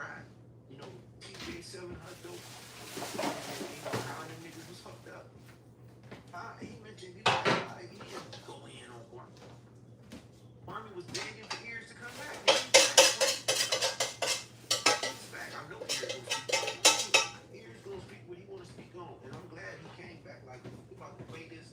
ride. You know, TJ selling her dope. And, you know, how them niggas was hooked up. He mentioned, you know, like, he didn't go in on Kwame. Kwame was begging for Ears to come back. He's back. I know Ears gonna speak. Ears gonna speak what he wanna speak on. And I'm glad he came back. Like, we about to play this.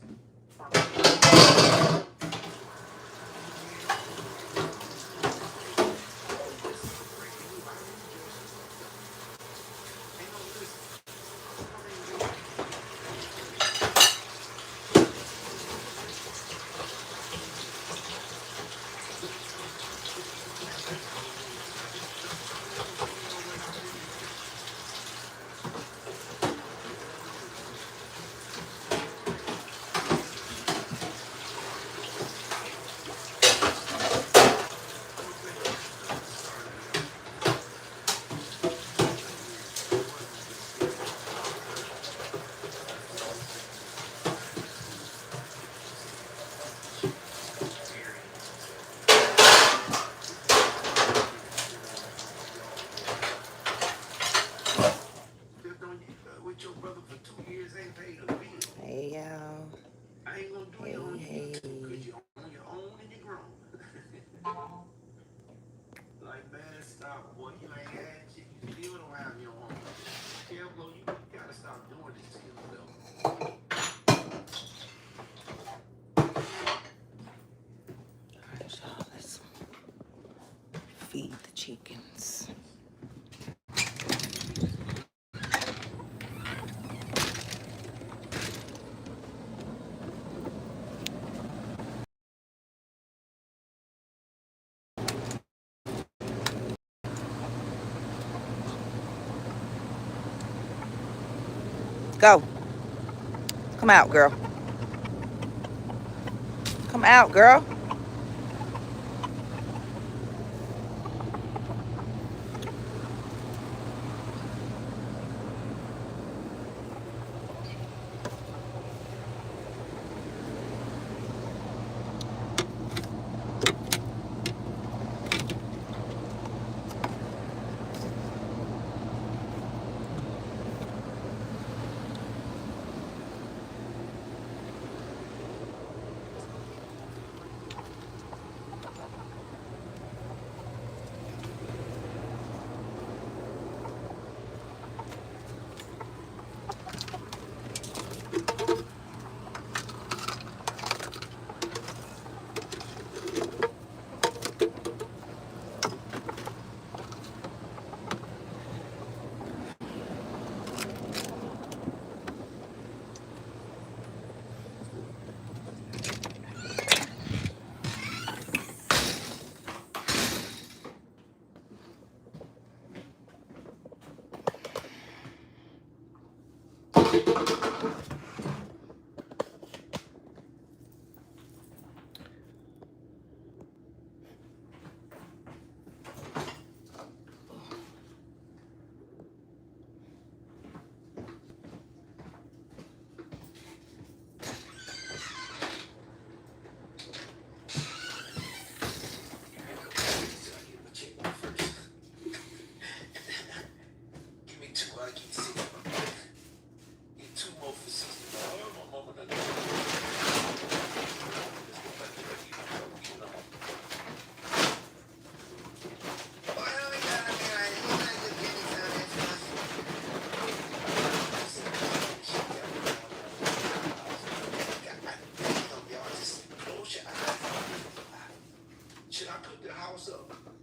With your brother for 2 years ain't paid a bill. Hey, y'all. I ain't gonna do you on YouTube because you're on your own and you're grown. Like, man, stop, boy. You ain't had shit. You still don't have your own. Careful, you gotta stop doing this to yourself. Alright, y'all. Let's feed the chickens. Go. Come out, girl. Come out, girl.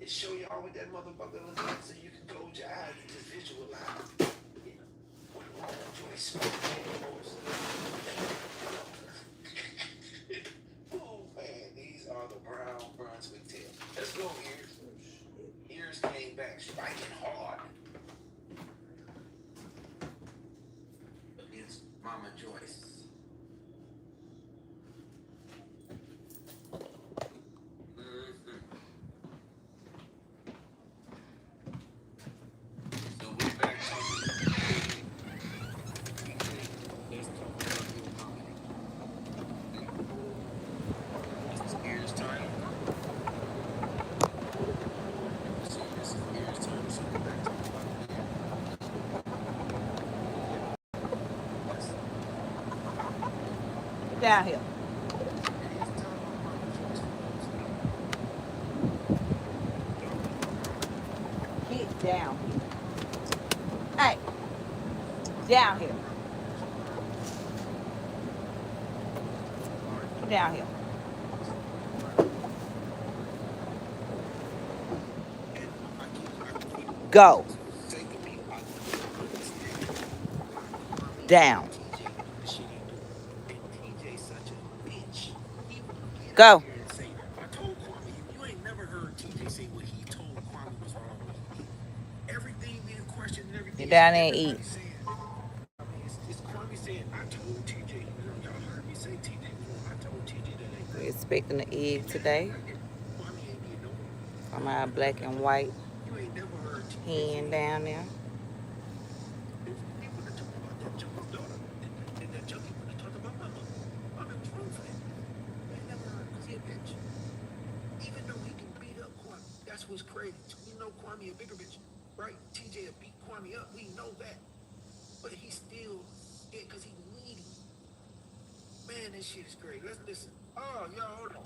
Show y'all what that motherfucker looks like so you can close your eyes and just visualize, you know, what the wrong choice oh man, these are the brown Brunswick tail. Let's go, Ears. Ears came back striking hard against Mama Joyce. Down here. Get down here. Hey, down here. Get down here. Go. Down. Go. I told Kwame, you ain't never heard TJ say what he told Kwame was wrong with him. Everything being questioned and everything. Get down there and eat. It's Kwame saying, I told TJ. Y'all heard me say TJ before. I told TJ that ain't We're expecting the egg today. From our black and white hen down there. People that talk about that Joker's daughter and that junkie when they talk about my mother. I'm in trouble for that. They never heard because he a bitch. Even though he can beat up Kwame, that's what's crazy. We know Kwame a bigger bitch, right? TJ beat Kwame up. We know that. But he's still scared because he's needy. Man, this shit is great. Let's listen. Oh, yo, hold on.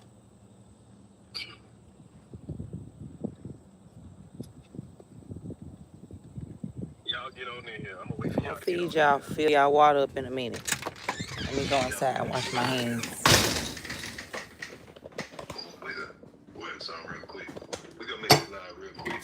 Y'all get on in here. I'm gonna wait for y'all. I'll feed y'all, fill y'all water up in a minute. Let me go inside and wash my hands. Go ahead and sound real quick. We're gonna make it live real quick.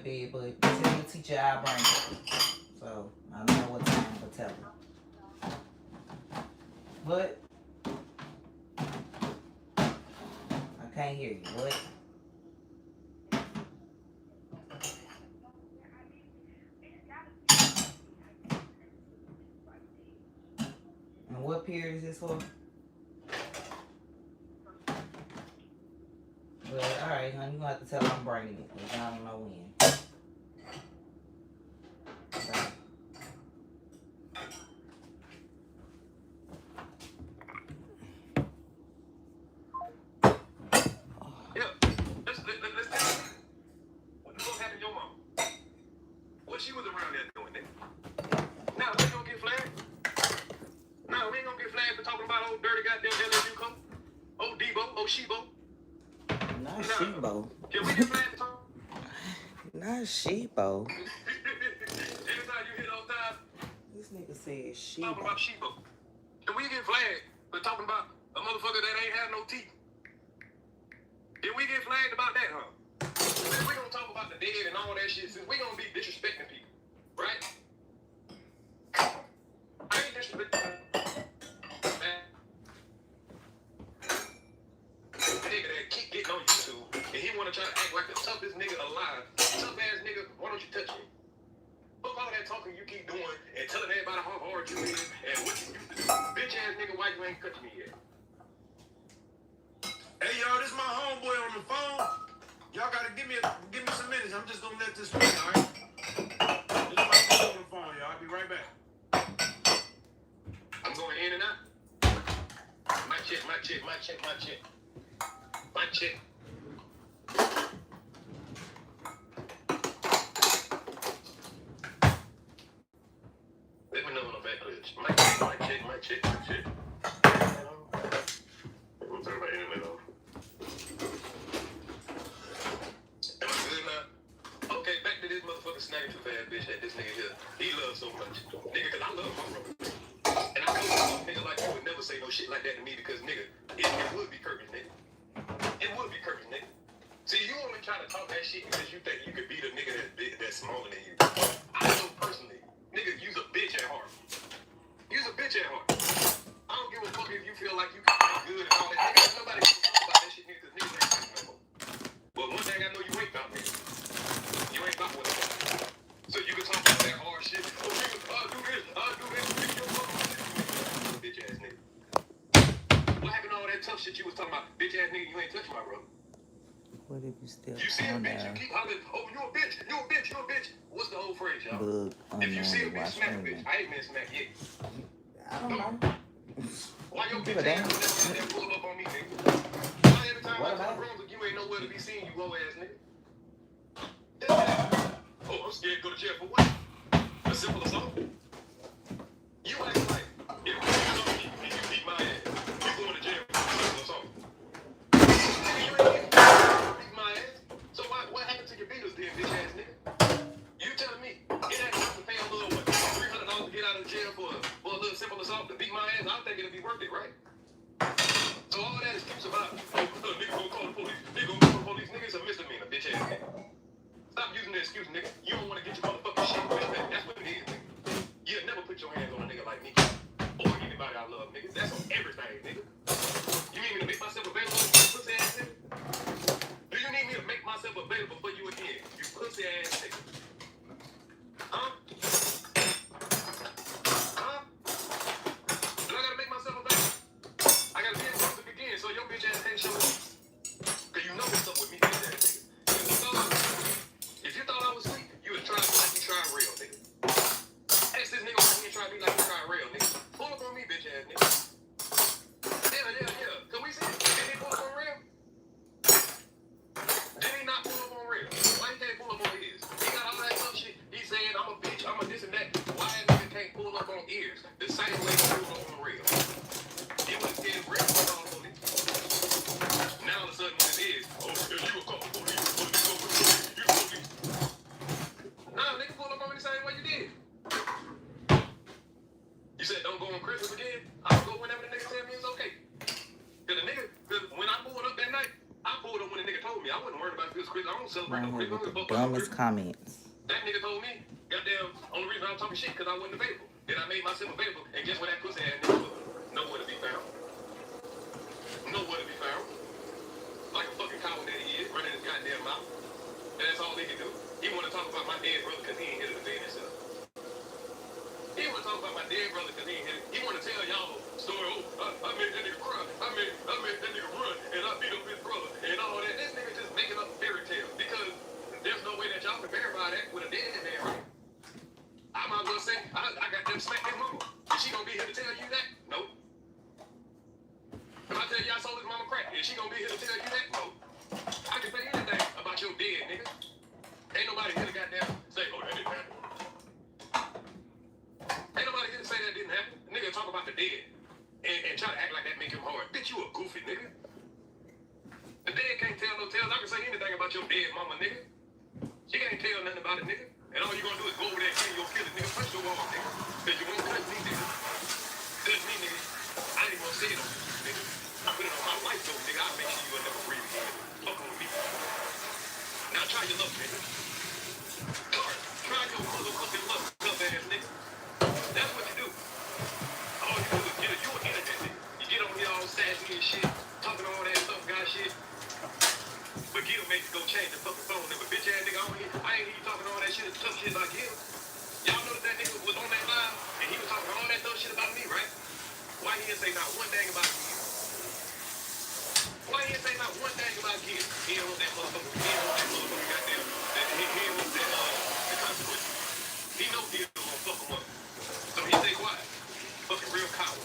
bed, but tell your teacher I'll bring it. So I don't know what time to tell her. What? I can't hear you. What? And what period is this for? But alright, honey, you gonna have to tell her I'm bringing it, because I don't know when. So. Yeah, let's take it. What the fuck happened to your mom? What she was around there doing, nigga? Now, we gonna get flagged? No, we ain't gonna get flagged for talking about old dirty goddamn LSU coach. Old Debo, old Shebo. Not Shebo. Can we get flagged for talking? Not Shebo. Every time you hit those times, This nigga said talking about Shebo. Shebo. Can we get flagged for talking about a motherfucker that ain't have no teeth? Did we get flagged about that, huh? Since we gonna talk about the dead and all that shit, since we gonna be disrespecting people, right? I ain't disrespecting man. Nigga that keep getting on YouTube and he wanna try to act like the toughest nigga alive. Tough ass nigga, why don't you touch me? Fuck all that talking you keep doing and telling everybody how hard you is and what you used to do. Bitch ass nigga, why you ain't touch me yet? Hey y'all, this is my homeboy on the phone. Y'all gotta give me some minutes. I'm just gonna let this run, all right? This is my homeboy on the phone, y'all. I'll be right back. I'm going in and out. My check. Let me know when I'm back, please. My check. I'm turning my internet off. Am I good now? Okay, back to this motherfucking snagging too fast bitch that this nigga here. He loves so much. Nigga, cause I love my brother. And I know a nigga like you would never say no shit like that to me because nigga, it would be purpose, nigga. It would be purpose, nigga. See, you only try to talk that shit because you think you could beat a nigga that's big, that's smaller than you. I know personally, nigga, you's a bitch at heart. You's a bitch at heart. I don't give a fuck if you feel like you can be good and all that. Nigga, nobody can talk about that shit, nigga, because niggas ain't talking no more. But one thing I know you ain't about, nigga. You ain't about with it. So you can talk about that hard shit. Oh, nigga, I'll do this. Nigga, your fucking bitch ass nigga. What happened to all that tough shit you was talking about? Bitch ass nigga, you ain't touch my brother. What if you still You see a on bitch, you there? keep hollering, oh, you a bitch. What's the whole phrase, y'all? Look, If you see a bitch, watch smack a me. bitch. I ain't been smacked yet. I don't know. Why your Give bitch a damn. ass never pull up on me, nigga? Why every time What I about come it? around, you ain't nowhere to be seen, you low ass nigga? Oh, I'm scared to go to jail for what? A simple assault? You act like, if you beat my ass, you going to jail for a simple assault. Nigga, you ain't beat my ass. So what happened to your beaters then, bitch ass nigga? You telling me it ain't worth to pay a little what, $300 to get out of jail for a little simple assault to beat my ass? I think it'll be worth it, right? So all that excuse about, nigga gonna call the police, nigga's a misdemeanor, bitch ass nigga. Stop using the excuse, nigga. You don't want to get your motherfucking shit respect. That's what it is, nigga. You'll never put your hands on a nigga like me. Or anybody I love, nigga. That's on everything, nigga. You need me to make myself available for you pussy ass nigga? Do you need me to make myself available for you again, you pussy ass nigga? Huh? Do I gotta make myself available? I gotta be able to begin so your bitch ass can't show up. Cause you know what's up with me, bitch ass nigga. If you thought I was sweet, you would try me like you tried real, nigga. Ask this nigga why he ain't try me like you tried real, nigga. Pull up on me, bitch ass nigga. Yeah. Can we see it? Did he pull up on real? Did he not pull up on real? Why he can't pull up on his? on here with the dumbest comments. That nigga told me, goddamn, only reason I'm talking shit because I wasn't available. Then I made myself available, and guess where that pussy ass nigga was? Nowhere to be found. Nowhere to be found. Like a fucking coward that he is, running his goddamn mouth. And that's all he can do. He want to talk about my dead brother because he ain't here to defend himself. He want to talk about my dead brother because he ain't here. He want to tell y'all story. Oh, I made that nigga cry. I made that nigga run, and I beat up his brother, and all that. This nigga just making up fairy tales because there's no way that y'all can verify that with a dead man, right? I might as well say, I got them smack his mama. Is she gonna be here to tell you that? No. If I tell you I sold his mama crack, is she gonna be here to tell you that? No. I can say anything about your dead nigga. Ain't nobody here to goddamn say, oh, that didn't happen. Ain't nobody here to say that didn't happen. Nigga talk about the dead and try to act like that make him hard. Bitch, you a goofy nigga. The dead can't tell no tales. I can say anything about your dead mama, nigga. She can't tell nothing about it, nigga. And all you gonna do is go over there and kill your feelings, nigga. Punch your wall, nigga. Cause you won't touch me, nigga. Touch me, nigga. I ain't gonna say it on you, nigga. I put it on my life, though, nigga. I'll make sure you'll never breathe again. Fucking with me. Now try your luck, nigga. Try your motherfucking luck, tough ass nigga. That's what you do. All you do is get you an internet nigga. You get on here all sassy and shit, talking all that tough guy shit. But Gil makes you go change the fucking phone number. Bitch ass nigga, I ain't hear you talking all that shit, tough shit about Gil. Y'all know that nigga was on that line and he was talking all that tough shit about me, right? Why he didn't say not one thing about Gil? Why he didn't say not one thing about Gil? He didn't want that motherfucker. He didn't want that motherfucker goddamn. He didn't want that the consequences. He know Gil gonna fuck him up. So he stay quiet. Fucking real coward.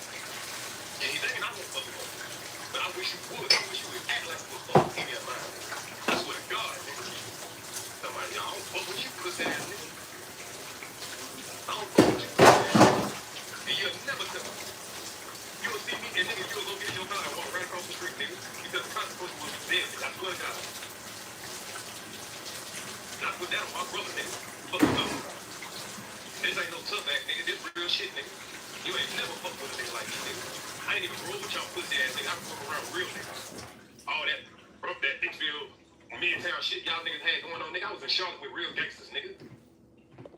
And he thinking I won't fuck him up. But I wish you would. I wish you would act like you was fucking any of mine. I swear to God, nigga. Somebody, I don't fuck with you, pussy ass nigga. I don't fuck with you, pussy ass nigga. And you'll never tell me. You'll see me and nigga, you'll go get your gun and walk right across the street, nigga. Because the consequences will be dead, nigga. I swear to God. And I put that on my brother, nigga. Fucking tough. This ain't no tough act, nigga. This real shit, nigga. You ain't never fuck with a nigga like this, nigga. I ain't even roll with y'all pussy ass nigga. I fuck around real niggas. All that, that Dixville, Midtown shit y'all niggas had going on, nigga. I was in Charlotte with real gangsters, nigga.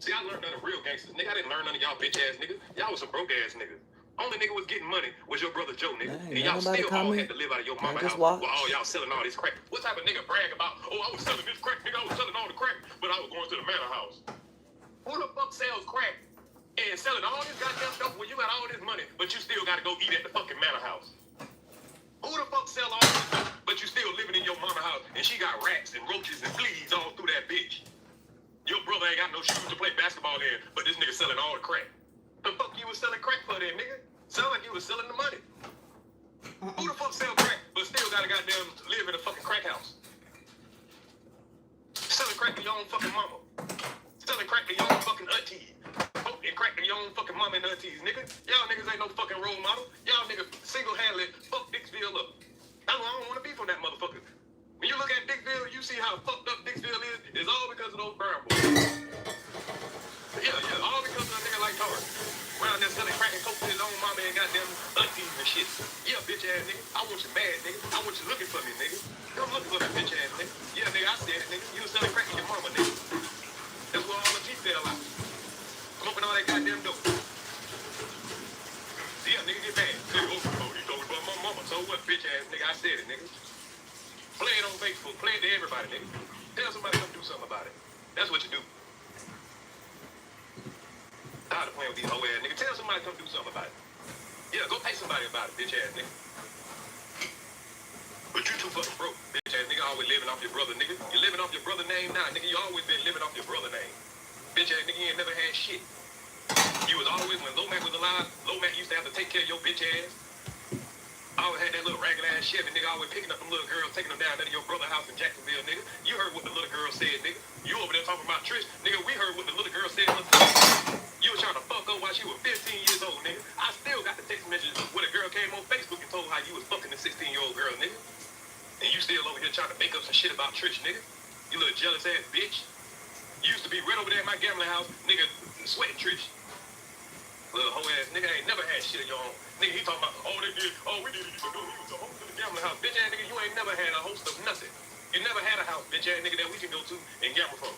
See, I learned none of real gangsters, nigga. I didn't learn none of y'all bitch ass niggas. Y'all was some broke ass niggas. Only nigga was getting money was your brother Joe, nigga. And y'all still all had to live out of your mama house while all y'all selling all this crack. What type of nigga brag about, oh, I was selling this crack, nigga. I was selling all the crack, but I was going to the manor house. Who the fuck sells crack and selling all this goddamn stuff when you got all this money, but you still gotta go eat at the fucking manor house? Who the fuck sell all this stuff, but you still living in your mama house and she got rats and roaches and fleas all through that bitch? Your brother ain't got no shoes to play basketball in, but this nigga selling all the crack. The fuck you was selling crack for then, nigga? Sound like you was selling the money. Who the fuck sell crack, but still gotta goddamn live in a fucking crack house? Selling crack to your own fucking mama. Selling crack to your own fucking auntie. And crack to your own fucking mama and aunties, nigga. Y'all niggas ain't no fucking role model. Y'all niggas single-handedly fuck Dixville up. That's why I don't want to be from that motherfucker. When you look at Dixville, you see how fucked up Dixville is. It's all because of those brown boys. Yeah, all because of a nigga like Torres. Around there selling crack and coke to his own mama and goddamn aunties and shit. Yeah, bitch ass nigga. I want you mad, nigga. I want you looking for me, nigga. Come looking for that bitch ass nigga. Yeah, nigga, I said it, nigga. You was selling crack to your mama, nigga. That's where all the teeth fell out. Smoking all that goddamn dope. Yeah, nigga, get mad. Say, oh, you told me about my mama. So what, bitch ass nigga? I said it, nigga. Play it on Facebook. Play it to everybody, nigga. Tell somebody to come do something about it. That's what you do. Tired of playing with these hoe ass nigga. Tell somebody to come do something about it. Yeah, go pay somebody about it, bitch ass nigga. But you too fucking broke, bitch ass nigga. Always living off your brother, nigga. You living off your brother name now, nigga. You always been living off your brother name. Bitch ass nigga, you ain't never had shit. You was always, when Lomac was alive, Lomac used to have to take care of your bitch ass. I always had that little ragged ass Chevy, nigga, always picking up them little girls, taking them down to your brother's house in Jacksonville, nigga. You heard what the little girl said, nigga. You over there talking about Trish, nigga, we heard what the little girl said. You was trying to fuck her while she was 15 years old, nigga. I still got the text message where the girl came on Facebook and told how you was fucking the 16-year-old girl, nigga. And you still over here trying to make up some shit about Trish, nigga. You little jealous ass bitch. You used to be right over there in my gambling house, nigga, sweating Trish. Little hoe ass nigga ain't never had shit of your own. Nigga, he talking about, oh, they did, oh, we did it, he was a host of the gambling house. Bitch ass nigga, you ain't never had a host of nothing. You never had a house, bitch ass nigga, that we can go to and gamble from.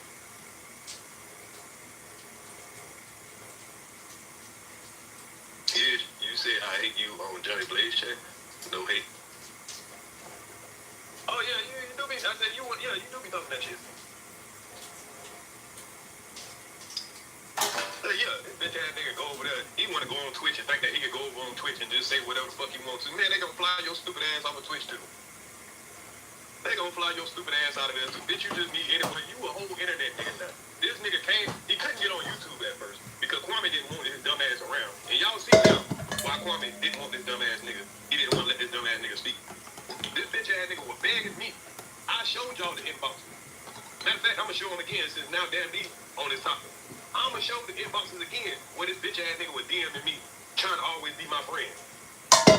Yeah, you said I hate you on Johnny Blaze chat. No hate. Oh yeah, you do be. I said you do be talking that shit. Yeah, this bitch ass nigga go over there. He wanna go on Twitch and think that he can go over on Twitch and just say whatever the fuck he wants to. Man, they gonna fly your stupid ass off of Twitch too. They gonna fly your stupid ass out of there too. Bitch, you just need anywhere. You a whole internet nigga now. This nigga he couldn't get on YouTube at first because Kwame didn't want his dumb ass around. And y'all see now why Kwame didn't want this dumb ass nigga. He didn't want to let this dumb ass nigga speak. This bitch ass nigga was begging me. I showed y'all the inbox. Matter of fact, I'm gonna show him again since now damn me on this topic. I'm gonna show the inboxes again where this bitch ass nigga was DMing me, trying to always be my friend.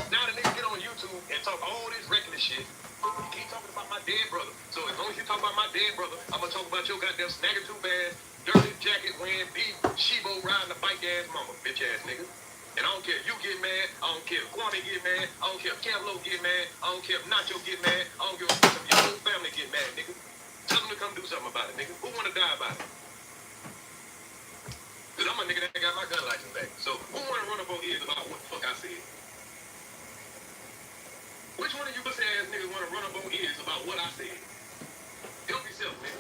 Now the nigga get on YouTube and talk all this reckless shit. He keep talking about my dead brother. So as long as you talk about my dead brother, I'm gonna talk about your goddamn snagger too bad, dirty jacket wearing, beef, Shebo riding a bike ass mama, bitch ass nigga. And I don't care if you get mad, I don't care if Kwame get mad, I don't care if Camlo get mad, I don't care if Nacho get mad, I don't give a fuck if your whole family get mad, nigga. Tell them to come do something about it, nigga. Who wanna die about it? Cause I'm a nigga that got my gun license back. So who wanna run up on ears about what the fuck I said? Which one of you pussy ass niggas wanna run up on ears about what I said? Help yourself, nigga.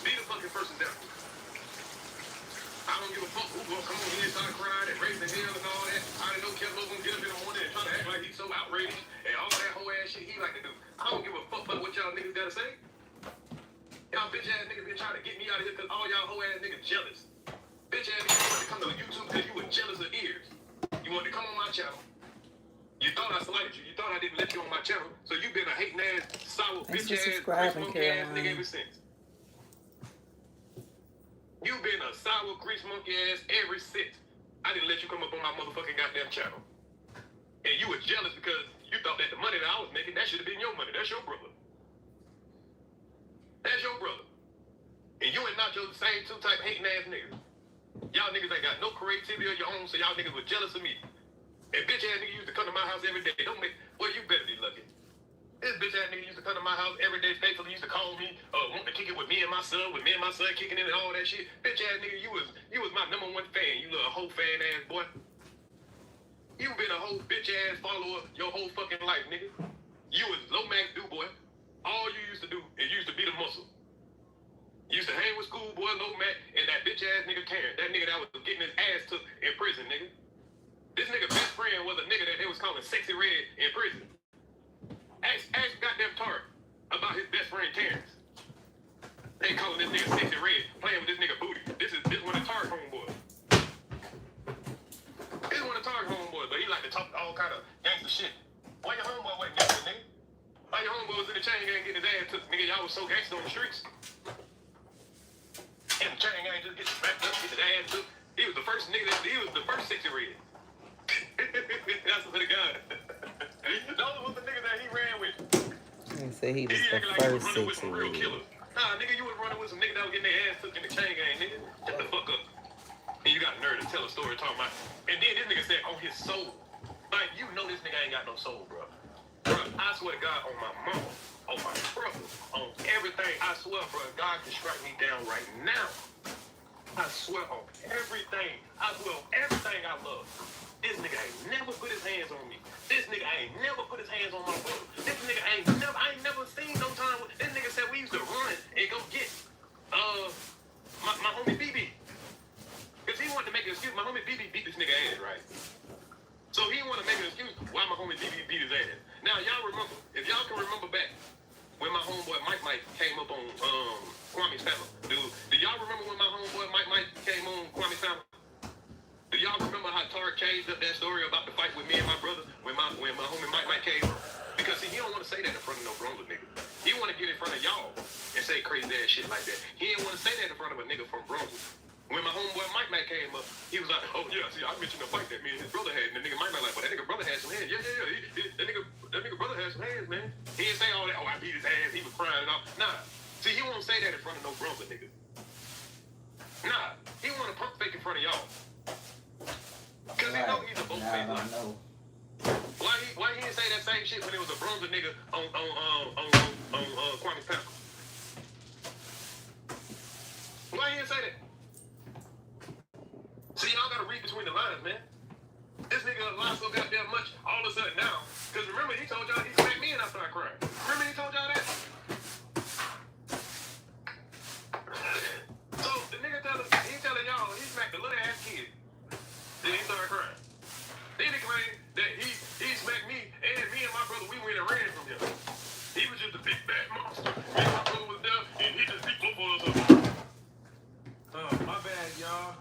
Be the fucking first example. I don't give a fuck who gonna come on here and start crying and raise the hell and all that. I didn't know Kevin gonna get up in the morning and try to act like he's so outraged and all that whole ass shit he like to do. I don't give a fuck about what y'all niggas gotta say. Y'all bitch ass niggas been trying to get me out of here cause all y'all hoe ass niggas jealous. Bitch ass niggas wanted to come to YouTube because you were jealous of ears. You wanted to come on my channel. You thought I slighted you. You thought I didn't let you on my channel. So you've been a hating ass, sour, bitch ass, grease monkey ass nigga ever since. You've been a sour, grease monkey ass ever since. I didn't let you come up on my motherfucking goddamn channel. And you were jealous because you thought that the money that I was making, that should have been your money. That's your brother. That's your brother. And you and Nacho the same two type hating ass niggas. Y'all niggas ain't got no creativity of your own, so y'all niggas were jealous of me. And bitch ass nigga used to come to my house every day. Don't make, well, you better be lucky. This bitch ass nigga used to come to my house every day faithfully, used to call me, wanting to kick it with me and my son kicking in and all that shit. Bitch ass nigga, you was my #1 fan, you little whole fan ass boy. You been a whole bitch ass follower your whole fucking life, nigga. You was low max do boy. All you used to do is you used to be the muscle. You used to hang with schoolboy, low max, and that bitch ass nigga Karen. That nigga that was getting his ass took in prison, nigga. This nigga best friend was a nigga that they was calling Sexy Red in prison. Ask goddamn Tart about his best friend Terrence. They calling this nigga Sexy Red, playing with this nigga booty. This one of Tart homeboys. This one of Tart homeboys, but he like to talk all kind of gangster shit. Why your homeboy wasn't gangster, nigga? Why your homeboy was in the chain gang getting his ass took, nigga? Y'all was so gangster on the streets. And the chain gang just get backed up, get his ass took. He was the first nigga, he was the first Sexy Red. That's what the gun. Those was the niggas that he ran with. He said he was the first Sexy Red. Nah, nigga, you was running with some niggas that was getting their ass took in the chain gang, nigga. Shut the fuck up. And you got a nerve to tell a story talking about. And then this nigga said on his soul. Like, you know this nigga ain't got no soul, bro. Bro, I swear to God, on my mama, on my brother, on everything, I swear, bro, God can strike me down right now. I swear on everything. I swear on everything I love. This nigga ain't never put his hands on me. This nigga ain't never put his hands on my brother. This nigga I ain't never seen no time. This nigga said we used to run and go get my homie BB. Because he wanted to make an excuse. My homie BB beat this nigga ass, right? So he wanted to make an excuse why my homie BB beat his ass. Now y'all remember, if y'all can remember back when my homeboy Mike came up on Kwame's family. Do y'all remember when my homeboy Mike came on Kwame's family? Do y'all remember how Tarek changed up that story about the fight with me and my brother when my homie Mike came up? Because see, he don't want to say that in front of no Brunswick nigga. He want to get in front of y'all and say crazy ass shit like that. He didn't want to say that in front of a nigga from Brunswick. When my homeboy Mike came up, he was like, oh yeah, see, I mentioned the fight that me and his brother had, and the nigga Mike like, but that nigga brother had some hands. Yeah. That nigga brother had some hands, man. He didn't say all that, oh, I beat his ass, he was crying and all. Nah. See, he won't say that in front of no Brunswick nigga. Nah. He want to pump fake in front of y'all. Because he know he's a boat face. Why he didn't say that same shit when it was a bronzer nigga on Kwame Pepper? Why he didn't say that? See, y'all gotta read between the lines, man. This nigga lied so goddamn much all of a sudden now. Cause remember he told y'all he smacked me and I started crying. Remember he told y'all that? So the nigga telling y'all he smacked a little ass kid. Then he started crying. Then he claimed that he smacked me and my brother, we went and ran from him. He was just a big bad monster. Me and my brother was there and he just beat both of us up. My bad, y'all.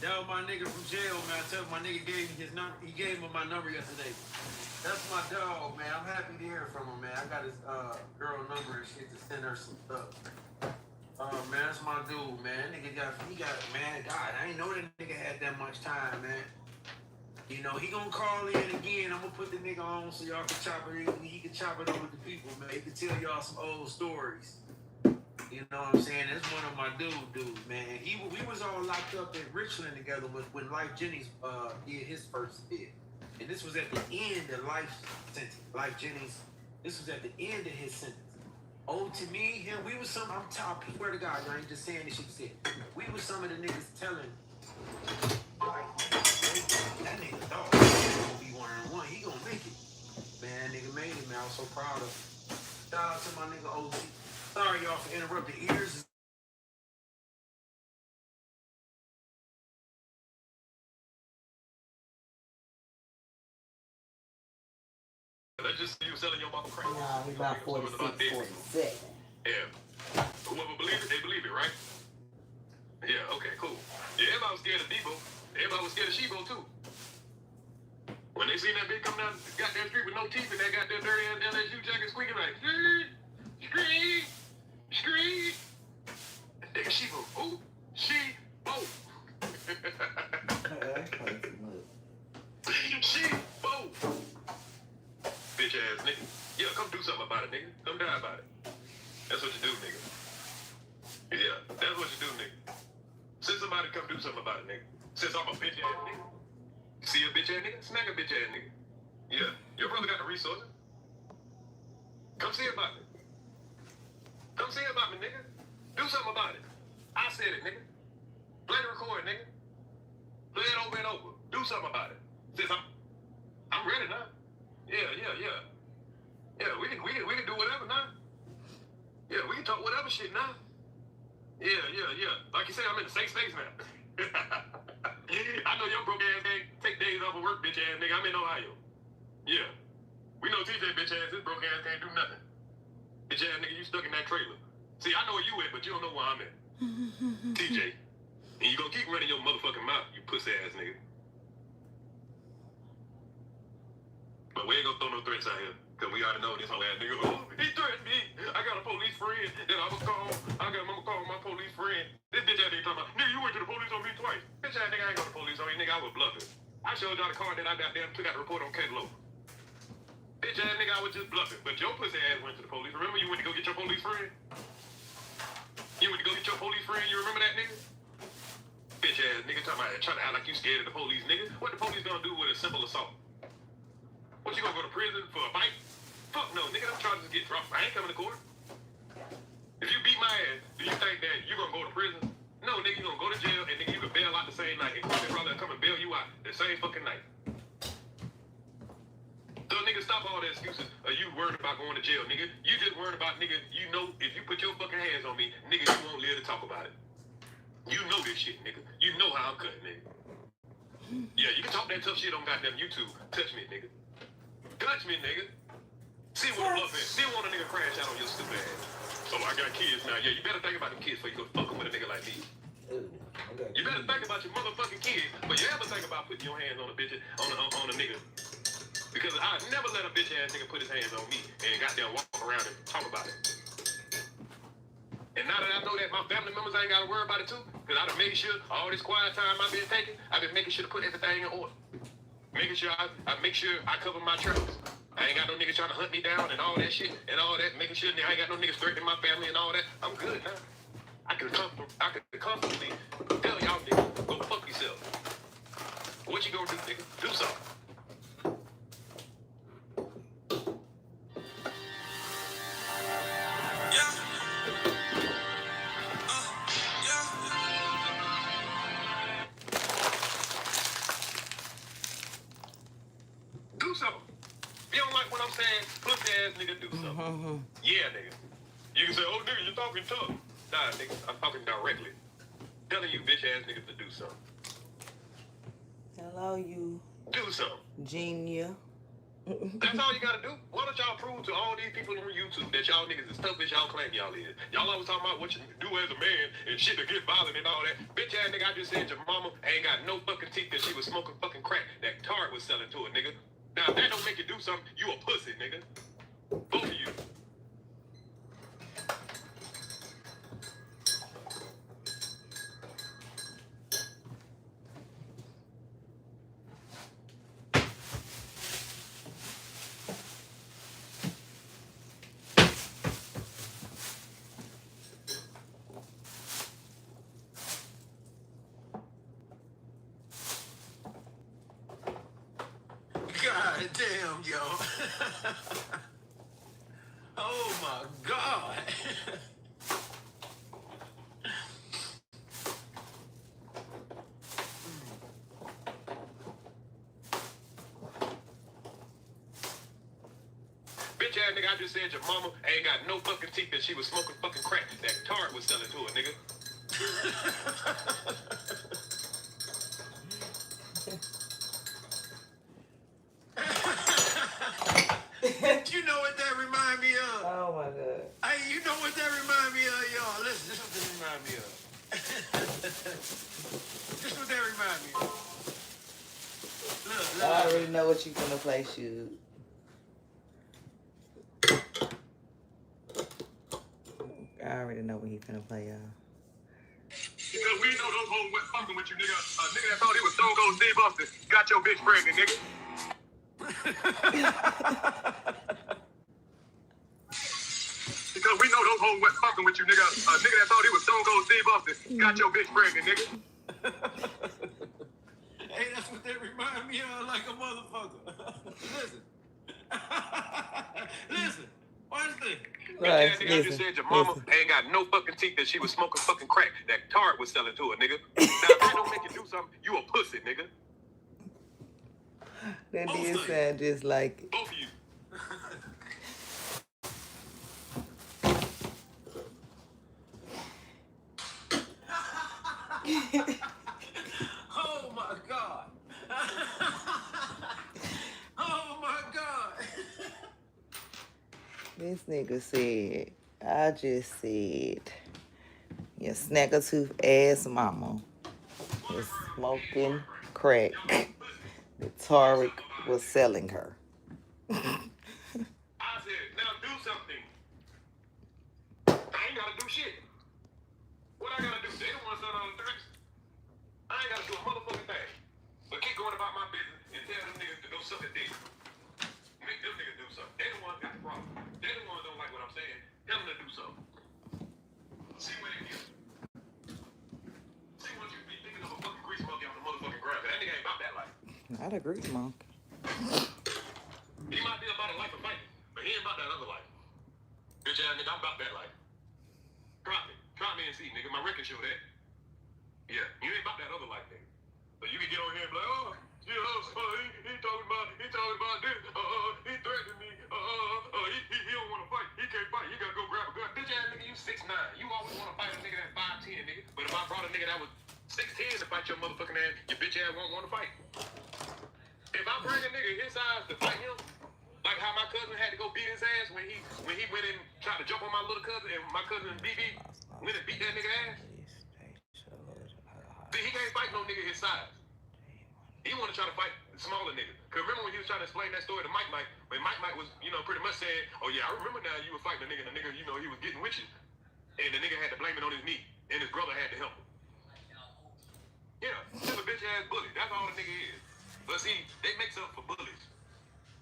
That was my nigga from jail, man. I tell you, my nigga gave me his number. He gave me my number yesterday. That's my dog, man. I'm happy to hear from him, man. I got his girl number and shit to send her some stuff. Man, that's my dude, man. Nigga man, God, I ain't know that nigga had that much time, man. You know, he gonna call in again. I'm gonna put the nigga on so y'all can chop it in. He can chop it on with the people, man. He can tell y'all some old stories. You know what I'm saying? That's one of my dudes, man. We was all locked up in Richland together when Life Jennings did his first bid. And this was at the end of Life sentence. Life Jennings, this was at the end of his sentence. Oh, to me, him, we was some, I'm top, swear to God, I ain't just saying this shit said. We was some of the niggas telling, like, that nigga dog, he gonna be 1-on-1, he gonna make it. Man, that nigga made it, man. I was so proud of him. Shout out to my nigga OG. Sorry, y'all, for interrupting ears. Let's just you selling your mama crack. Yeah, he about 46, 47. Yeah. Whoever believes it, they believe it, right? Yeah, okay, cool. Yeah, everybody was scared of Debo. Everybody was scared of Shebo, too. When they seen that bitch come down the goddamn street with no teeth and that goddamn dirty ass LSU jacket squeaking like, scream. Nigga, Shebo. Who? Shebo. Shebo. Bitch ass nigga. Yeah, come do something about it, nigga. Come die about it. That's what you do, nigga. Yeah, that's what you do, nigga. Send somebody to come do something about it, nigga. Since I'm a bitch ass nigga. See a bitch ass nigga? Smack a bitch ass nigga. Yeah, your brother got the resources. Come see about it. Come see about me, nigga. Do something about it. I said it, nigga. Play the record, nigga. Play it over and over. Do something about it. Since I'm ready now. Yeah. Yeah, we can do whatever now. Yeah, we can talk whatever shit now. Yeah. Like you say, I'm in the safe space now. I know your broke ass can't take days off of work, bitch ass nigga. I'm in Ohio. Yeah. We know TJ bitch ass, his broke ass can't do nothing. Bitch ass nigga, you stuck in that trailer. See, I know where you at, but you don't know where I'm at. TJ. And you gonna keep running your motherfucking mouth, you pussy ass nigga. But we ain't gonna throw no threats out here. Cause we already know this whole ass nigga. Oh, he threatened me. I got a police friend that I'ma call my police friend. This bitch ass nigga talking about, nigga, you went to the police on me twice. Bitch ass nigga, I ain't go to the police on you, nigga. I was bluffing. I showed y'all the car that I goddamn took out the report on Cantaloupe. Bitch ass nigga, I was just bluffing. But your pussy ass went to the police. Remember you went to go get your police friend? You went to go get your police friend? You remember that nigga? Bitch ass nigga talking about trying to act like you scared of the police, nigga. What the police gonna do with a simple assault? What, you gonna go to prison for a fight? Fuck no, nigga, them charges get dropped. I ain't coming to court. If you beat my ass, do you think that you gonna go to prison? No, nigga, you gonna go to jail and nigga, you can bail out the same night. And they probably come and bail you out the same fucking night. So nigga, stop all the excuses of you worried about going to jail, nigga. You just worried about, nigga, you know if you put your fucking hands on me, nigga, you won't live to talk about it. You know this shit, nigga. You know how I'm cutting, nigga. Yeah, you can talk that tough shit on goddamn YouTube. Touch me, nigga. Touch me, nigga. See what I'm loving. See what a nigga crash out on your stupid ass. Oh, I got kids now. Yeah, you better think about them kids before you go fucking with a nigga like me. You better think about your motherfucking kids, but you ever think about putting your hands on a bitch, on a nigga. Because I never let a bitch ass nigga put his hands on me and goddamn walk around and talk about it. And now that I know that my family members ain't gotta worry about it too, because I done made sure all this quiet time I've been taking, I've been making sure to put everything in order. Making sure I make sure I cover my tracks. I ain't got no niggas trying to hunt me down and all that shit and all that. Making sure I ain't got no niggas threatening my family and all that. I'm good now. I can comfortably tell y'all niggas, go fuck yourself. What you gonna do, nigga? Do something. saying? Pussy ass nigga do something. Yeah, nigga. You can say, oh, nigga, you're talking tough. Nah, nigga, I'm talking directly. Telling you bitch ass niggas to do something. Hello, you. Do something. Genius. That's all you gotta do. Why don't y'all prove to all these people on YouTube that y'all niggas is tough as y'all claim y'all is? Y'all always talking about what you do as a man and shit to get violent and all that. Bitch ass nigga, I just said your mama ain't got no fucking teeth that she was smoking fucking crack that Tart was selling to her, nigga. Now, if that don't make you do something, you a pussy, nigga. Both of you. God damn, yo. Oh my God. Bitch ass nigga, I just said your mama ain't got no fucking teeth that she was smoking fucking crack that Tart was selling to her, nigga. You know what that remind me of? Oh my God. Hey, you know what that remind me of, y'all? Listen, this is what that remind me of. This is what that remind me of. Look, I already know what you gonna play, shoot. I already know what he's gonna play, y'all. Because we know those hoes went fucking with you, nigga. A nigga that thought he was Stone Cold Steve Austin got your bitch pregnant, nigga. Because we know those hoes went fucking with you, nigga. A nigga that thought he was Stone Cold Steve Austin got your bitch pregnant, nigga. Hey, that's what that remind me of, like a motherfucker. Listen. Listen. Watch this. Right, nigga, I just said your mama ain't got no fucking teeth that she was smoking fucking crack that Tart was selling to her, nigga. Now, if that don't make you do something, you a pussy, nigga. That did sound just like it. Both of you. Oh my God. Oh my God. This nigga said, I just said, your snagger-tooth ass mama was smoking crack that Tariq was selling her. I said, now do something. I ain't gotta do shit. What I gotta do? They don't want to sell on the threats. I ain't gotta do a motherfucking thing. But keep going about my business and tell them niggas to go suck a dick. Make them niggas do something. They the ones got the problem. They the ones don't like what I'm saying. Tell them to do something. See where they get. See what you be thinking of a fucking grease monkey on the motherfucking ground. That nigga ain't about that life. Not a grease monkey. He might be about a life of fighting, but he ain't about that other life. Bitch ass nigga, I'm about that life. Try me. Try me and see, nigga. My record show that. Yeah, you ain't about that other life, nigga. So you can get on here and be like, oh, you know, he talking about this, he threatening me, he don't want to fight, he can't fight, he gotta go grab a gun. Bitch ass nigga, you 6'9". You always want to fight a nigga that's 5'10", nigga. But if I brought a nigga that was 6'10" to fight your motherfucking ass, your bitch ass won't want to fight. If I bring a nigga his size to fight him, like how my cousin had to go beat his ass when he went and tried to jump on my little cousin, and my cousin BB went and beat that nigga ass. See, he can't fight no nigga his size. He want to try to fight the smaller nigga. Cause remember when he was trying to explain that story to Mike, when Mike was, you know, pretty much saying, oh yeah, I remember now you were fighting a nigga, and the nigga, you know, he was getting with you. And the nigga had to blame it on his knee, and his brother had to help him. Yeah, just a bitch ass bully. That's all the nigga is. But see, they make up for bullies.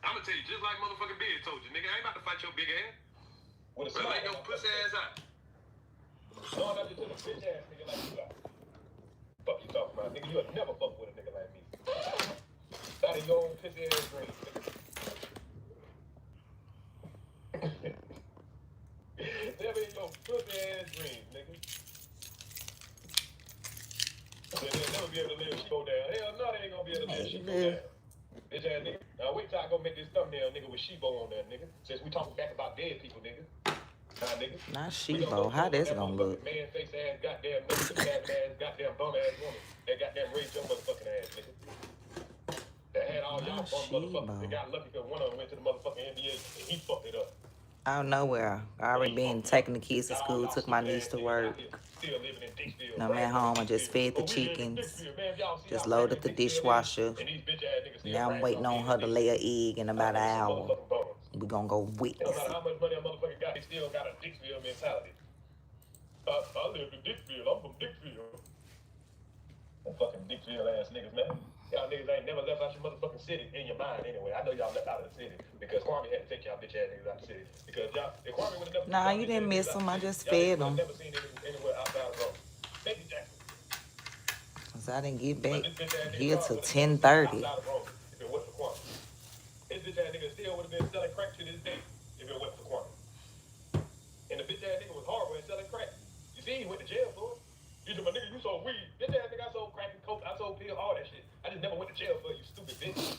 I'm gonna tell you, just like motherfucking Big told you, nigga, I ain't about to fight your big ass. But lay your pussy ass out. No, not just a bitch ass nigga like you are. Fuck you talking about, nigga? You'll never fuck with a nigga like me. Out of your own pissy ass dreams, nigga. Never in your pussy ass dreams, nigga. They'll never be able to live shit go down. Hell no, they ain't gonna be able to live shit go down. Bitch ass nigga. Now wait till I go make this thumbnail, nigga, with Shebo on there, nigga. Since we talking back about dead people, nigga. Nah, nigga. Not We Shebo. How this that gonna look? man face ass, goddamn nigga, ass, goddamn bum ass woman. That goddamn raped your motherfucking ass, nigga. That had all y'all bum motherfuckers that got lucky because one of them went to the motherfucking NBA and he fucked it up. Out of nowhere. I already been taking the kids to school, took my niece to work. And I'm at home. I just fed the chickens. Just loaded the dishwasher. Now I'm waiting on her to lay an egg in about an hour. We're gonna go witness No matter it. how much money a motherfucker got, he still got a Dixville mentality. I live in Dixville. I'm from Dixville. Them fucking Dixville ass niggas, man. Y'all niggas ain't never left out your motherfucking city in your mind anyway. I know y'all left out of the city because Kwame had to take y'all bitch ass niggas out of the city. Because y'all, if Kwame would have never. Nah, you didn't miss them. I just fed them. Never seen anywhere outside of Rome. Thank you, Jackson. Cause I didn't get back here till 10:30. His bitch ass nigga still would have been selling crack to this day if it wasn't for Kwame. And the bitch ass nigga was horrible at selling crack. You see, he went to jail for it. You said, my nigga, you sold weed. Bitch ass nigga, I sold crack and coke, I sold pills, all that shit. I just never went to jail for it, you stupid bitch.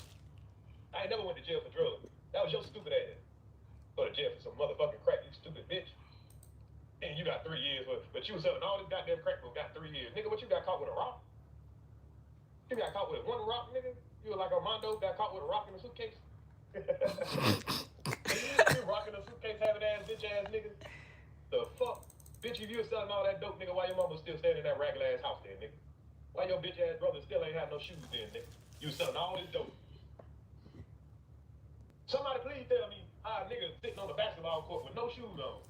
I ain't never went to jail for drugs. That was your stupid ass. Go to jail for some motherfucking crack, you stupid bitch. And you got 3 years, but you was selling all this goddamn crack for got 3 years. Nigga, what you got caught with a rock? You got caught with one rock, nigga? You were like Armando, got caught with a rock in a suitcase? You rocking a suitcase, having ass, bitch ass nigga. The fuck? Bitch, if you was selling all that dope, nigga, why your mama still standing in that ragged ass house there, nigga? Why your bitch ass brother still ain't have no shoes then, nigga? You was selling all this dope. Somebody please tell me how a nigga sitting on the basketball court with no shoes on,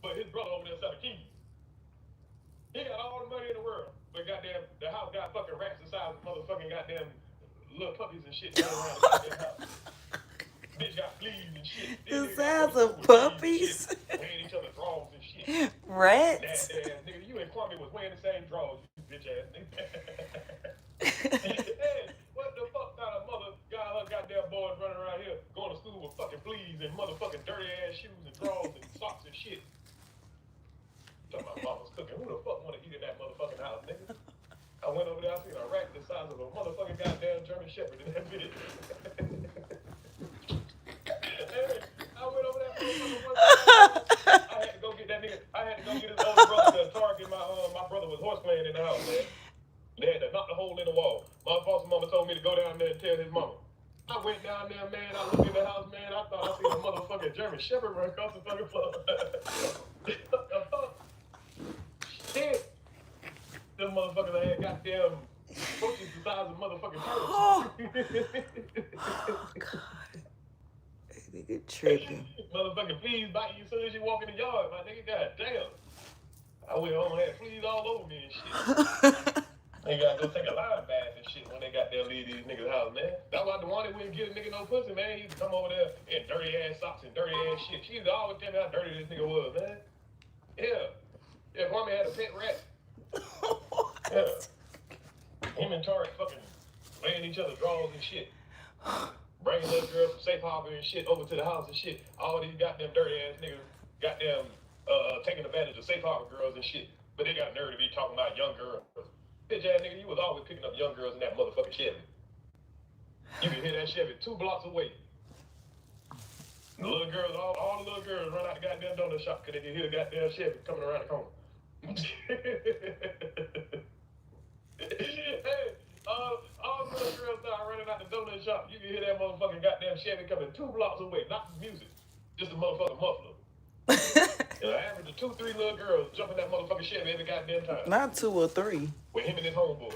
but his brother over there selling keys. He got all the money in the world, but goddamn, the house got fucking racks the size of motherfucking goddamn little puppies and shit running around the goddamn house. Bitch got fleas and shit. The size of puppies. Wearing each other's drawers and shit. Rats. That nigga, you and Kwame was wearing the same drawers, you bitch ass nigga. Hey, what the fuck kind of mother got her goddamn boys running around here going to school with fucking fleas and motherfucking dirty ass shoes and drawers and socks and shit? Talking about mama's cooking. Who the fuck want to eat in that motherfucking house, nigga? I went over there, I seen a rack the size of a motherfucking goddamn German Shepherd in that bitch. I went over there. I had to go get that nigga. I had to go get his older brother to Target. My brother was horse playing in the house, man. They had to knock the hole in the wall. My foster mama told me to go down there and tell his mama. I went down there, man. I looked in the house, man. I thought I seen a motherfucking German Shepherd run across the fucking floor. Shit. Them motherfuckers had goddamn roaches the size of motherfucking turtles. Oh, God. Nigga tripping. Motherfucking fleas biting you as soon as you walk in the yard, my nigga. God damn. I went home and had fleas all over me and shit. They gotta go take a line bath and shit when they got there leave these niggas' house, man. That's why the one that wouldn't get a nigga no pussy, man. He used to come over there in dirty ass socks and dirty ass shit. She used to always tell me how dirty this nigga was, man. Yeah. Yeah, Kwame had a pet rat. Yeah. Him and Tarek fucking laying each other's drawers and shit. Bringing little girls from Safe Harbor and shit over to the house and shit. All these goddamn dirty ass niggas goddamn taking advantage of Safe Harbor girls and shit. But they got nerve to be talking about young girls. Bitch ass nigga, you was always picking up young girls in that motherfucking Chevy. You can hear that Chevy 2 blocks away. The little girls, all the little girls run out the goddamn donut shop because they can hear the goddamn Chevy coming around the corner. Hey, all the little girls start running out the donut shop. You can hear that motherfucking goddamn Chevy coming 2 blocks away, not the music, just a motherfucking muffler. An average of 2, 3 little girls jumping that motherfucking Chevy every goddamn time. Not 2 or 3. With him and his homeboy.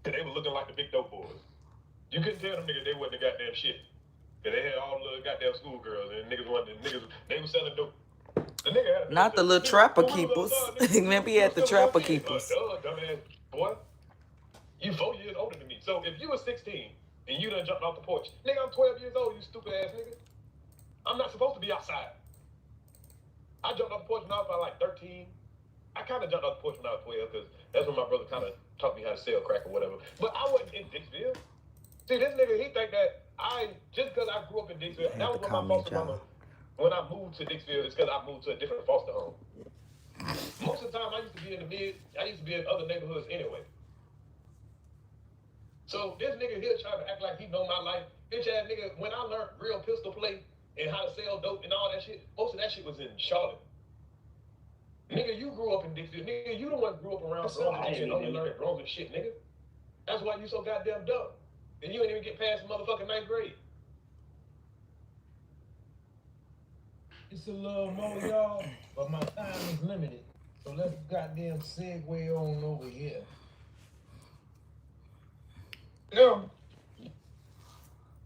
Cause they were looking like the big dope boys. You couldn't tell them niggas they wasn't the goddamn shit. Cause they had all the little goddamn schoolgirls and niggas, they were selling dope. The nigga had Not the little trapper keepers. Maybe he had the trapper keepers. Dumbass boy. You 4 years older than me. So if you were 16 and you done jumped off the porch, nigga, I'm 12 years old, you stupid ass nigga. I'm not supposed to be outside. I jumped off the porch when I was about like 13. I kind of jumped off the porch when I was 12 because that's when my brother kind of taught me how to sell crack or whatever. But I wasn't in Dixville. See, this nigga, he think that just because I grew up in Dixville, that was when my foster mama, when I moved to Dixville, it's because I moved to a different foster home. Most of the time, I used to be in other neighborhoods anyway. So this nigga here trying to act like he know my life. Bitch ass nigga, when I learned real pistol play and how to sell dope and all that shit, most of that shit was in Charlotte. Nigga, you grew up in Dixie. Nigga, you the one who grew up around drones and only learned drones and shit, nigga. That's why you so goddamn dumb. And you ain't even get past the motherfucking 9th grade. It's a little more, y'all, but my time is limited. So let's goddamn segue on over here. No.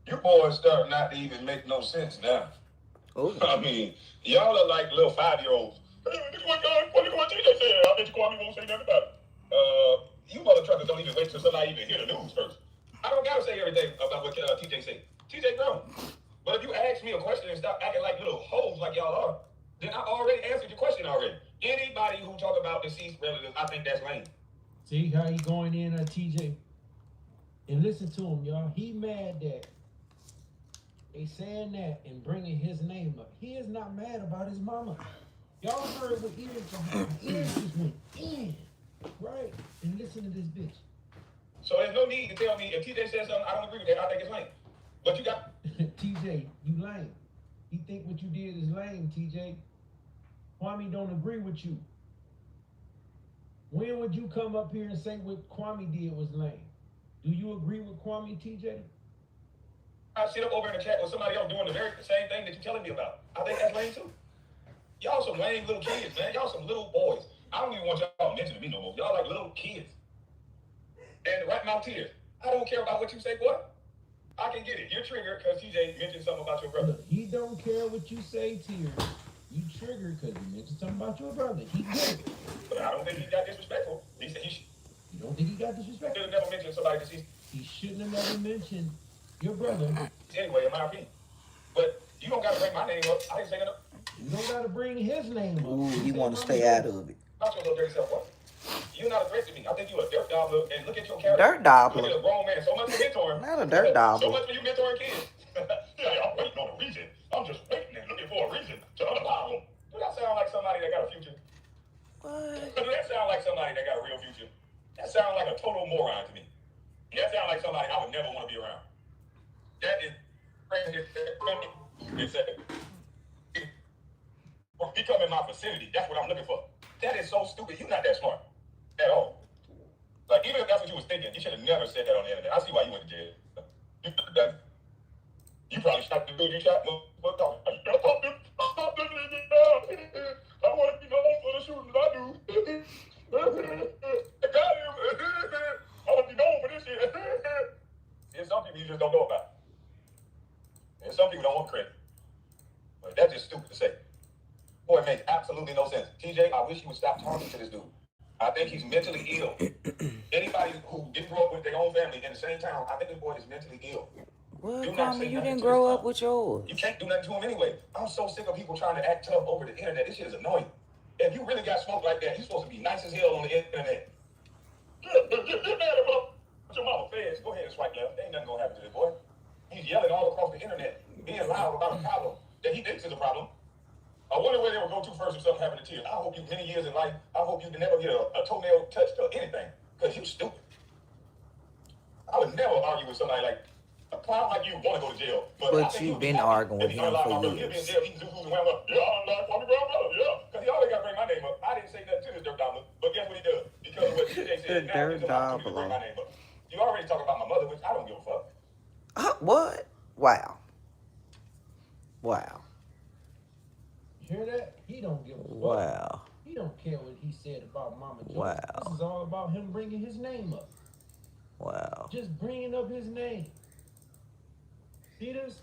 You boys start not to even make no sense now. Oh. I mean, y'all are like little 5-year-olds. Hey, what TJ said? I bet you Kwame won't say nothing about it. You mother truckers don't even wait till somebody even hear the news first. I don't gotta say everything about what TJ said. TJ grown. But if you ask me a question and stop acting like little hoes like y'all are, then I already answered your question already. Anybody who talk about deceased relatives, I think that's lame. See how he going in at TJ? And listen to him, y'all. He mad that they saying that and bringing his name up. He is not mad about his mama. Y'all heard what ears just went in, right? And listen to this bitch. So there's no need to tell me if TJ says something I don't agree with that. I think it's lame. But you got TJ, you lame. He think what you did is lame, TJ. Kwame don't agree with you. When would you come up here and say what Kwame did was lame? Do you agree with Kwame, TJ? I sit up over in the chat with somebody else doing the very same thing that you're telling me about. I think that's lame too. Y'all some lame little kids, man. Y'all some little boys. I don't even want y'all mentioning me no more. Y'all like little kids. And right mouth tears. I don't care about what you say, boy. I can get it. You're triggered because TJ mentioned something about your brother. Look, he don't care what you say, Tears. You triggered because you mentioned something about your brother. He did. But I don't think he got disrespectful. He said You don't think he got disrespectful? should have never mentioned somebody deceased. He shouldn't have never mentioned your brother. Anyway, in my opinion. But you don't got to bring my name up. I didn't say nothing You don't got to bring his name up. Ooh, you want to stay out of it. about your little dirty self, boy. You're not a threat to me. I think you're a dirt gobbler. And look at your character. Dirt gobbler. Look at a grown man. So much for mentoring. Not a dirt gobbler. So much for you mentoring kids. Yeah, I'm waiting on a reason. I'm just waiting and looking for a reason to unallow them. Do that sound like somebody that got a future? What? Do that sound like somebody that got a real future? That sounds like a total moron to me. That sounds like somebody I would never want to be around. That is crazy. It's become in my vicinity. That's what I'm looking for. That is so stupid. You're not that smart at all. Like, even if that's what you was thinking, you should have never said that on the internet. I see why you went to jail. You probably shot the dude you shot. I want to be known for the shootings I do. I got him. I want to be known for this shit. There's some people you just don't know about. And some people don't want credit. But that's just stupid to say. Boy, it makes absolutely no sense. TJ, I wish you would stop talking to this dude. I think he's mentally ill. Anybody who didn't grow up with their own family in the same town, I think this boy is mentally ill. What, Do not say Kwame? You nothing didn't to grow this up guy. with yours. You can't do nothing to him anyway. I'm so sick of people trying to act tough over the internet. This shit is annoying. If you really got smoke like that, you're supposed to be nice as hell on the internet. Get mad about your mama feds. Go ahead and swipe left. Ain't nothing gonna happen to this boy. He's yelling all across the internet, being loud about a problem that he thinks is a problem. I wonder where they would go to first if something happened to Tears. I hope you many years in life. I hope you never get a toenail touched or anything, because you stupid. I would never argue with somebody like a clown like you want to go to jail. But I think You've you'll be been happy arguing with if he him unlocked my for brother. He'll be in years. jail. He can do who's around. Yeah, I unlocked Kwame Brown brother. Yeah, because he always got to bring my name up. I didn't say nothing to this dirt gobbler, but guess what he does? Because of what TJ said, now Dirt he's opportunity to bring my gobbler. name up. You already talking about my mother, which I don't give a fuck. What? Wow. Wow. Hear that? He don't give a fuck. Wow. He don't care what he said about Mama Joe. Wow. This is all about him bringing his name up. Wow. Just bringing up his name. See this?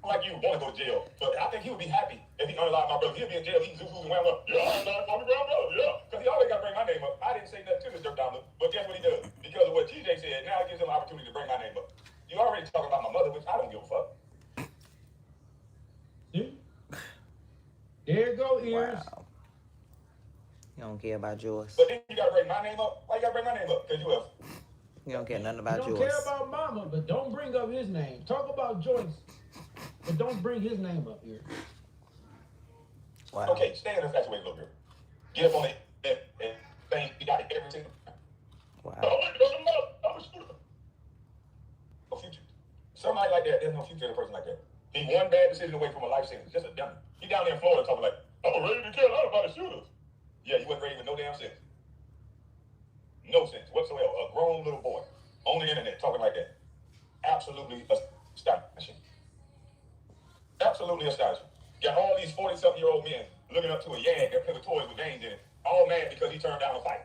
Like you want to go to jail, but I think he would be happy if he unlocked my brother. He'll be in jail. He can do who's around. Yeah, I unlocked Kwame Brown brother. Yeah, because he always got to bring my name up. I didn't say nothing to this dirt gobbler, but guess what he does? Because of what TJ said, now it gives him an opportunity to bring my name up. You already talking about my mother, which I don't give a fuck. See? There you go, ears. Wow. You don't care about yours. But then you gotta bring my name up. Why you gotta bring my name up? Because you have. You don't care nothing You about don't yours. care about Mama, but don't bring up his name. Talk about Joyce, but don't bring his name up here. Wow. Okay, stay infatuated, little girl. Get up on it and think you got it every single time. Wow. I'm a shooter. one bad decision away from a life sentence. Just a dummy. He down there in Florida talking like, I'm ready to kill out about the shooters. Yeah, you wasn't ready with no damn sense. No sense whatsoever. A grown little boy on the internet talking like that. Absolutely astonishing. Absolutely astonishing. Got all these 40-something-year-old men looking up to a yag that put toys with veins in it, all mad because he turned down a fight.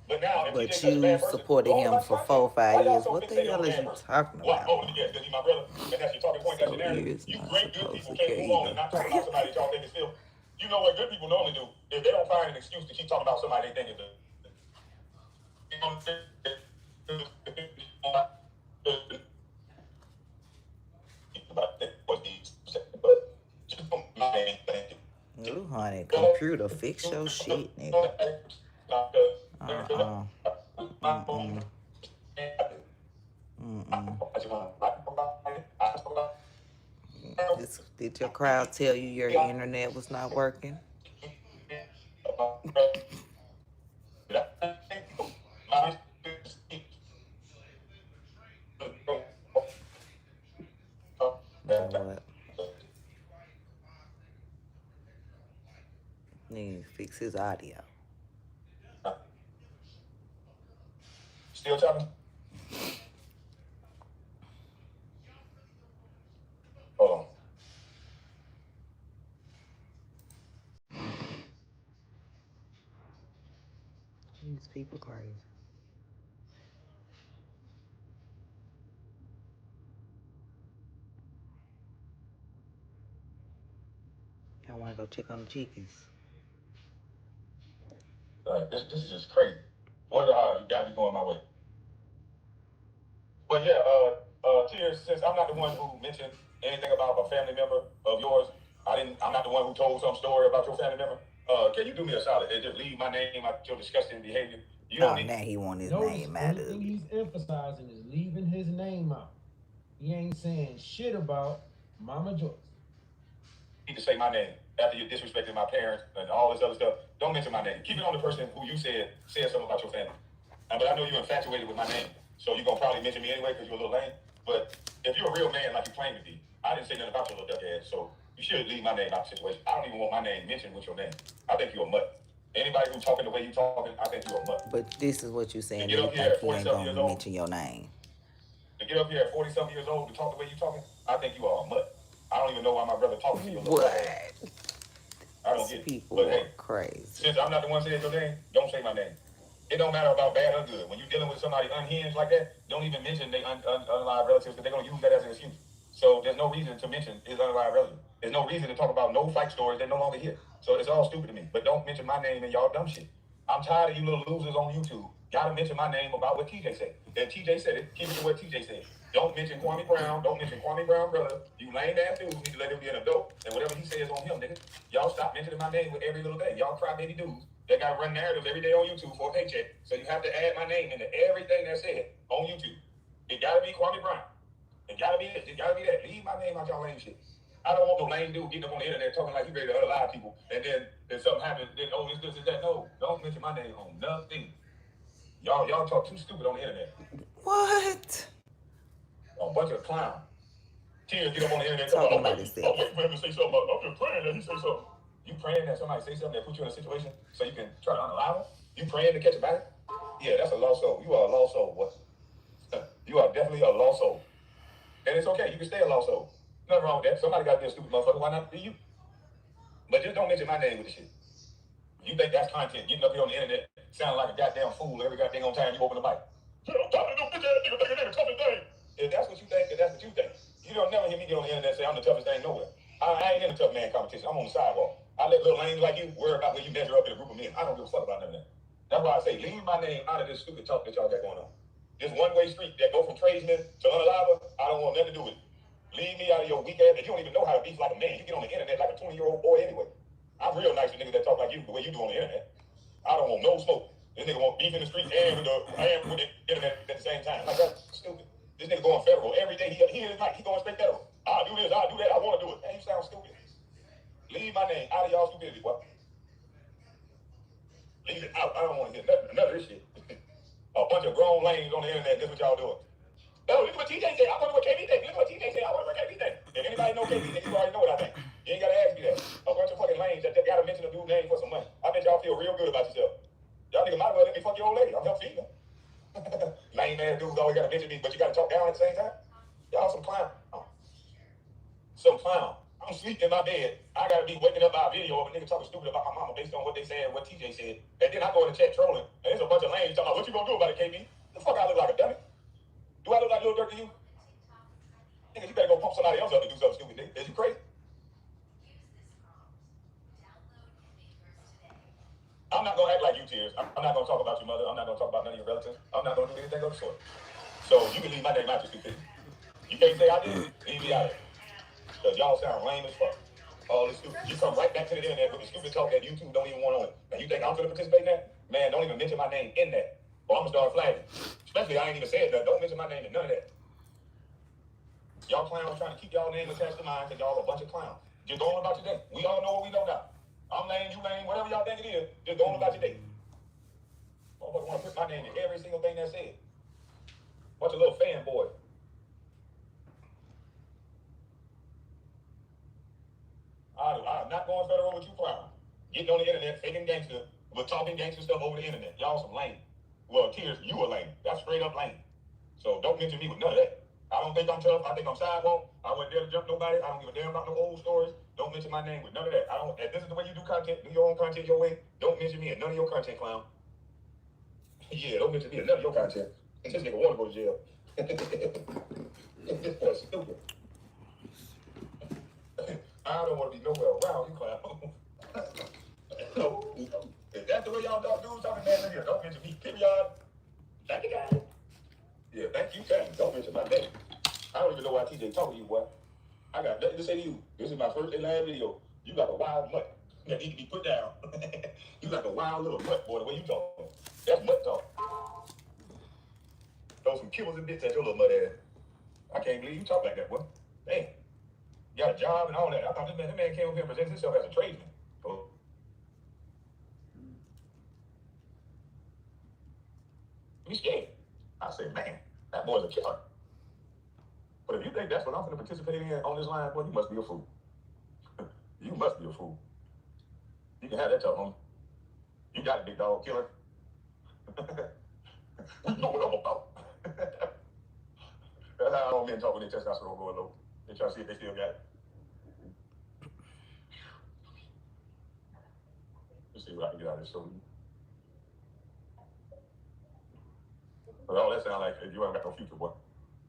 But now, if But TJ such a you bad person, supported all him about for Scott 4 or 5 why y'all years. so What the fixated hell on is that you person? talking Why? about? Oh, yeah, because he's my brother, and that's your talking point, that's So your narrative. he is You not great good supposed people to can't care move on and either. not talk about somebody that y'all think is filth. You know what good people normally do? If they don't find an excuse to keep talking about somebody they think is the Ooh, honey, computer, fix your shit, nigga. Uh-uh. Mm-mm. Mm-mm. Did your crowd tell you your internet was not working? You know what? Need to fix his audio. Still talking? Hold on. These people crazy. I want to go check on the chickens. This is just crazy. What you got me going my way? But yeah, Tears, since I'm not the one who mentioned anything about a family member of yours, I'm not the one who told some story about your family member. Can you do me a solid and just leave my name out your disgusting behavior? You don't Oh, now he want his Notice name only out thing of it. he's emphasizing is leaving his name out. He ain't saying shit about Mama Joyce. You need to say my name after you disrespected my parents and all this other stuff. Don't mention my name. Keep it on the person who you said something about your family. But I know you're infatuated with my name, so you're gonna probably mention me anyway because you're a little lame. But if you're a real man like you claim to be, I didn't say nothing about your little duck ass, so you should leave my name out of the situation. I don't even want my name mentioned with your name. I think you're a mutt. Anybody who's talking the way you talking, I think you're a mutt. But this is what you To saying, get that you up here think at he ain't 40-something years gonna old, mention your name. to get up here at 40-something years old to talk the way you talking, I think you are a mutt. I don't even know why my brother talking to you a little What? ass. I don't get it. People But are hey, crazy. since I'm not the one saying your name, don't say my name. It don't matter about bad or good. When you're dealing with somebody unhinged like that, don't even mention they unalive relatives because they're going to use that as an excuse. So there's no reason to mention his unalive relative. There's no reason to talk about no fight stories. They're no longer here. So it's all stupid to me. But don't mention my name and y'all dumb shit. I'm tired of you little losers on YouTube. Gotta mention my name about what TJ said. If TJ said it, keep it to what TJ said. Don't mention Kwame Brown. Don't mention Kwame Brown, brother. You lame ass dudes need to let him be an adult. And whatever he says on him, nigga. Y'all stop mentioning my name with every little thing. Y'all crybaby dudes. They gotta run narratives every day on YouTube for a paycheck. So you have to add my name into everything that's said on YouTube. It gotta be Kwame Brown. It gotta be this. It gotta be that. Leave my name out y'all lame shit. I don't want no lame dude getting up on the internet talking like he ready to unalive people. And then if something happens, then this is that. No, don't mention my name on nothing. Y'all talk too stupid on the internet. What? A bunch of clowns. Tears get up on the internet Talking talking about I'm himself. waiting for him to say something. I'm just praying that he say something. You praying that somebody say something that put you in a situation so you can try to unalive him? You praying to catch a body? Yeah, that's a lost soul. You are a lost soul, boy. You are definitely a lost soul. And it's okay. You can stay a lost soul. Nothing wrong with that. Somebody got to be a stupid motherfucker. Why not be you? But just don't mention my name with the shit. You think that's content? Getting up here on the internet, sounding like a goddamn fool every goddamn time you open the mic. I'm talking to no bitch ass nigga thinking they're the toughest thing. If that's what you think, then that's what you think. You don't never hear me get on the internet and say I'm the toughest thing nowhere. I ain't in a tough man competition. I'm on the sidewalk. I let little lanes like you worry about where you measure up in a group of men. I don't give a fuck about none of that. That's why I say leave my name out of this stupid talk that y'all got going on. This one-way street that go from tradesmen to unalive, I don't want nothing to do with it. Leave me out of your weak ass. You don't even know how to beef like a man. You get on the internet like a 20-year-old boy anyway. I'm real nice with niggas that talk like you, the way you do on the internet. I don't want no smoke. This nigga want beef in the streets and with the internet at the same time. Like, that's stupid. This nigga going federal every day. He is like he going straight federal. I'll do this, I'll do that, I want to do it. Man, you sound stupid. Leave my name out of y'all stupidity, boy. Leave it out. I don't want to hear none of this shit. A bunch of grown lanes on the internet, this what y'all doing. Oh, look what TJ said. I wonder what KB think. Look what TJ said. I wonder what KB think. If anybody know KB, then you already know what I think. You ain't gotta ask me that. A bunch of fucking lames that gotta mention a dude's name for some money. I bet y'all feel real good about yourself. Y'all niggas might as well let me fuck your old lady. I'm help feeding her. Lame ass dudes always gotta mention me, but you gotta talk down at the same time. Y'all some clown. Some clown. I'm sleeping in my bed. I gotta be waking up by a video of a nigga talking stupid about my mama based on what they said and what TJ said. And then I go in the chat trolling, and there's a bunch of lames talking about what you gonna do about it, KB? The fuck I look like a dummy? Do I look like Lil Durk to you? Nigga, you better go pump somebody else up to do something stupid, nigga. Is you crazy? I'm not gonna act like you, Tears. I'm not gonna talk about your mother. I'm not gonna talk about none of your relatives. I'm not gonna do anything of the sort. So you can leave my name out your stupidity. You can't say I did. Leave me out of it. Because y'all sound lame as fuck. All this stupid. You come right back to the internet with the stupid talk that YouTube don't even want on it. And you think I'm gonna participate in that? Man, don't even mention my name in that. Or I'm gonna start flagging. Especially I ain't even said that. Don't mention my name in none of that. Y'all clowns trying to keep y'all name attached to mine because y'all a bunch of clowns. Just go on about your day. We all know what we know now. I'm lame, you lame, whatever y'all think it is, just go on about your day. Motherfucker want to put my name in every single thing that's said. Bunch of little fanboys. I'm not going federal with you clowns. Getting on the internet, faking gangster, but talking gangster stuff over the internet. Y'all some lame. Well, Tears, you a lame. That's straight up lame. So don't mention me with none of that. I don't think I'm tough. I think I'm sidewalk. I wouldn't dare to jump nobody. I don't give a damn about no old stories. Don't mention my name with none of that. I don't. If this is the way you do content, do your own content your way. Don't mention me in none of your content, clown. Yeah, don't mention me in none of your content. This nigga want to go to jail. This boy's stupid. I don't want to be nowhere around you, clown. No. If that's the way y'all dudes talking, man, here, don't mention me. Period. Thank you, guys. Yeah, thank you, guys. Don't mention my name. I don't even know why TJ talking to you, boy. I got nothing to say to you. This is my first and last video. You got a wild mutt that need to be put down. You like a wild little mutt, boy, the way you talking. That's mutt talk. Throw some kibbles and bits at your little mutt ass. I can't believe you talk like that, boy. Damn. You got a job and all that. I thought this man came over here and presents himself as a tradesman. So, he's scared. I said, man, that boy's a killer. But if you think that's what I'm going to participate in on this line, boy, you must be a fool. You must be a fool. You can have that tough, homie. You got a big dog killer. We know what I'm about. That's how all men talk when their testosterone going low. They try to see if they still got it. Let's see what I can get out of this story. But all that sound like you ain't got no future, boy.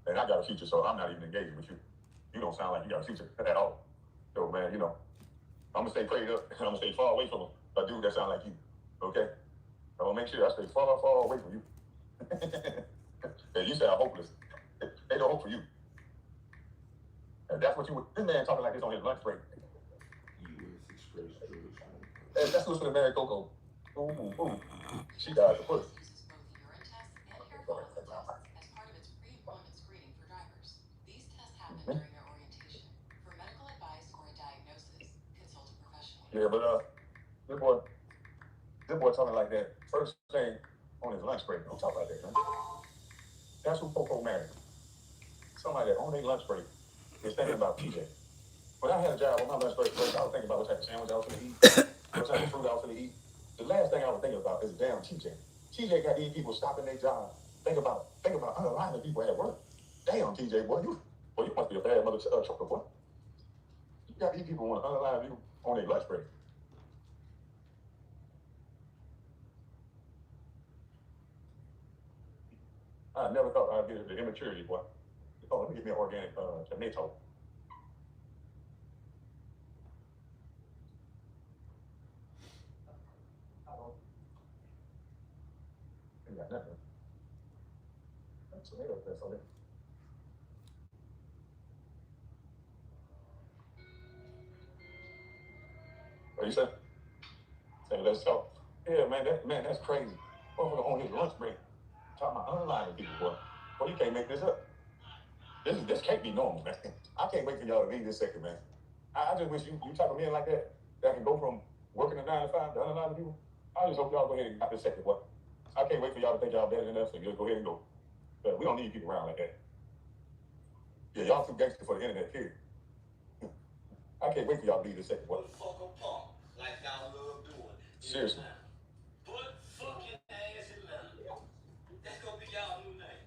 And I got a future, so I'm not even engaging with you. You don't sound like you got a future at all. So, man, you know, I'm going to stay prayed up, and I'm going to stay far away from a dude that sound like you, okay? I'm going to make sure I stay far, far away from you. And you sound hopeless. Ain't no hope for you. And that's what you, this man talking like this on his lunch break. Hey, that's what's for the Mary Coco. Ooh. She died the pussy. Yeah, but this boy talking like that. First thing on his lunch break, don't talk like that, man. That's who Coco married. Somebody that on their lunch break is thinking about TJ. When I had a job on my lunch break, I was thinking about what type of sandwich I was gonna eat, what type of fruit I was gonna eat. The last thing I was thinking about is damn TJ. TJ got these people stopping their job. Think about unaliving people at work. Damn TJ, boy, you must be a bad mother trucker, boy. You got these people want to unalive you on their lunch break. I never thought I'd get the immaturity, boy. Oh, let me get me an organic tomato. I got nothing. Tomato that's on it. What you say? Say, let's talk. Yeah, man, that's crazy. Motherfucker on his lunch break. Talking about unaliving people, boy. Boy, you can't make this up. This can't be normal, man. I can't wait for y'all to leave this second, man. I just wish you type of men like that can go from working a 9 to 5 to unaliving people. I just hope y'all go ahead and got this second, boy. I can't wait for y'all to think y'all better than us and just go ahead and go. But we don't need people around like that. Yeah, y'all too gangster for the internet, period. I can't wait for y'all to leave this second. What? Fuck apart, like y'all love doing. Seriously. But fucking ass Atlanta. That's gonna be y'all new name.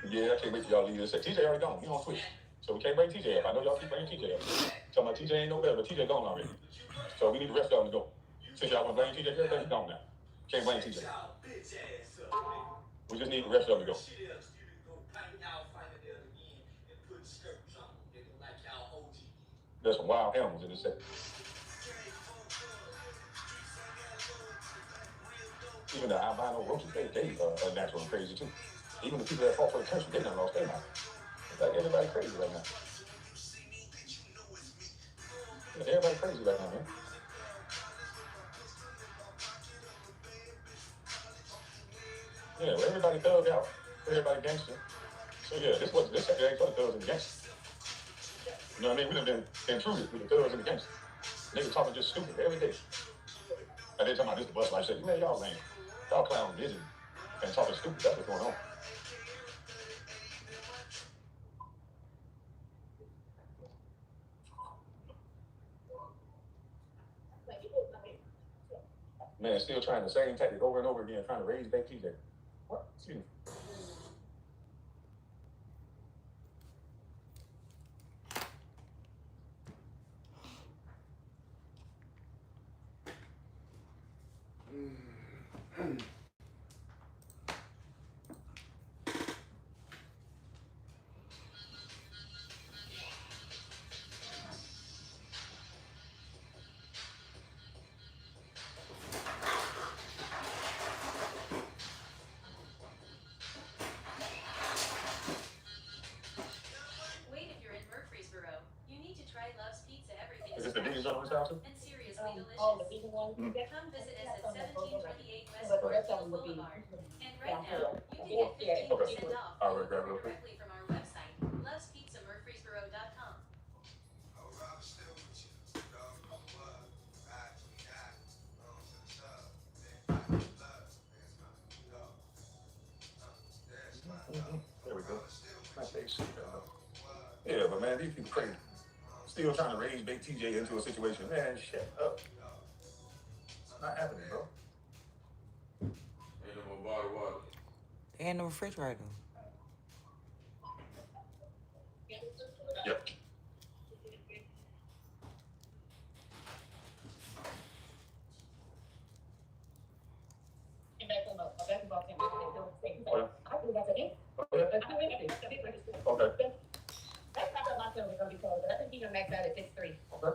Yeah, I can't wait for y'all to leave this second. TJ already gone. He on Twitch. So we can't bring TJ up. I know y'all keep bringing TJ up. Talking about TJ ain't no better, but TJ gone already. So we need the rest of y'all to go. Since y'all want to blame TJ for everything, he's gone now. Can't blame TJ. We just need the rest of them to go. There's some wild animals in this sector. Even the albino roaches, they are natural and crazy too. Even the people that fought for the country, they done lost their mind. It's like everybody crazy right now. Yeah, everybody crazy right now, man. Yeah, well, everybody thug out. Everybody gangster. So yeah, this sector ain't for the thugs and the gangsters. You know what I mean? We done been intruded with the thugs and the gangsters. Niggas talking just stupid every day. And they talking about this the bus life shit. Man, y'all lame. Y'all clown busy and talking stupid. That's what's going on. Man, still trying the same tactic over and over again, trying to raise back TJ. What? Excuse me. Is this the biggest one in this house? And seriously delicious. The vegan one. Come visit us at 1728 West Northfield Boulevard. And right now, you can get 15% off All right, grab it real quick. directly from our website, lovespizza.murfreesboro.com. There we go. My face. Yeah, but man, these people crazy. Still trying to raise big TJ into a situation. Man, shut up. It's not happening, bro. Ain't no more bottled water. They in the refrigerator. Yep. Okay. That's not what my film is gonna be called, but I think you're gonna max out at 6'3". Okay.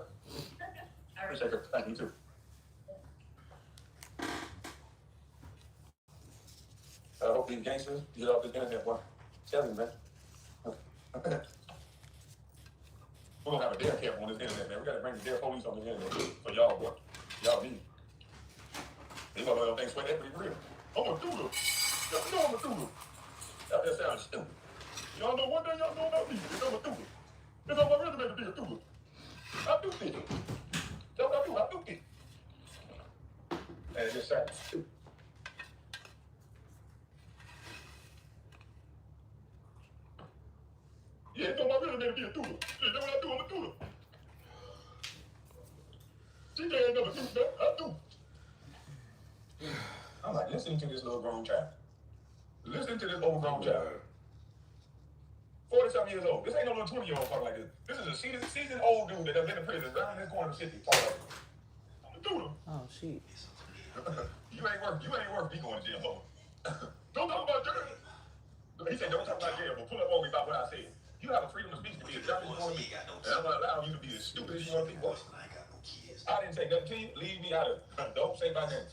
Appreciate it. Thank you too. I hope these gangsters get off this internet, boy. Tell me, man. We're gonna have a dare camp on this internet, man. We gotta bring the dare police on the internet for y'all, boy. Y'all need. These motherfuckers think sweat equity real. I'm a doodle. Y'all know I'm a doodle. That just sounds stupid. Y'all know one thing y'all know about me. It's I'm a doodle. It's on my resume to be a doodle. I do things. That's what I do. I do things. And it just sounds stupid. Yeah, it's on my resume to be a doodle. That's what I do. I'm a doodle. TJ ain't never do that. I do. I'm like, listening to this little grown child. Listen to this overgrown child. 40-something years old. This ain't no little 20-year-old talking like this. This is a seasoned old dude that done been in prison right in this corner of the city. I'm a doodle. Oh, shit. You ain't worth me going to jail for. Don't talk about jail. He said, don't talk about jail, but pull up on me about what I said. You have a freedom of speech to be as dumb as you want to be. And I'm gonna allow you to be as stupid as you want to be, boy. I didn't say nothing to you. Leave me out of it. Don't say my name.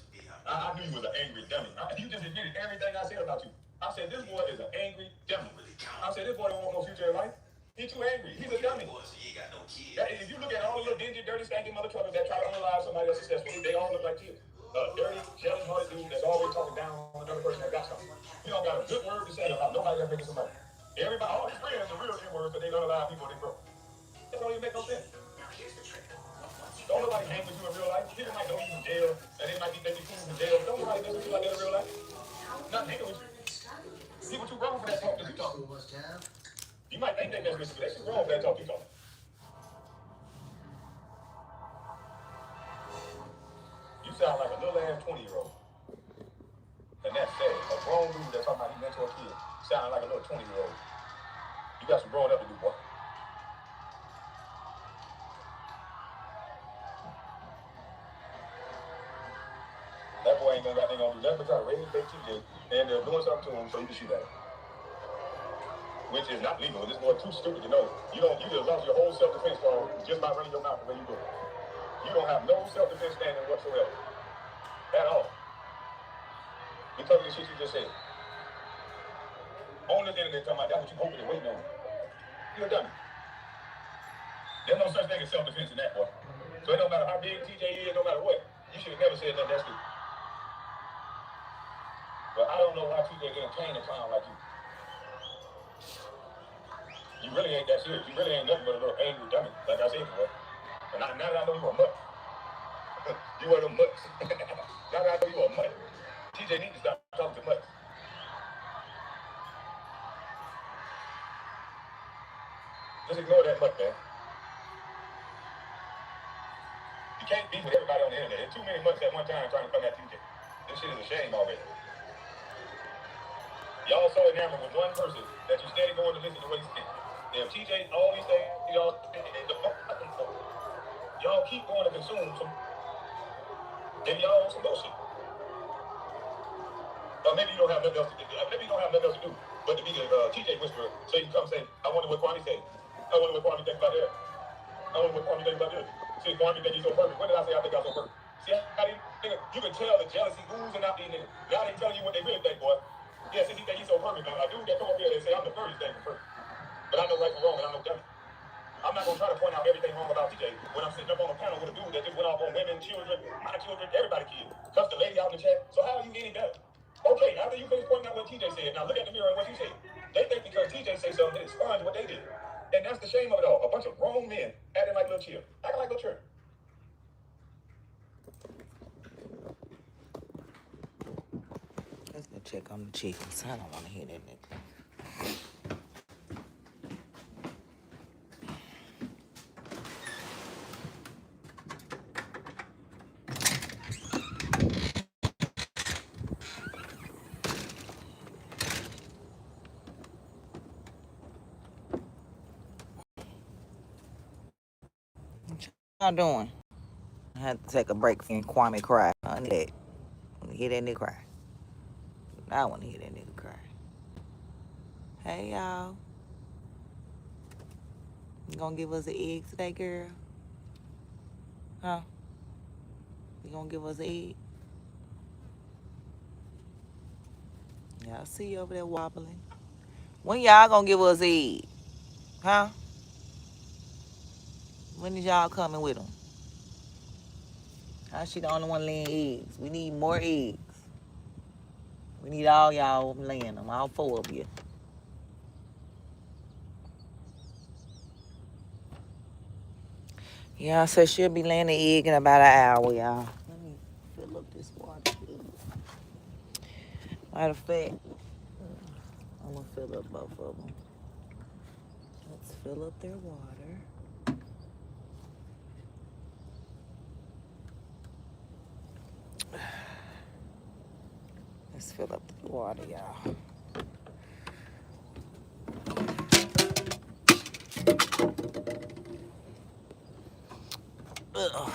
I knew you was an angry dummy. You just admitted everything I said about you. I said, this boy is an angry dummy. I said, this boy don't want no future in life. He's too angry. He's a dummy. If you look at all the little dingy, dirty, stinking mother truckers that try to unalive somebody that's successful, they all look like kids. Dirty, jealous-hearted dude that's always talking down on another person that got something. You don't got a good word to say about nobody that's making some money. Everybody, all his friends are real N-words, but they unalive people they broke. That don't even make no sense. Don't nobody hang with you in real life. People might know you in jail, and they might be making fools in jail. Don't nobody mess with you like that in real life. Not hanging with you. People too grown for that talk that you talk. You might think they mess with you, but they too grown for that talk you talk. You sound like a little ass 20-year-old. And that's sad. A grown dude that's talking about he mentor a kid sounding like a little 20-year-old. You got some growing up to do, boy. That boy ain't gonna do nothing but try to raise their TJ, and they're doing something to him so you can shoot at him. Which is not legal. This boy too stupid to know. You just lost your whole self-defense for just by running your mouth the way you do. You don't have no self-defense standing whatsoever. At all. Because of the shit you just said. On the internet talking about that's what you hoping and waiting on. You're done. There's no such thing as self-defense in that, boy. So it don't matter how big TJ is, no matter what, you should have never said nothing that's stupid. But I don't know why TJ entertain a clown like you. You really ain't that serious. You really ain't nothing but a little angry dummy, like I said before. But now that I know you a mutt. You one of them mutts. Now that I know you a mutt. TJ needs to stop talking to mutts. Just ignore that mutt, man. You can't be with everybody on the internet. There's too many mutts at one time trying to come at TJ. This shit is a shame already. Y'all so enamored with one person that you steady going to listen to what he's saying. If TJ all these things, y'all keep going to consume some, maybe y'all want some bullshit. Or maybe you don't have nothing else to do. Maybe you don't have nothing else to do but to be the TJ whisperer. So you can come say, I wonder what Kwame said. I wonder what Kwame thinks about that. I wonder what Kwame thinks about this. See, Kwame think he's so perfect. When did I say I think I'm so perfect? See how these niggas, you can tell the jealousy oozing out these niggas. Now they telling you what they really think, boy. Yeah, since he think he's so perfect, man. A dude that come up here and say I'm the furthest thing from perfect. But I know right from wrong and I know dummy. I'm not gonna try to point out everything wrong about TJ when I'm sitting up on a panel with a dude that just went off on women, children, my children, everybody kids. Cuss the lady out in the chat. So how are you any better? Okay, after you finish pointing out what TJ said, now look at the mirror and what you said. They think because TJ say something, they expunge what they did. And that's the shame of it all. A bunch of grown men acting like little children. Acting like little children. Let's go check on the chickens. I don't want to hear that nigga. What y'all doing? I had to take a break from Kwame cry. I need that. I want to hear that nigga cry. I want to hear that nigga cry. Hey, y'all. You gonna give us an egg today, girl? Huh? You gonna give us an egg? Yeah, I see you over there wobbling. When y'all gonna give us an egg? Huh? When is y'all coming with them? How she the only one laying eggs? We need more eggs. We need all y'all laying them, all 4 of you. Yeah, so she'll be laying the egg in about an hour, y'all. Let me fill up this water. Matter of fact, I'm gonna fill up both of them. Let's fill up their water. Let's fill up the water, y'all. Ugh.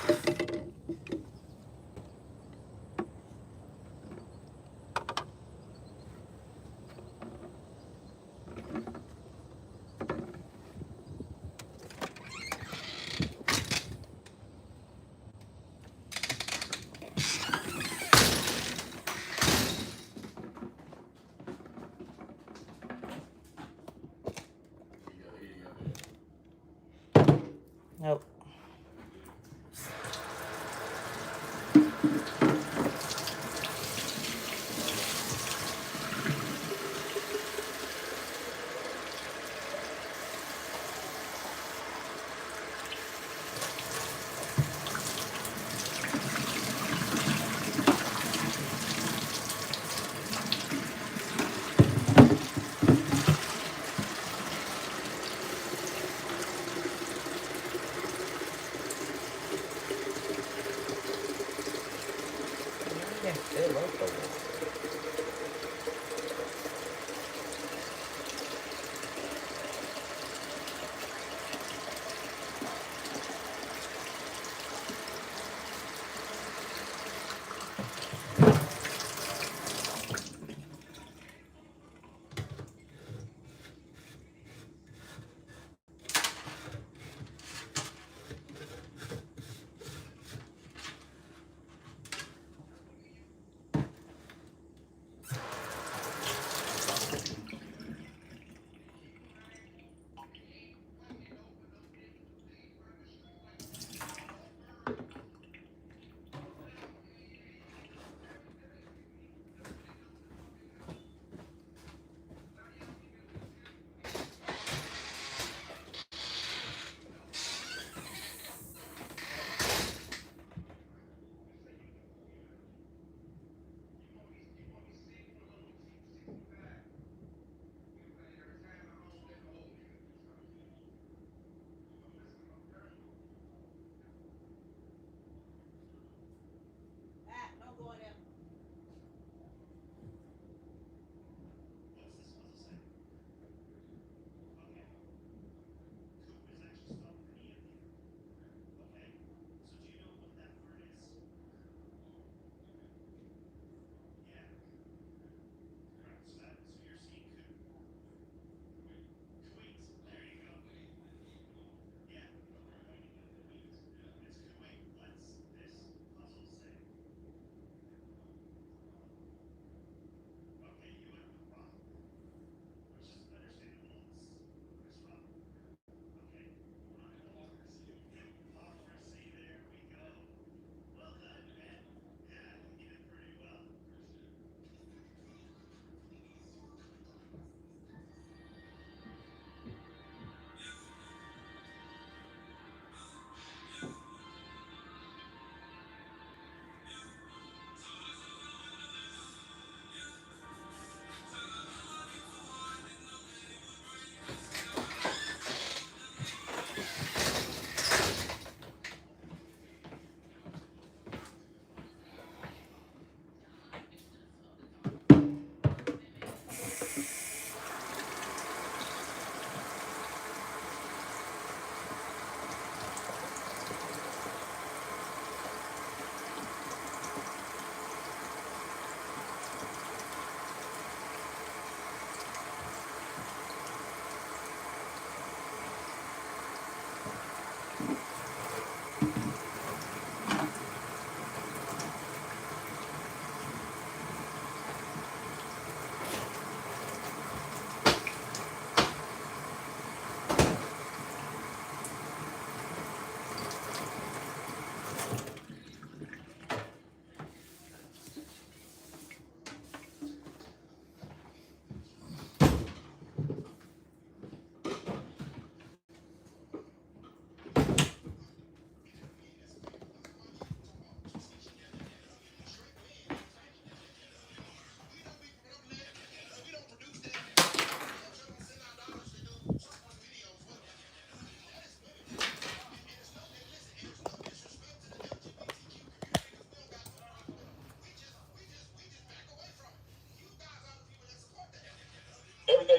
Nope.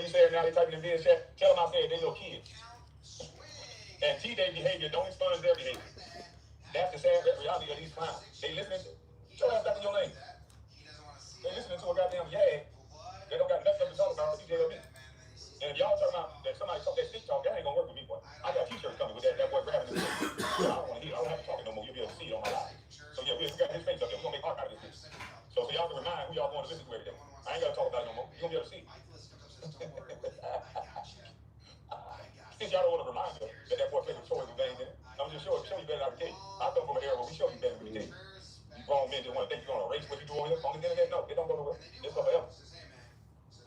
you said now they typing in this chat. Tell them I said they little kids. And TJ behavior don't expunge their behavior. That's the sad reality of these clowns. They listening to your ass back in your lane. They listening to a goddamn yag. They don't got nothing to talk about TJ or me. And if y'all talking about that somebody talk that stick talk, that ain't gonna work with me, boy. I got t-shirts coming with that boy grabbing the stick. I don't want to hear. I don't have to talk it no more. You'll be able to see it on my live. So yeah, we got his face up there. We're gonna make art out of this bitch. So y'all can remind who y'all going to listen to every day. I ain't gotta talk about it no more. You're gonna be able to see. Since y'all don't want to remind us that boy played with toys and things in it, I'm just show you better than I can tell you. I come from an era where we show you better than we can tell you. You grown men just want to think you're gonna erase what you do on the internet. No, it don't go nowhere. It's for forever.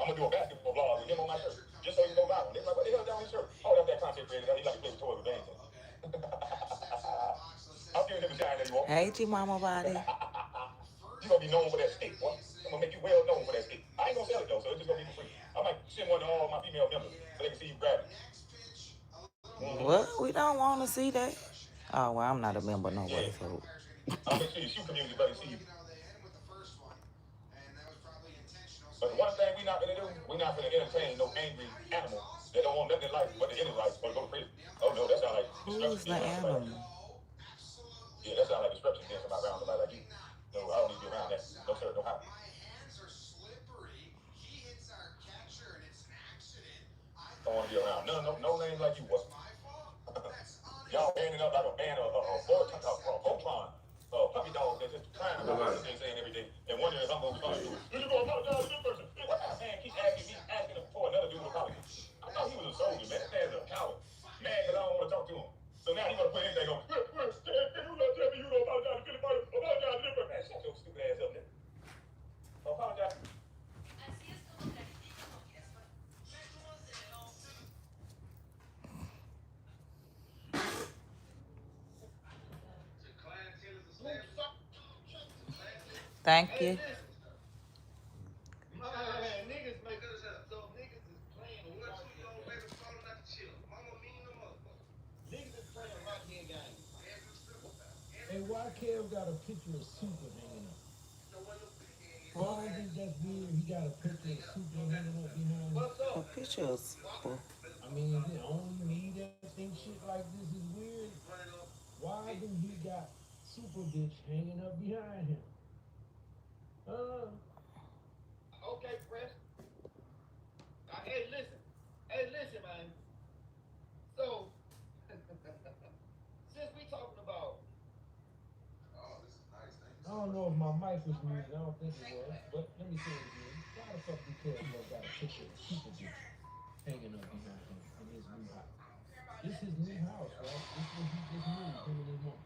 I'm gonna do a basketball vlog with him on my shirt, just so you go viral. They're like, what the hell down his shirt? Oh, that's that content creator. He like to play with toys and things in it. I'm giving him a shine that you want. Hey, G Mama Body. You gonna be known for that stick, boy. I'm gonna make you well known for that stick. I ain't gonna sell it though, so it's just gonna be for free. I might send one to all my female members so they can see you grab it. What? We don't want to see that. Oh, well, I'm not a member no way, so. I'll make sure your shoe community better see you. But the one thing we're not gonna do, we're not gonna entertain no angry animal that don't want nothing in life but the inner life or to go to prison. Oh no, that sounds like Who's the animal? Yeah, that sounds like destruction being somebody around somebody like you. No, I don't need to be around that. No sir, no how. Don't want to be around no names like you, boy. Y'all banding up like a band of Voltron, puppy dogs that's just crying about what they're saying every day and wondering if I'm going to respond to it. You should go apologize to this person. What that man keep asking him for another dude to apologize? I thought he was a soldier, man. That man's a coward. Mad because I don't want to talk to him. So now he's going to put anything on. Can you not tell me you don't apologize to Philip? Apologize to this person. Man, shut your stupid ass up, man. Apologize. Thank you. Hey, why Kev got a picture of Super hanging up? I don't think that's weird. He got a picture of Super hanging up behind him. The pictures. I mean, is it only me that think shit like this is weird? Why do he got Super bitch hanging up behind him? Okay, Press. Hey, listen, man. So, since we talking about, I don't know if my mic was muted. I don't think it was, but let me say it again. Why the fuck do Kev got a picture of Super bitch hanging up behind him in his new house? This is his new house, right? This is what he just moved, him and his mom.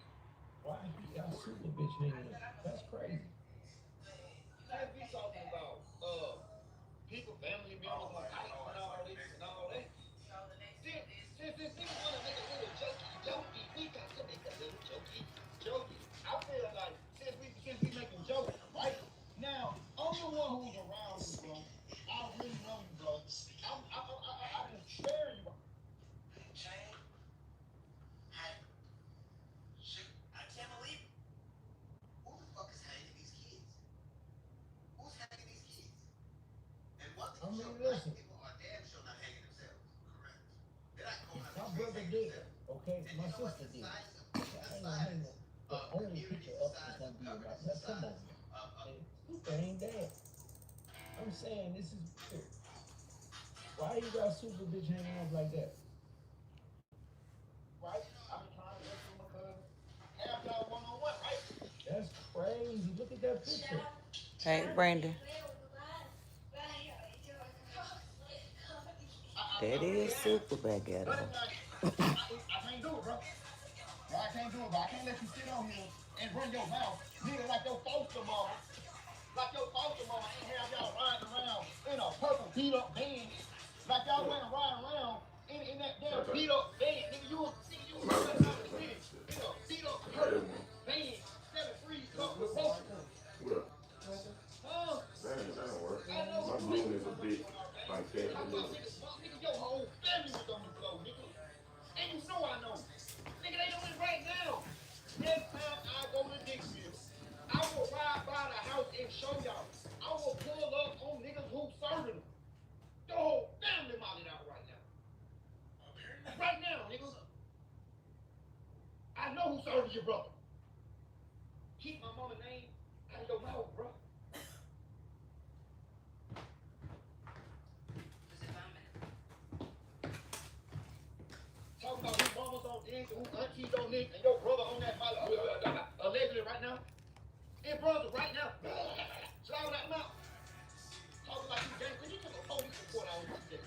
Why he got Super bitch hanging up? That's crazy. Since we talking about people, family members, like and all this and all that. Since this nigga wanna make a little jokey, we got to make a little jokey. I feel like since we making jokes, right? Now, I'm the one who's around you, bro. I really know you, bro. I can spare you. I can't believe it. Who the fuck is hanging these kids? Who's hanging these kids? And one thing Listen. people are damn sure not hanging themselves. Correct. They're not going My brother did, okay? My sister did. I ain't gonna hang up. The only picture up is gonna be about that. Come on. Super ain't dead. I'm saying this is weird. Why you got Super bitch hanging up like that? Right? I've been trying to get to my cousin. Have y'all one-on-one, right? That's crazy. Look at that picture. Hey, Brandon. That is Super back at him. I can't do it, bro. I can't do it, bro. I can't let you sit on here and run your mouth. Nigga, like your foster mama. Like your foster mama ain't have y'all riding around in a purple beat up van. Like y'all went and riding around in that damn beat up van. Nigga, you was in a beat up purple van. 7-3 cup with both. Huh? That don't work. My balloon is a bit like that. Nigga, your whole family was on the floor, nigga. And you know I know. Nigga, they doing it right now. Next time I go to Dixville, I will ride by the house and show y'all. I will pull up on niggas who serving them. The whole family your brother. Keep my mama's name out of your mouth, bro. Talking about who mamas on this, who aunties on this, and your brother on that allegedly right now. And brother right now, slow that mouth. Talking like you gang, because you took a police report out on today.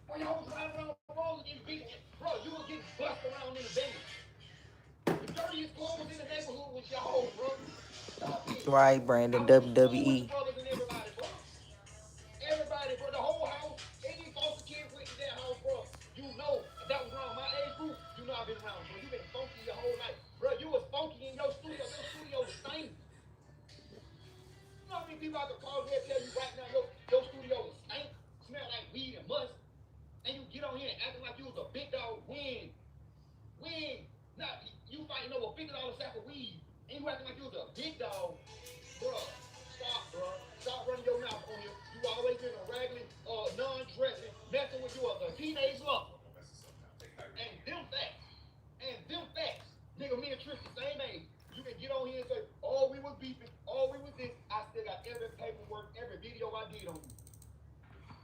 Well, y'all was riding around rolling in big, bro, you was getting bust around in the bed. The dirtiest clothes in the neighborhood was y'all, bro. Right, Brandon, WWE. Everybody, bro, the whole house, any foster kid went to that house, bro. You know, that was around my age group. You know I've been around, bro. You been funky your whole life. Bro, you was funky in your studio. Your studio was stank. You know how many people I could call here and tell you right now your studio is stank, smell like weed and must, and you get on here and acting like you was a big dog. When? Not you fighting over $50 sack of weed, and you acting like you was a big dog, bro. Stop running your mouth on here. You always been a raggedy, non-dressing, messing with you as a teenage lover. And them facts. Nigga, me and Trish the same age. You can get on here and say, oh, we was beefing, oh, we was this. I still got every paperwork, every video I did on you.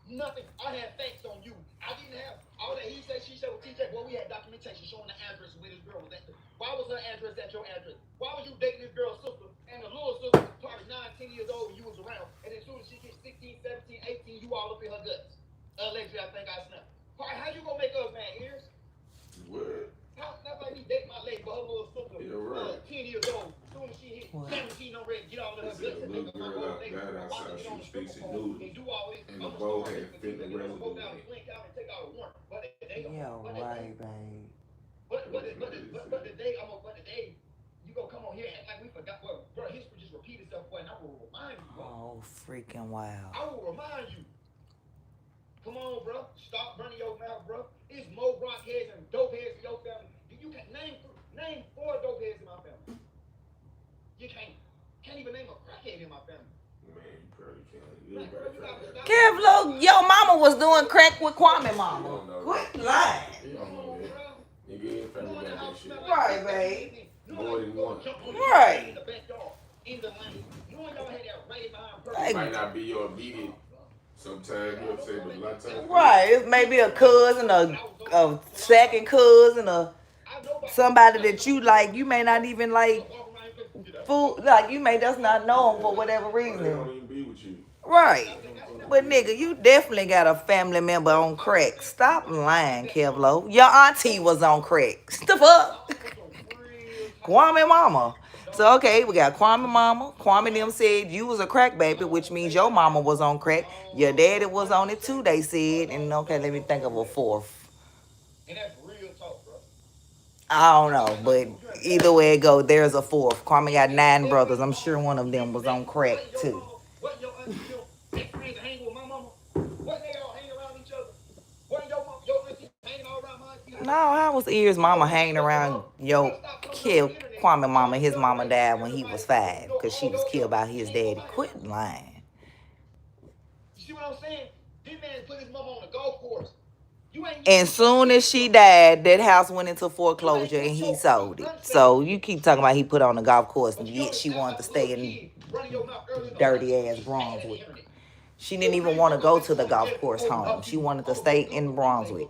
Nothing. I had facts on you. I didn't have all that he said, she said with TJ. Well, we had documentation showing the address where this girl was at. Why was her address at your address? Why was you dating this girl's sister? And the little sister was probably 9, 10 years old when you was around. And as soon as she gets 16, 17, 18, you all up in her guts. Allegedly, I think I snapped. How you gonna make us mad, Ears? What? That's like me dating my lady, but her little sister, Right. 10 years old. As soon as she hit 17, I'm ready to get all of her guts and make her my lady. Outside, she was fixing noodles. And do all this. And the bowl had fit the residue. Yeah, right, babe. But today, you gonna come on here and act like we forgot. Well, bro, history just repeat itself, boy, and I will remind you, bro. Oh, freaking wow. I will remind you. Come on, bro. Stop running your mouth, bro. It's more rock heads and dope heads in your family. You can name 4 dope heads in my family. You can't even name a crackhead in my family. Man, you probably can't. Kevlo, your mama was doing crack with Kwame mama. Quit lying. You don't know that. Nigga, your family got that shit. Right, babe. More than one. Right. It might not be your immediate. Sometimes you upset, but a lot of times. Right. It's maybe a cousin, a second cousin, or somebody that you like. You may not even like food. Like, you may just not know them for whatever They reason. don't even be with you. Right. But nigga, you definitely got a family member on crack. Stop lying, Kevlo. Your auntie was on crack. The fuck? Kwame mama. So, okay, we got Kwame mama. Kwame them said you was a crack baby, which means your mama was on crack. Your daddy was on it too, they said. And okay, let me think of a fourth. And that's real talk, bro. I don't know, but either way it go, there's a fourth. Kwame got 9 brothers. I'm sure one of them was on crack too. What your auntie do? They friends hang with my mama? What they all hang around each other? What your auntie hanging all around my auntie? No, how was Ears mama hanging around Kwame mama? His mama died when he was 5 because she was killed by his daddy. Quit lying. You see what I'm saying? This man put his mama on the golf course. And soon as she died, that house went into foreclosure and he sold it. So you keep talking about he put on the golf course, and yet she wanted to stay in dirty ass Brunswick. She didn't even want to go to the golf course home. She wanted to stay in Brunswick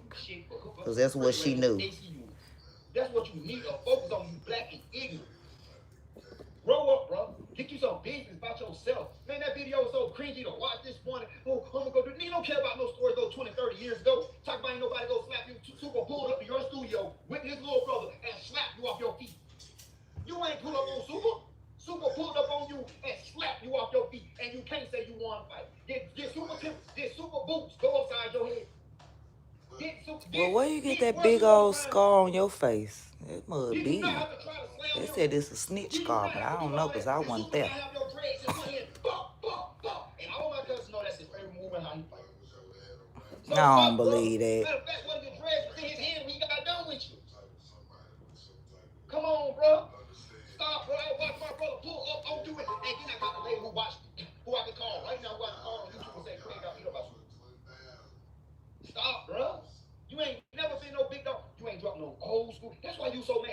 because that's what she knew. That's what you need to focus on, you black and ignorant. Grow up, bro. Get you some business about yourself. Man, that video was so cringy to watch this morning. Oh, I'm gonna go do. Nigga don't care about no stories those 20, 30 years ago. Talk about ain't nobody go slap you. Super pulled up to your studio with his little brother and slap you off your feet. You ain't pulled up on Super. Super pulled up on you and slapped you off your feet, and you can't say you won a fight. Get Super boots go upside your head. Well, where you get that big old scar on your face? It must be. They said it's a snitch scar, but I don't know because I wasn't there. I don't believe that. Come on, bro. Stop, bro. I watch my brother pull up on you, and then I got the lady who watched, who I can call right now, who I can call on YouTube and say, Craig got beat up by Super. Stop, bro. You ain't never been no big dog. You ain't dropped no old school. That's why you so mad.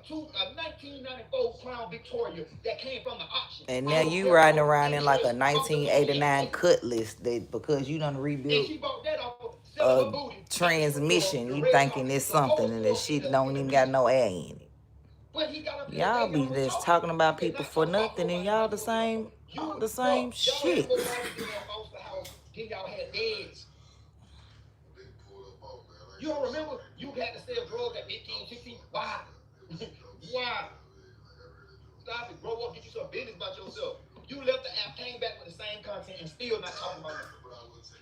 1994 Crown Victoria that came from the auction. And now you riding around in like a 1989 Cutlass that because you done rebuilt a transmission, you thinking it's something and that shit don't even got no air in it. Y'all be just talking about people for nothing and y'all the same shit. Y'all had beds. You don't remember? You had to sell drugs at 15, 16. Why? Why? Stop it. Grow up. Get you some business about yourself. You left the app, came back with the same content, and still not talking about it.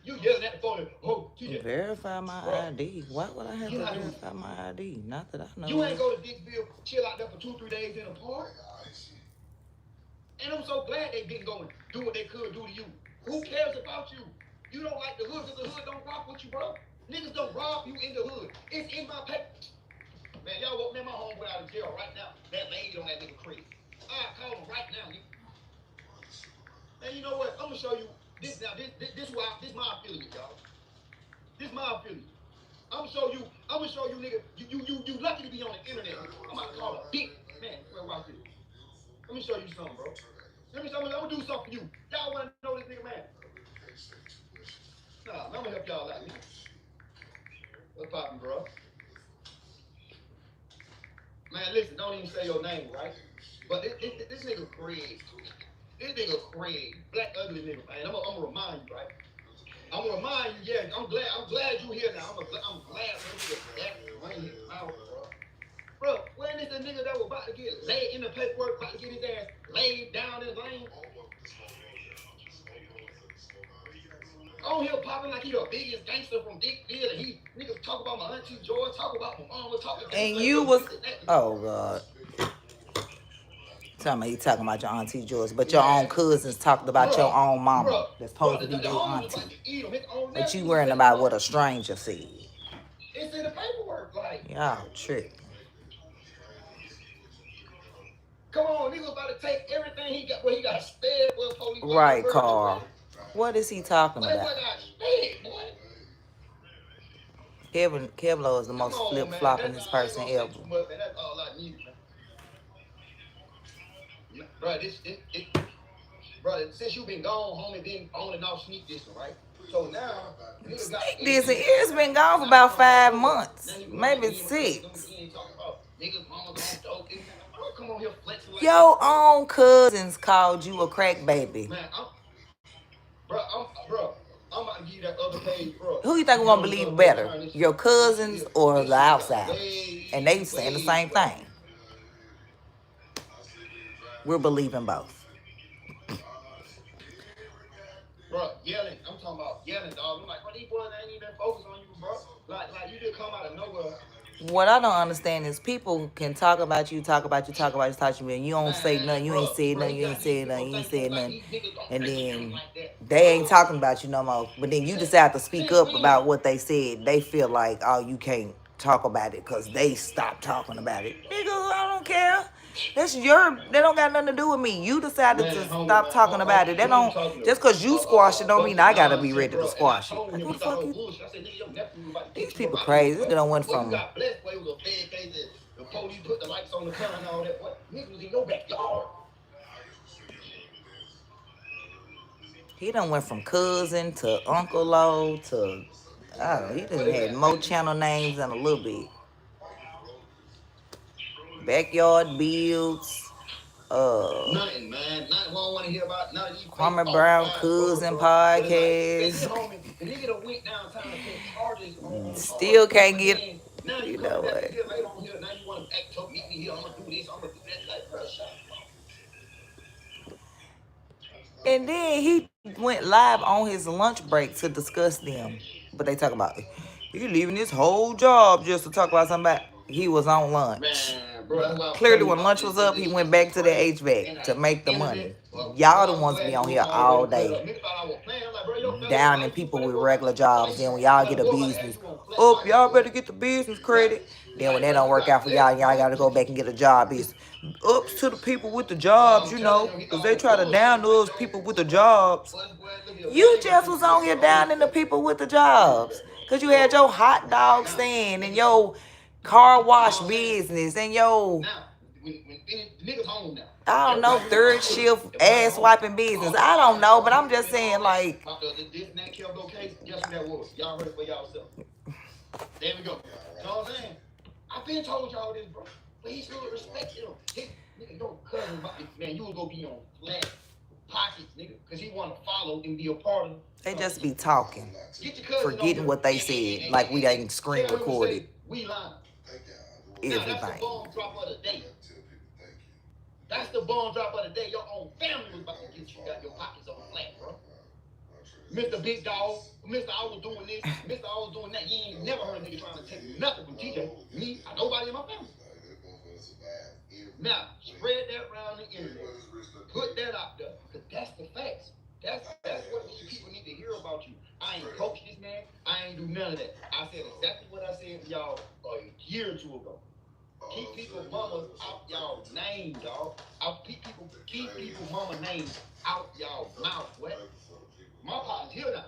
You yelling at the phone. Oh, verify my ID. Why would I have to verify my ID? Not that I know. You ain't go to Dixville, chill out there for 2-3 days in a park. And I'm so glad they didn't go and do what they could do to you. Who cares about you? You don't like the hood because the hood don't rock with you, bro. Niggas don't rob you in the hood. It's in my paper. Man, y'all walk me my homeboy out of jail right now. That lady on that nigga crib. I call him right now, nigga. And you know what? I'm gonna show you this now. This my affiliate, y'all. This my affiliate. I'm gonna show you, nigga. You lucky to be on the internet. I'm about to call a big man. Well, watch this. Let me show you something, bro. I'm gonna do something for you. Y'all wanna know this nigga, man? Nah, I'm gonna help y'all out, nigga. What's poppin', bro? Man, listen, don't even say your name, right? But this nigga Craig. This nigga Craig. Black ugly nigga, man. I'm gonna remind you, right? I'm gonna remind you, yeah. I'm glad you here now. I'm glad that money in his mouth, bro. Bro, when is the nigga that was about to get laid in the paperwork, about to get his ass laid down in the lane? On here popping like he the biggest gangster from Dickville, and he niggas talk about my auntie George, talk about my mom, talking. And you was, oh God. Tell me you talking about your auntie George, but your own cousins talked about your own mama that's supposed to be their auntie. But you worrying about what a stranger said. It's in the paperwork, like. Y'all tripping. Come on, niggas about to take everything he got, what he got spared for police. Right, Carl. What is he talking about? Kevlo is the most flip-floppingest person ever. That's all I need, man. Bro, since you been gone home and been on and off sneak dissing, right? So now, sneak dissing, it's been gone for about 5 months, maybe 6. Your own cousins called you a crack baby. Man, I'm about to give you that other page, bro. Who you think we're gonna believe better, your cousins or the outsiders? And they saying the same thing. We're believing both. Bro, yelling. I'm talking about yelling, dog. I'm like, bro, these boys ain't even focused on you, bro. Like you just come out of nowhere. What I don't understand is people can talk about you, and you don't say nothing. You ain't said nothing. And then they ain't talking about you no more. But then you decide to speak up about what they said. They feel like, oh, you can't talk about it because they stopped talking about it. Nigga, I don't care. They don't got nothing to do with me. You decided to stop talking about it. They don't, just because you squash it don't mean I gotta be ready to squash it. Like, what the fuck you? These people crazy. They don't went from. The police put the lights on the car and all that. What? Niggas was in your backyard. He done went from cousin to Uncle Lo to, I don't know, he done had more channel names than a little bit. Backyard Builds, nothing, man. Nothing I want to hear about. None of these Kwame Brown Cousin Podcast. The nigga done went downtown and put charges on. Still can't get, now you know what. Now you want to act tough, meet me here. I'm going to do this, I'm going to do that. Like, bro, shut up. And then he went live on his lunch break to discuss them. But they talk about, he leaving his whole job just to talk about somebody. He was on lunch. Man, bro, clearly, when lunch was up, he went back to the HVAC to make the money. Y'all the ones be on here all day, downing people with regular jobs. Then when y'all get a business, oh, y'all better get the business credit. Then when that don't work out for y'all gotta go back and get a job. It's ups to the people with the jobs, you know, because they try to down those people with the jobs. You just was on here downing the people with the jobs because you had your hot dog stand and your car wash business and your the niggas home now. I don't know, third shift ass wiping business. I don't know, but I'm just saying, like, This and that Kelvin case, guess who that was? Y'all heard it for y'allself. There we go. You know what I'm saying? I've been told y'all this, bro. Please should respect him. Nigga, your cousin, man, you was gonna be on flat pockets, nigga, because he want to follow and be a part of. they just be talking, forgetting what they said, like we ain't screen recorded We lying. everything. That's the bomb drop of the day. That's the bomb drop of the day. Your own family was about to get you. Got your pockets on flat, bro. Mr. Big Dog, Mr. I was doing this, Mr. I was doing that. You ain't never heard a nigga trying to take nothing from TJ. Me, nobody in my family. Now, spread that around the internet. Put that out there. Because that's the facts. That's what these people need to hear about you. I ain't coached this man. I ain't do none of that. I said exactly what I said to y'all a year or two ago. Keep people mamas out y'all name, y'all. Keep people mama names out y'all mouth. What? My partner's here now.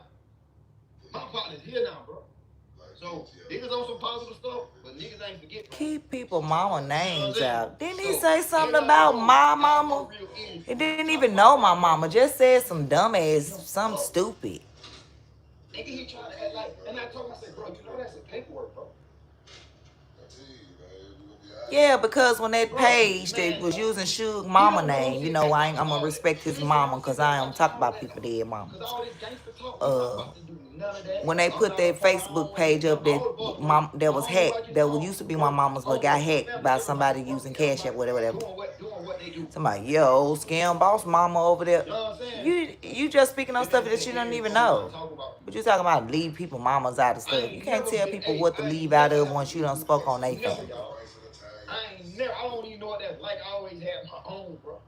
My partner's here now, bro. So niggas on some positive stuff, but niggas ain't forget. Keep people mama names out. Didn't he say something about my mama? He didn't even know my mama. Just said some dumbass, something stupid. Nigga, he tried to act like, and I told him, I said, bro, you know that's a paperwork, bro. Yeah, because when that page that was using Suge mama name, you know, I'm gonna respect his mama because I don't talk about people dead mamas. When they put that Facebook page up that was hacked, that used to be my mama's, but got hacked by somebody using Cash App, whatever. Somebody, yo, scam boss mama over there. You just speaking on stuff that you don't even know. But you talking about leave people mamas out of stuff. You can't tell people what to leave out of once you done spoke on their family. I don't even know what that's like. I always have my own, bro.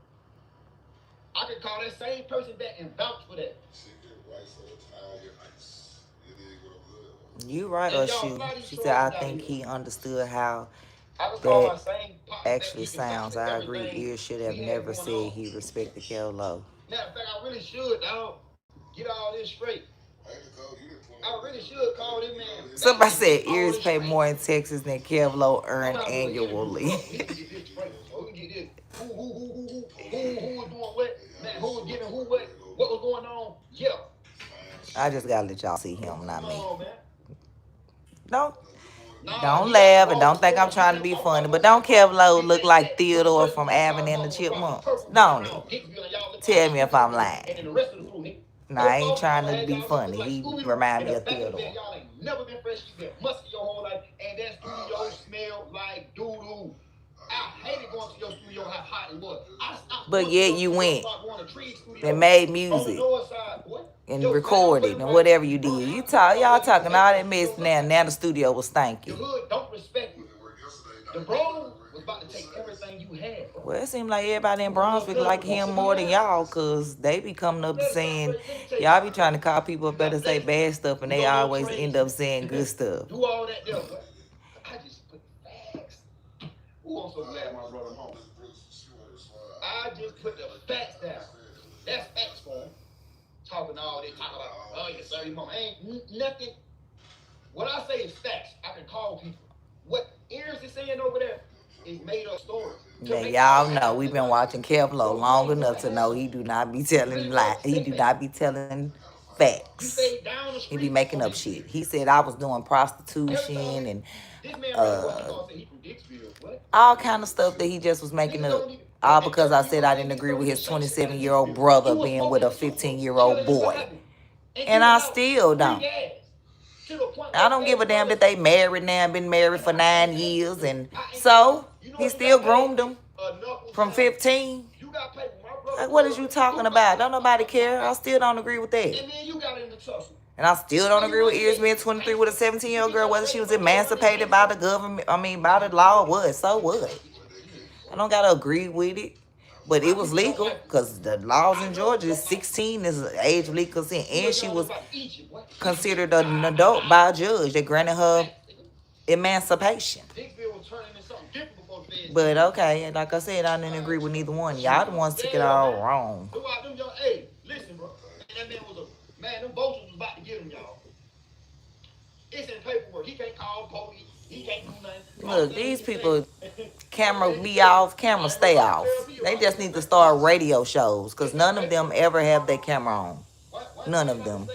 I could call that same person back and vouch for that. You right, or she said, I think he understood how that actually sounds. I agree. Ears should have never said he respected Kello. Matter of fact, I really should, dog. Get all this straight. I really should call this man. Somebody said Ears pay more in Texas than Kevlo earn annually. Who was doing what? Man, who was giving who what? What was going on? Yeah. I just gotta let y'all see him, not me. Don't laugh and don't think I'm trying to be funny, but don't Kevlo look like Theodore from Alvin and the Chipmunks? Don't he? Tell me if I'm lying. No, I ain't trying to be funny. He remind me of Theodore. Y'all ain't never been fresh. You been musky your whole life, and that studio smell like doo-doo. I hated going to your studio how hot it was. But yet you went and made music and recorded and whatever you did. Y'all talking all that mess now. Now the studio was stanky. The hood don't respect you. The bro was about to take everything you had. Bro. Well, it seems like everybody in Brunswick like him more than y'all, because they be coming up saying, y'all be trying to call people up better say bad stuff, and they always end up saying good stuff. Do all that there, but I just put facts. Who I'm so glad my brother home? I just put the facts down. That's facts for him. Talking all they talk about, oh, your sorry mama. Ain't nothing. What I say is facts. I can call people. What Ears is saying over there is made up stories. Yeah, y'all know we've been watching Kevlo long enough to know he do not be telling lies. He do not be telling facts. He be making up shit. He said I was doing prostitution and all kind of stuff that he just was making up. All because I said I didn't agree with his 27-year-old brother being with a 15-year-old boy. And I still don't. I don't give a damn that they married now and been married for 9 years. And so he still groomed them from 15. Like, what is you talking about? Don't nobody care. I still don't agree with that. And I still don't agree with Ears being 23 with a 17-year-old girl, whether she was emancipated by the government, by the law or what. So what? I don't got to agree with it. But it was legal because the laws in Georgia is 16 is the age of legal consent. And she was considered an adult by a judge that granted her emancipation. But okay, like I said, I didn't agree with neither one. Y'all the ones took it all wrong. Hey, listen, bro. That man was a man. Them vultures was about to get him, y'all. It's in paperwork. He can't call police. He can't do nothing. Look, these people camera be off, camera stay off. They just need to start radio shows because none of them ever have their camera on. None of them.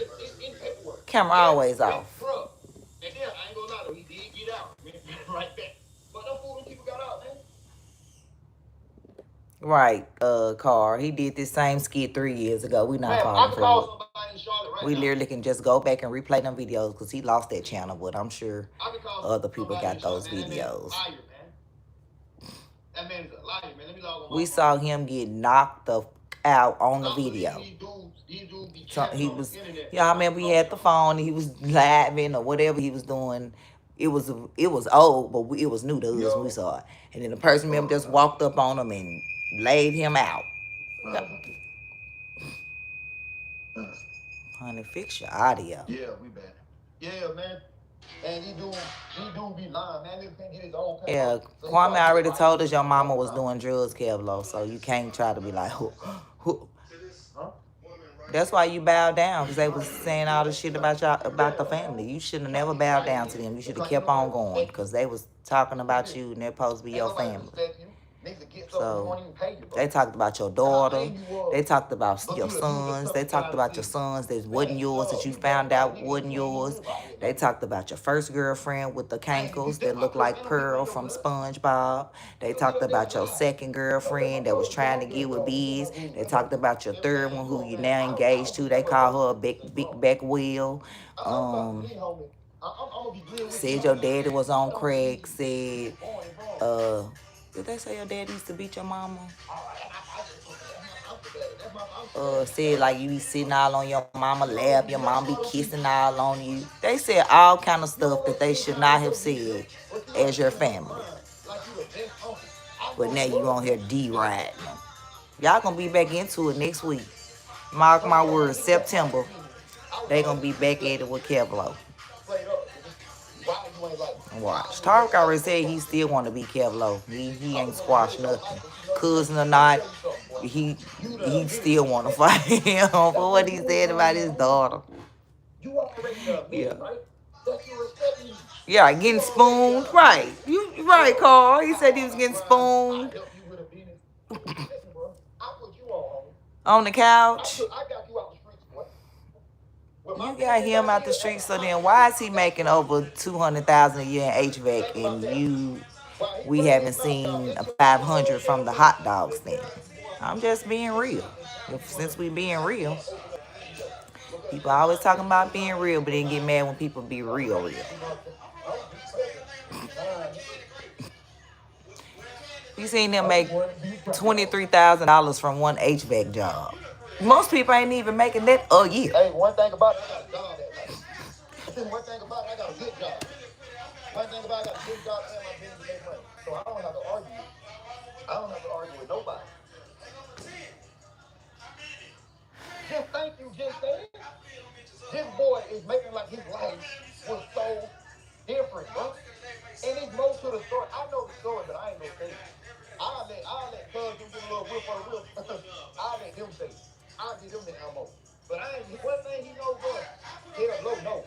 Camera always off. And then I ain't gonna lie though, he did get out. Right back. But them fool people got out, man. Right, Carl. He did this same skit 3 years ago. We not falling for it. We literally can just go back and replay them videos because he lost that channel, but I'm sure other people got those videos. That man's a liar, man. Let me log on. We saw him get knocked out on the video. So he was, yeah, I remember he had the phone, he was laughing or whatever he was doing. It was old, but it was new to us when we saw it. And then the person member just walked up on him and laid him out. Honey, fix your audio. Yeah, we bad. Yeah, man. And he do be lying, man. Nigga can't get his own pay. Yeah, Kwame already told us your mama was doing drugs, Kevlo, so you can't try to be like, who. That's why you bowed down, because they was saying all this shit about y'all, about the family. You should have never bowed down to them. You should have kept on going, because they was talking about you and they're supposed to be your family. So they talked about your daughter. They talked about your sons. They talked about your sons that wasn't yours, that you found out wasn't yours. They talked about your first girlfriend with the cankles that looked like Pearl from SpongeBob. They talked about your second girlfriend that was trying to get with Biz. They talked about your third one who you now engaged to. They call her a big back wheel. Said your daddy was on crack. Said, did they say your dad used to beat your mama? Said like you be sitting all on your mama lap, your mom be kissing all on you. They said all kind of stuff that they should not have said as your family. But now you on here D-riding them. Y'all gonna be back into it next week. Mark my words, September, they gonna be back at it with Kevlo. Watch. Tarek already said he still want to be Kevlo. He ain't squashed nothing. Cousin or not, he still want to fight him for what he said about his daughter. Yeah. Yeah, getting spooned. Right. You right, Carl. He said he was getting spooned. On the couch. You got him out the street, so then why is he making over $200,000 a year in HVAC and we haven't seen a 500 from the hot dog stand? I'm just being real. Since we being real, people always talking about being real, but then get mad when people be real. You seen them make $23,000 from one HVAC job. Most people ain't even making that a year. Hey, one thing about it, I got a job at night. One thing about it, I got a good job. One thing about it, I got a good job and my business make money. So I don't have to argue. I don't have to argue with nobody. Just thank you, just saying. This boy is making like his life was so different, bro. And it's more to the story. I know the story, but I ain't no thing. I'll let cuz do get a little whip on the whip. I'll let him say it. I'll give him the ammo. But I ain't, one thing he knows, bro, Kevlo know.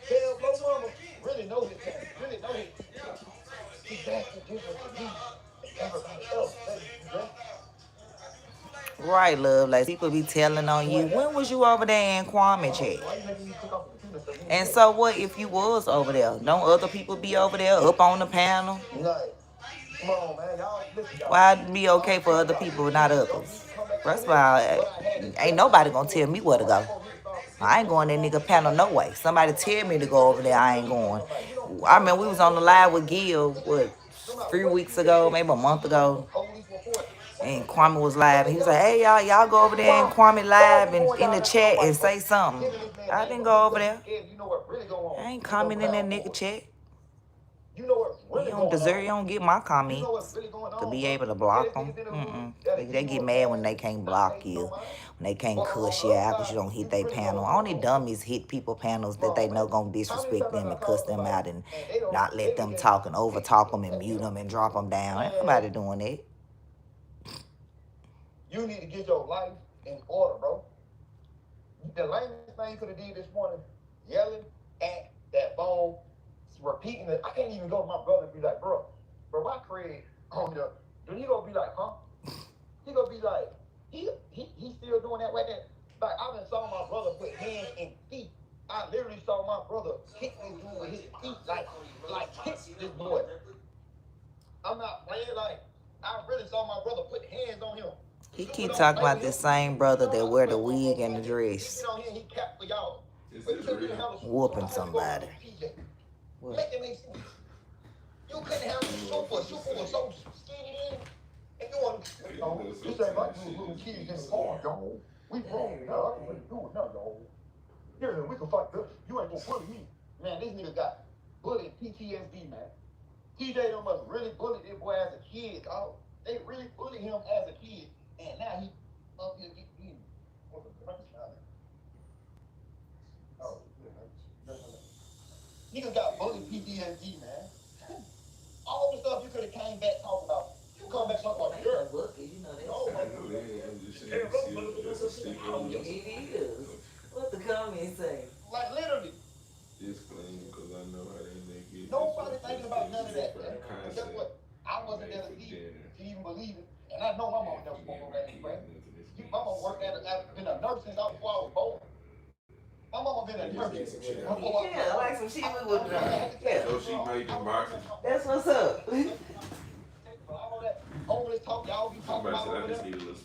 Kevlo mama really know his family. Really know his family. He's vastly different than me and everybody else. Right, love. Like people be telling on you. When was you over there in Kwame chat? And so what if you was over there? Don't other people be over there up on the panel? Why it be okay for other people but not others? First of all, ain't nobody gonna tell me where to go. I ain't going that nigga panel no way. Somebody tell me to go over there, I ain't going. I mean, we was on the live with Gil, what, 3 weeks ago, maybe a month ago. And Kwame was live. And he was like, hey, y'all go over there and Kwame live and in the chat and say something. I didn't go over there. I ain't commenting in that nigga chat. You don't deserve, you don't get my comments to be able to block them. They get mad when they can't block you, when they can't cuss you out because you don't hit their panel. Only dummies hit people panels that they know gonna disrespect them and cuss them out and not let them talk and over talk them and mute them and drop them down. Ain't nobody doing that. You need to get your life in order, bro. The lamest thing you could have did this morning, yelling at that phone, repeating it. I can't even go to my brother and be like, bro, why Craig on there. Then he gonna be like, huh? He gonna be like, he still doing that right there. Like I done saw my brother put hands and feet. I literally saw my brother kick this dude with his feet, like kick this boy. I'm not playing. Like I really saw my brother put hands on him. He keep talking about this same brother that wear the wig and the dress. He get on here, he cap for y'all. Whooping somebody. What? Make it make sense. You couldn't have the super was so skinny in. And you want to, you say, like, little kids in the car, y'all. We grown now. I ain't doing nothing, y'all. Here, we can fight this. You ain't gonna bully me. Man, this nigga got bullied PTSD, man. TJ them must really bullied this boy as a kid, dog. They really bullied him as a kid. And now he up here getting for the first time. Oh, nigga got bullied PTSD, man. All the stuff you could have came back talking about. You come back talking about girl. It is. What the comments say? Like literally. It's clean because I know how they make it. Nobody thinking about none of that. Guess what? I wasn't there to even believe it. And I know my mom never spoke on that anyway. My mom worked been a nurse since before I was born. My mama been a nurse. Yeah, like some shit we would do. So she made the boxes. That's what's up. All this talk y'all be talking about over there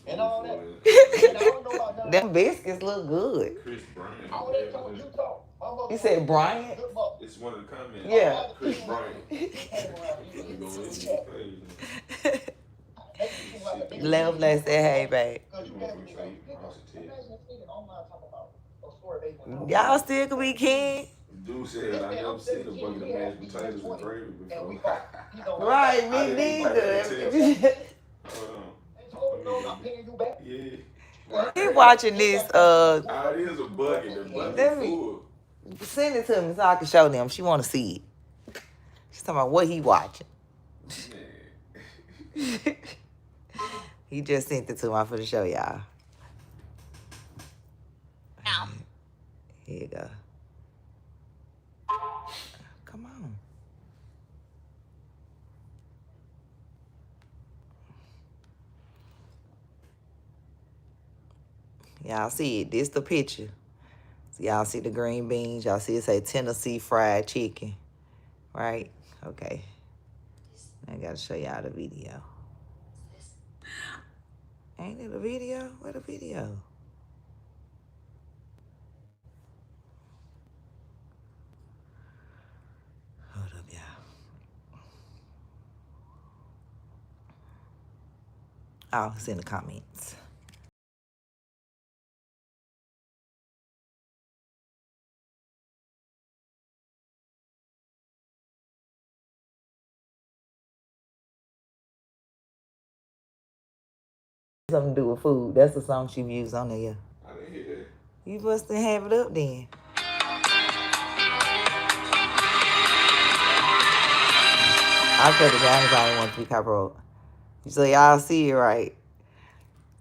and all that. that. Them biscuits look good. Chris Bryant. All that talk you talk. You said Bryant? It's one of the comments. Yeah. Chris Bryant. Left like said, hey, babe. Y'all still could be king. Dude said I never seen a bucket of mashed potatoes and gravy before. Right, me neither. Yeah. He watching this. It is a bucket. Let me send it to me so I can show them. She want to see it. She's talking about what he watching. He just sent it to me for the show, y'all. Here you go. Come on. Y'all see it. This the picture. So y'all see the green beans. Y'all see it say Tennessee fried chicken. Right? Okay. I gotta show y'all the video. Ain't it a video? Where the video? Hold up, y'all. Oh, it's in the comments. Something to do with food. That's the song she used on there, yeah. I didn't hear that. You must have it up then. I cut it down because I didn't want to be copyrighted. So y'all see it right.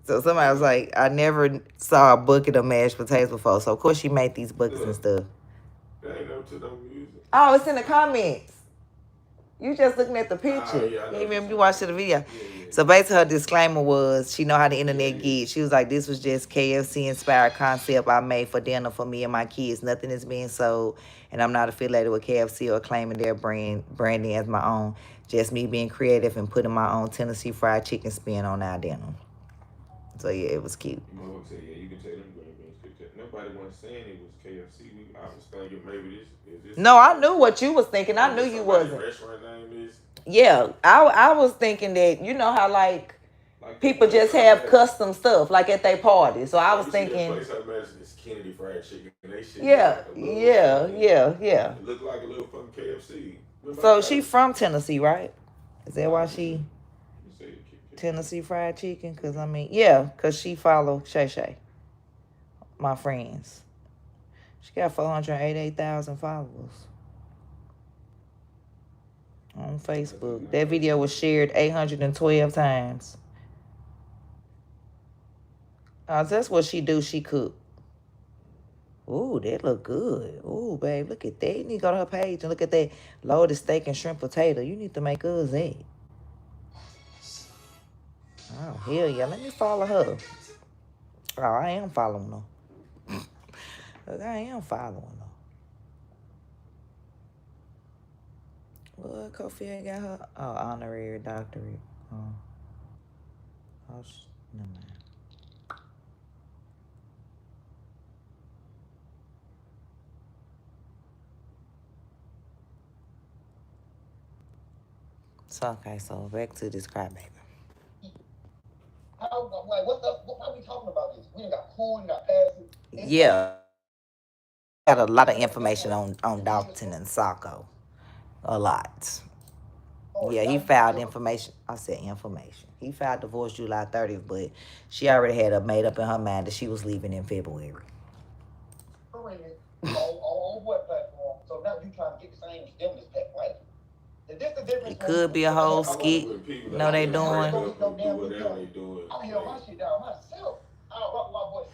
So somebody was like, I never saw a bucket of mashed potatoes before. So of course she made these buckets and stuff. That ain't no to no music. Oh, it's in the comments. You just looking at the picture. Yeah, You remember you watched the video. So basically her disclaimer was she know how the internet get. She was like, this was just KFC inspired concept I made for dinner for me and my kids. Nothing is being sold. And I'm not affiliated with KFC or claiming their branding as my own. Just me being creative and putting my own Tennessee fried chicken spin on our dinner. So yeah, it was cute. Mom said, yeah, you can tell them green beans. Nobody was saying it was KFC. I was thinking maybe this. No, I knew what you was thinking. I knew you wasn't. Restaurant name is. Yeah, I was thinking that, you know how like people just have custom stuff like at their party. So I was thinking. Place I mentioned is Kennedy Fried Chicken. They shit Yeah. It looked like a little fucking KFC. So she from Tennessee, right? Is that why she Tennessee Fried Chicken? Cause I mean, yeah, cause she follow Shay Shay, my friends. She got 488,000 followers on Facebook. That video was shared 812 times. That's what she do. She cook. Ooh, that look good. Ooh, babe, look at that. You need to go to her page and look at that loaded steak and shrimp potato. You need to make us that. Hell yeah, let me follow her. Oh, I am following her. Look, I am following her. What Kofi got her? Oh, honorary doctorate. Oh, never mind. So, okay, so back to this crybaby. Like, what's up? Why are we talking about this? We got cool, got passive. Yeah. Got a lot of information on Dalton and Sacco. A lot. Yeah, he filed information. I said information. He filed divorce July 30th, but she already had it made up in her mind that she was leaving in February. On what platform? So now you trying to get the same stimulus pack, right? It could be a whole skit. No, they doing. I'm hear my shit down myself. I'll rock my boy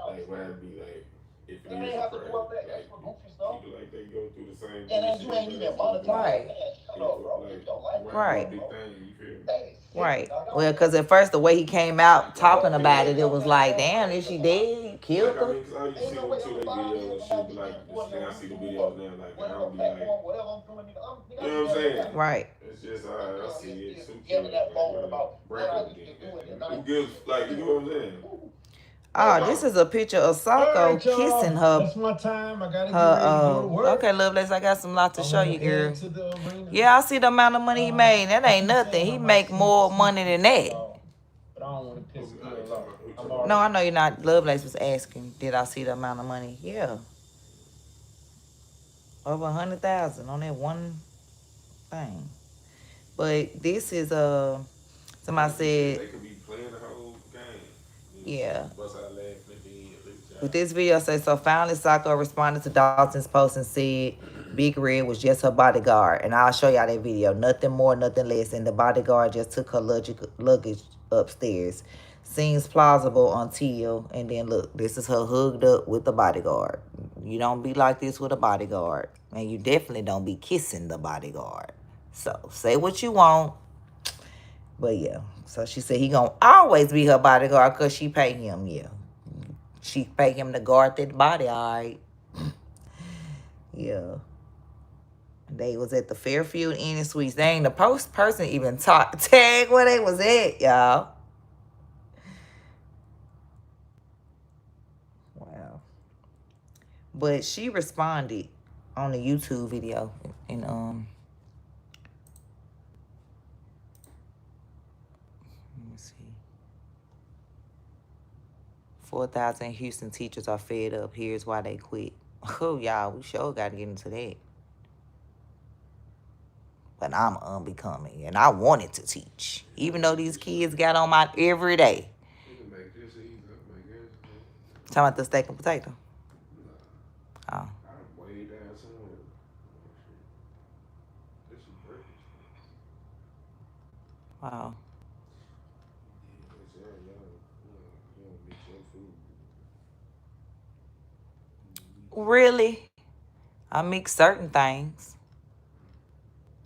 like, why it be like, if it ain't is a have to do prank, all that like, extra goofy stuff. people like they go through the same And then bullshit you ain't they even go monetized. Right. Man, shut up, bro. Like, Your life. Right. Big thing, you feel me? That is sick, Right. dog. Well, because at first the way he came out talking about it, it was like, damn, is she dead? You killed Like, I her? mean, 'cause I used to see them too, they videos and shit, but like, then I see the videos now, like, I don't be like, you know what I'm saying? Right. It's just, I see it, who cares, like, break up then, who gives, like, you know what I'm saying? Oh, this is a picture of Sacco Alright, y'all. kissing her. That's my time. I gotta get ready to go to work. Okay, Lovelace, I got some lot to show you, girl. To the arena. Yeah, I see the amount of money he made. That ain't nothing. He make more money than that. But I don't want to piss girls off. No, I know you're not. Lovelace was asking, did I see the amount of money? Yeah. Over 100,000 on that one thing. But this is somebody said, They could be playing the whole game. yeah. Bust out laughing at the end. But this video says, so finally Sacco responded to Dalton's post and said Big Red was just her bodyguard. And I'll show y'all that video. Nothing more, nothing less. And the bodyguard just took her luggage upstairs. Seems plausible until, and then look, this is her hugged up with the bodyguard. You don't be like this with a bodyguard. And you definitely don't be kissing the bodyguard. So say what you want. But yeah, so she said he gonna always be her bodyguard because she pay him, yeah. She pay him to guard that body, all right. Yeah. They was at the Fairfield Inn and Suites. They ain't the person even tag where they was at, y'all. Wow. But she responded on the YouTube video and let me see. 4,000 Houston teachers are fed up. Here's why they quit. Oh, y'all, we sure got to get into that. But I'm unbecoming, and I wanted to teach. Even though these kids got on my every day. Talking about the steak and potato? Oh. I'm way down somewhere. This is breakfast. Wow. Really? I mix certain things.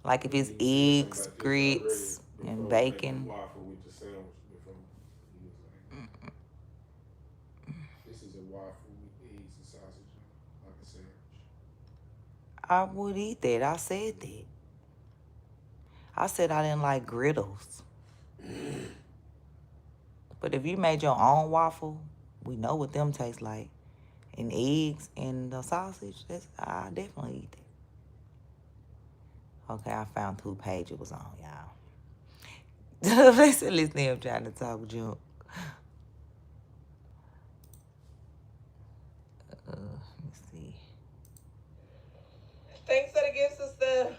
Like if it's eggs, grits, and bacon. This is a waffle with eggs and sausage, like a sandwich. I would eat that. I said that. I said I didn't like griddles. But if you made your own waffle, we know what them taste like. And eggs and the sausage, I definitely eat that. Okay, I found who page it was on, y'all. They said, listen to him trying to talk junk. Let me see. Thanks for the gift, sister.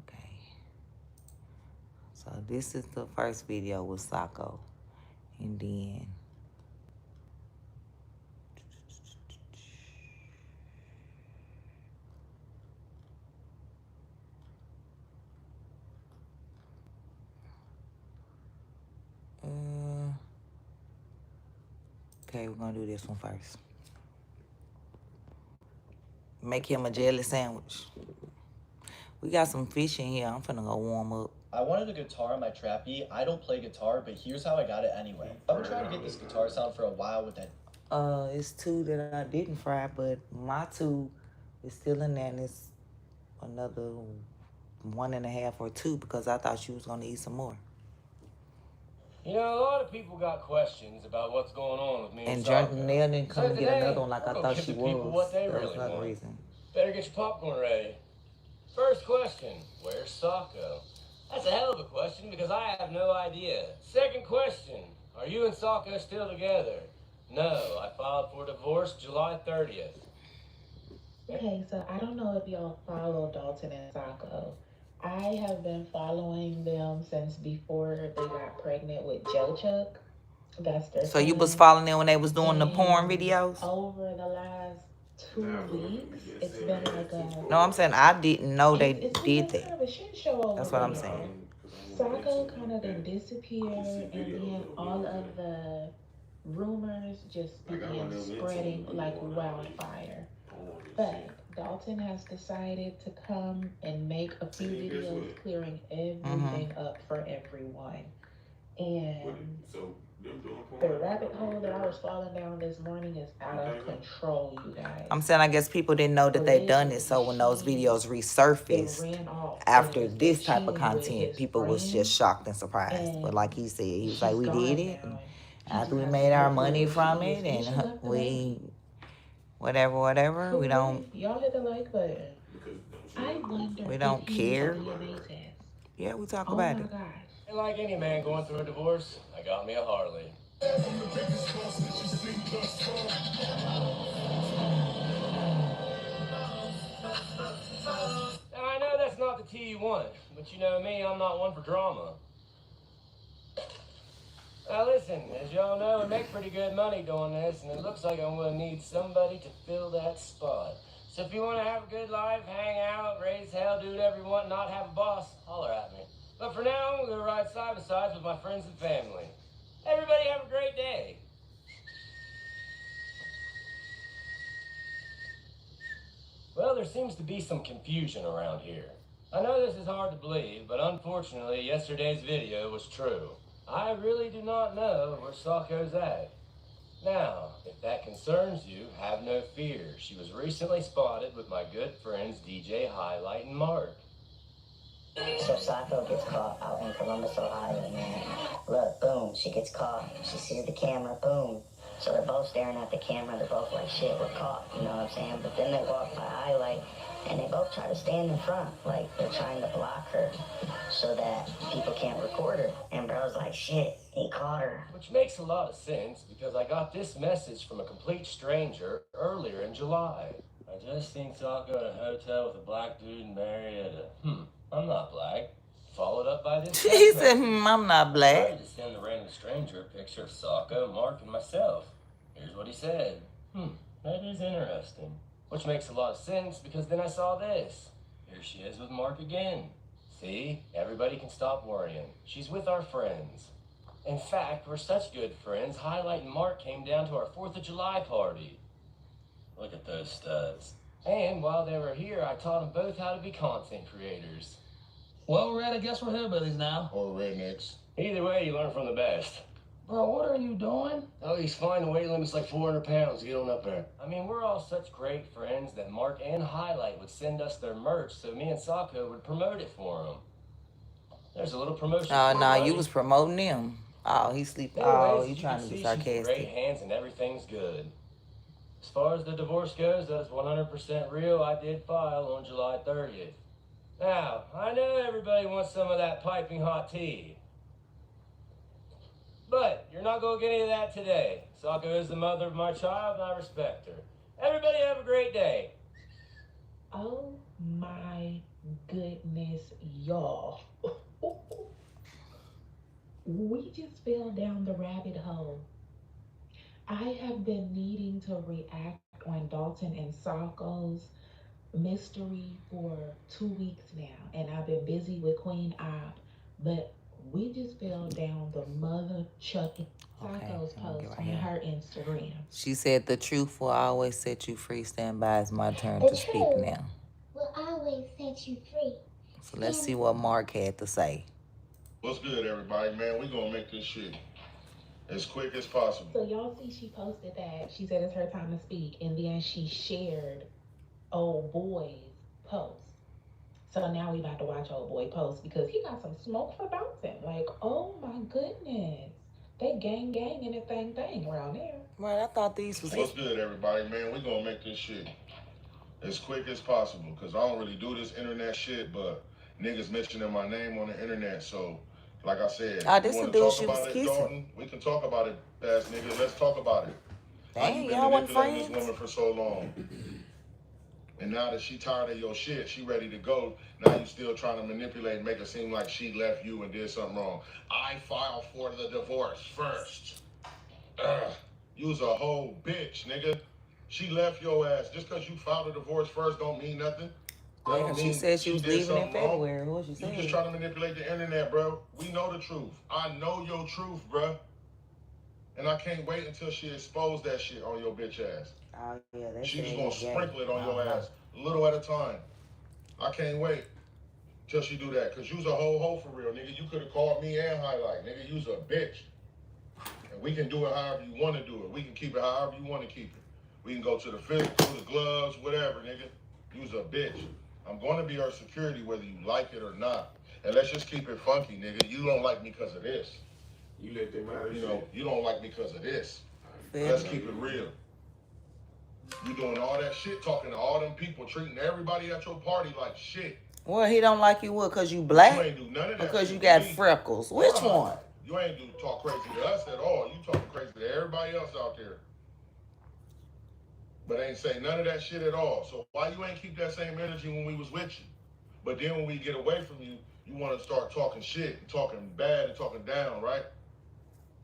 Okay. So this is the first video with Sacco. And then... okay, we're gonna do this one first. Make him a jelly sandwich. We got some fish in here. I'm finna go warm up. I wanted a guitar on my trap beat. I don't play guitar, but here's how I got it anyway. I've been trying to get this guitar sound for a while with that. It's 2 that I didn't fry, but my 2 is still in there, and it's another 1.5 or 2 because I thought you was gonna eat some more. You know, a lot of people got questions about what's going on with me And Socko. Janelle didn't come So get today, another one like I we'll thought give she the people was. what they That was really another want. reason. Better get your popcorn ready. First question, where's Socko? That's a hell of a question because I have no idea. Second question, are you and Socko still together? No, I filed for divorce July 30th. Okay, so I don't know if y'all follow Dalton and Socko. I have been following them since before they got pregnant with Joe Chuck. That's their So you was son. following them when they was doing the porn And videos? over the last 2 weeks, it's been like a... No, I'm saying I didn't know they it's did been kind that. of a shit show over That's what I'm there. saying. Socko kind of then disappeared, and then all of the rumors just began spreading like wildfire. But Dalton has decided to come and make a few videos clearing everything up for everyone. And the rabbit hole that I was falling down this morning is out of control, you guys. I'm saying I guess people didn't know that they done it, so when those videos resurfaced after this type of content, people was just shocked and surprised. But like he said, he was like, we did it, and after we made our money from it, and we whatever, we don't. Y'all hit the like button. I wonder. We don't care. DNA test. Yeah, we talk about it. Oh my gosh. And like any man going through a divorce, I got me a Harley. Now, I know that's not the tea you want, but you know me, I'm not one for drama. Now listen, as y'all know, I make pretty good money doing this, and it looks like I'm gonna need somebody to fill that spot. So if you wanna have a good life, hang out, raise hell, do whatever you want, not have a boss, holler at me. But for now, I'm gonna ride side by side with my friends and family. Everybody have a great day. Well, there seems to be some confusion around here. I know this is hard to believe, but unfortunately, yesterday's video was true. I really do not know where Socko's at. Now, if that concerns you, have no fear. She was recently spotted with my good friends DJ Highlight and Mark. So Socko gets caught out in Columbus, Ohio, man. Look, boom, she gets caught. She sees the camera, boom. So they're both staring at the camera. They're both like, shit, we're caught, you know what I'm saying? But then they walk by Highlight, and they both try to stand in front, like they're trying to block her so that people can't record her. And bro's like, shit, he caught her. Which makes a lot of sense because I got this message from a complete stranger earlier in July. I just seen Socko at a hotel with a black dude and married at a, I'm not black. Followed up by this. He said, I'm not I black. tried to send the random stranger a picture of Socko, Mark, and myself. Here's what he said. That is interesting. Which makes a lot of sense because then I saw this. Here she is with Mark again. See? Everybody can stop worrying. She's with our friends. In fact, we're such good friends, Highlight and Mark came down to our 4th of July party. Look at those studs. And while they were here, I taught them both how to be content creators. Well, Red, I guess we're hillbillies now. Or rednecks. Either way, you learn from the best. Bro, what are you doing? Oh, he's fine. The weight limit's like 400 pounds. Get on up there. I mean, we're all such great friends that Mark and Highlight would send us their merch so me and Socko would promote it for them. There's a little promotion. Oh, for no, everybody. you was promoting them. Oh, he sleeping. Anyways, Oh, as you you trying can to be see, she's in great sarcastic. hands and everything's good. As far as the divorce goes, that is 100% real. I did file on July 30th. Now, I know everybody wants some of that piping hot tea. But you're not going to get any of that today. Socko is the mother of my child, and I respect her. Everybody have a great day. Oh my goodness, y'all. We just fell down the rabbit hole. I have been needing to react on Dalton and Socko's mystery for 2 weeks now, and I've been busy with Queen Op, but we just fell down the mother chucking Socko's post on her Instagram. She said the truth will always set you free. Stand by. It's my turn to speak now. Will always set you free. So let's see what Mark had to say. What's good, everybody, man? We gonna make this shit as quick as possible. So y'all see she posted that. She said it's her time to speak. And then she shared old boy's post. So now we about to watch old boy post because he got some smoke for bouncing. Like, oh my goodness. They gang and a thing around there. Right, I thought these was What's good, everybody, man? We gonna make this shit as quick as possible because I don't really do this internet shit, but niggas mentioning my name on the internet. So, like I said, this you the want to dude talk she was about it, kissing. Dalton? We can talk about it, ass nigga. Let's talk about it. How you Dang, been y'all wasn't manipulating this friends? woman for so long? And now that she tired of your shit, she ready to go. Now you still trying to manipulate and make it seem like she left you and did something wrong. I filed for the divorce first. You's a whole bitch, nigga. She left your ass. Just because you filed a divorce first don't mean nothing. That don't She mean said she was did leaving in something wrong. February. What you You saying? just trying to manipulate the internet, bro. We know the truth. I know your truth, bro. And I can't wait until she exposed that shit on your bitch ass. Oh, yeah, that's She just gonna sprinkle it on your ass, a little at a time. I can't wait till she do that, cause you's a whole hoe for real, nigga. You could have called me and highlight, nigga. You's a bitch. And we can do it however you want to do it. We can keep it however you want to keep it. We can go to the physical, the gloves, whatever, nigga. You's a bitch. I'm gonna be her security whether you like it or not. And let's just keep it funky, nigga. You don't like me because of this. You let them out of You know, shit. you don't like me because of this. Fair. Let's keep it real. You doing all that shit, talking to all them people, treating everybody at your party like shit. Well, he don't like you what? Because you black? You ain't do none of that Because shit you to got me. freckles. Which Right. one? You ain't do talk crazy to us at all. You talking crazy to everybody else out there. But ain't say none of that shit at all. So why you ain't keep that same energy when we was with you? But then when we get away from you, you want to start talking shit and talking bad and talking down, right?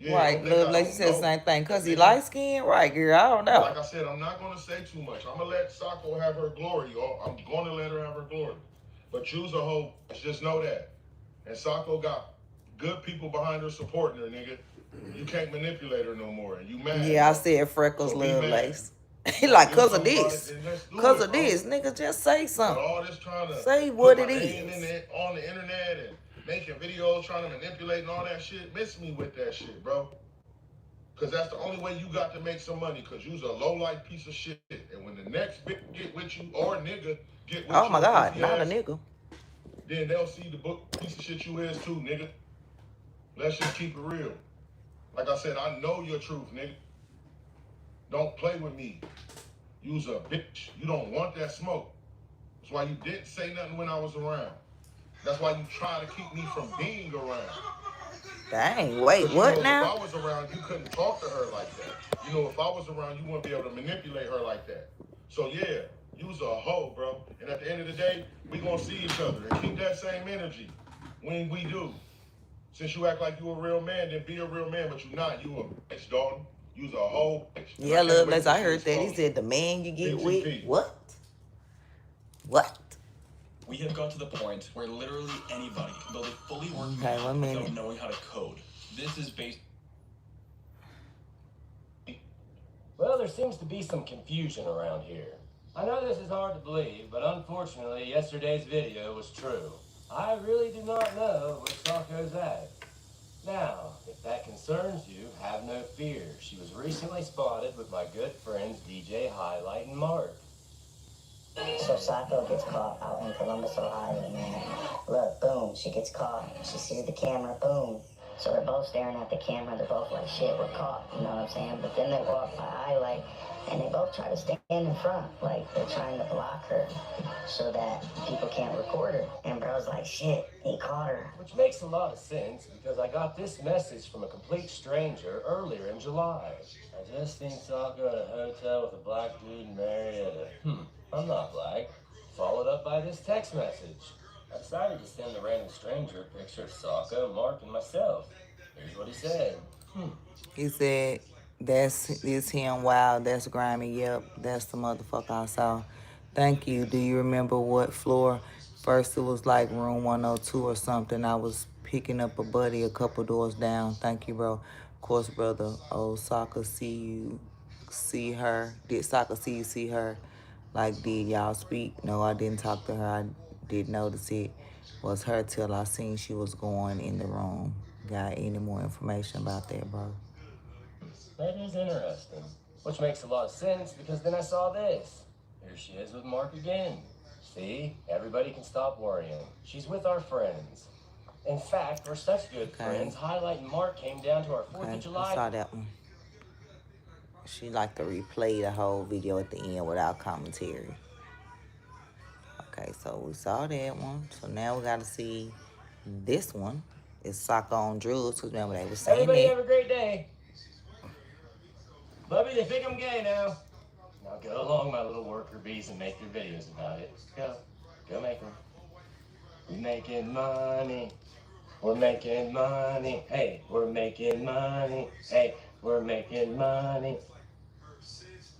Yeah, Right, Love Lacey said the same thing. Because he light skinned? Right, girl, I don't know. Like I said, I'm not going to say too much. I'm going to let Sako have her glory, y'all. I'm going to let her have her glory. But you's a hoe, just know that. And Sako got good people behind her supporting her, nigga. You can't manipulate her no more. And you mad. Yeah, I said freckles, So Love mad. Lace. He like, cause of Something about this. it, then let's do Cause it, of bro. this. Nigga, just say But something. all this trying to Say put what my it name is. on the internet and making videos trying to manipulate and all that shit, miss me with that shit, bro. Because that's the only way you got to make some money, because you's a low-life piece of shit. And when the next bitch get with you, or nigga get with you, Oh my God, goofy not a ass, nigga. then they'll see the book piece of shit you is too, nigga. Let's just keep it real. Like I said, I know your truth, nigga. Don't play with me. You's a bitch. You don't want that smoke. That's why you didn't say nothing when I was around. That's why you try to keep me from being around. Dang, wait, Because what if now? I was around, you couldn't talk to her like that. You know, if I was around, you wouldn't be able to manipulate her like that. So yeah, you's a hoe, bro. And at the end of the day, we gonna see each other and keep that same energy when we do. Since you act like you a real man, then be a real man, but you not. You a bitch, Dalton. You's a whole bitch. Yeah, Love Lace, I heard that. He said the man you get with. What? What? We have got to the point where literally anybody can build a fully working Okay, app 1 minute. without knowing how to code. This is based. Well, there seems to be some confusion around here. I know this is hard to believe, but unfortunately, yesterday's video was true. I really do not know where Sako's at. Now, if that concerns you, have no fear. She was recently spotted with my good friends DJ Highlight and Mark. So Sako gets caught out in Columbus, Ohio, man. Look, boom, she gets caught. She sees the camera, boom. So they're both staring at the camera. They're both like, shit, we're caught. You know what I'm saying? But then they walk by Highlight, and they both try to stand in front. Like, they're trying to block her so that people can't record her. And bro's like, shit, he caught her. Which makes a lot of sense because I got this message from a complete stranger earlier in July. I just seen Sako at a hotel with a black dude married at a, I'm not black. Followed up by this text message. I decided to send the random stranger a picture of Sako, Mark, and myself. Here's what he said. He said, that's him. Wow, that's grimy. Yep, that's the motherfucker I saw. Thank you. Do you remember what floor? First it was like room 102 or something. I was picking up a buddy a couple doors down. Thank you, bro. Of course, brother. Oh, Soccer, see her? Did Soccer see her? Like, did y'all speak? No, I didn't talk to her. I did notice it. was her till I seen she was going in the room. Got any more information about that, bro? That is interesting. Which makes a lot of sense because then I saw this. Here she is with Mark again. See? Everybody can stop worrying. She's with our friends. In fact, we're such good friends, Highlight and Mark came down to our 4th of July. I saw that one. She like to replay the whole video at the end without commentary. Okay, so we saw that one. So now we got to see this one. It's Soccer on Drugs, because remember they were saying Everybody that. have a great day. Bubby, they think I'm gay now. Now go along, my little worker bees, and make your videos about it. Go. Go make them. We're making money. We're making money. Hey, we're making money. Hey, we're making money.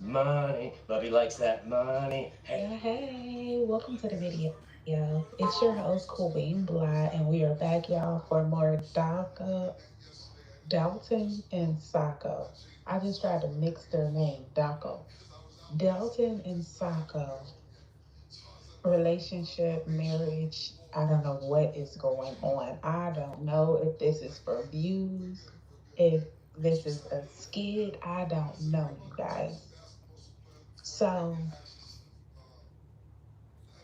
Money. Bubby likes that money. Hey. Yeah, hey, welcome to the video. It's your host, Queen Bly, and we are back, y'all, for more Dalton and Sacco. I just tried to mix their name, Daco. Dalton and Sacco. Relationship, marriage, I don't know what is going on. I don't know if this is for views, if this is a skit. I don't know, you guys. So,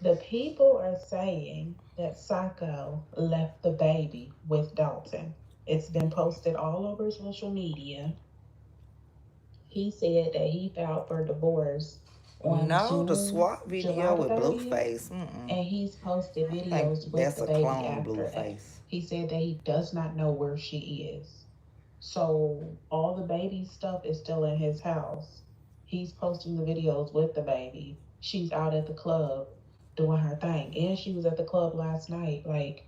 the people are saying that Sacco left the baby with Dalton. It's been posted all over social media. He said that he filed for divorce on the swap video July with 30th, Blueface. and he's posted videos with the baby after that. He said that he does not know where she is. So all the baby stuff is still in his house. He's posting the videos with the baby. She's out at the club doing her thing. And she was at the club last night, like,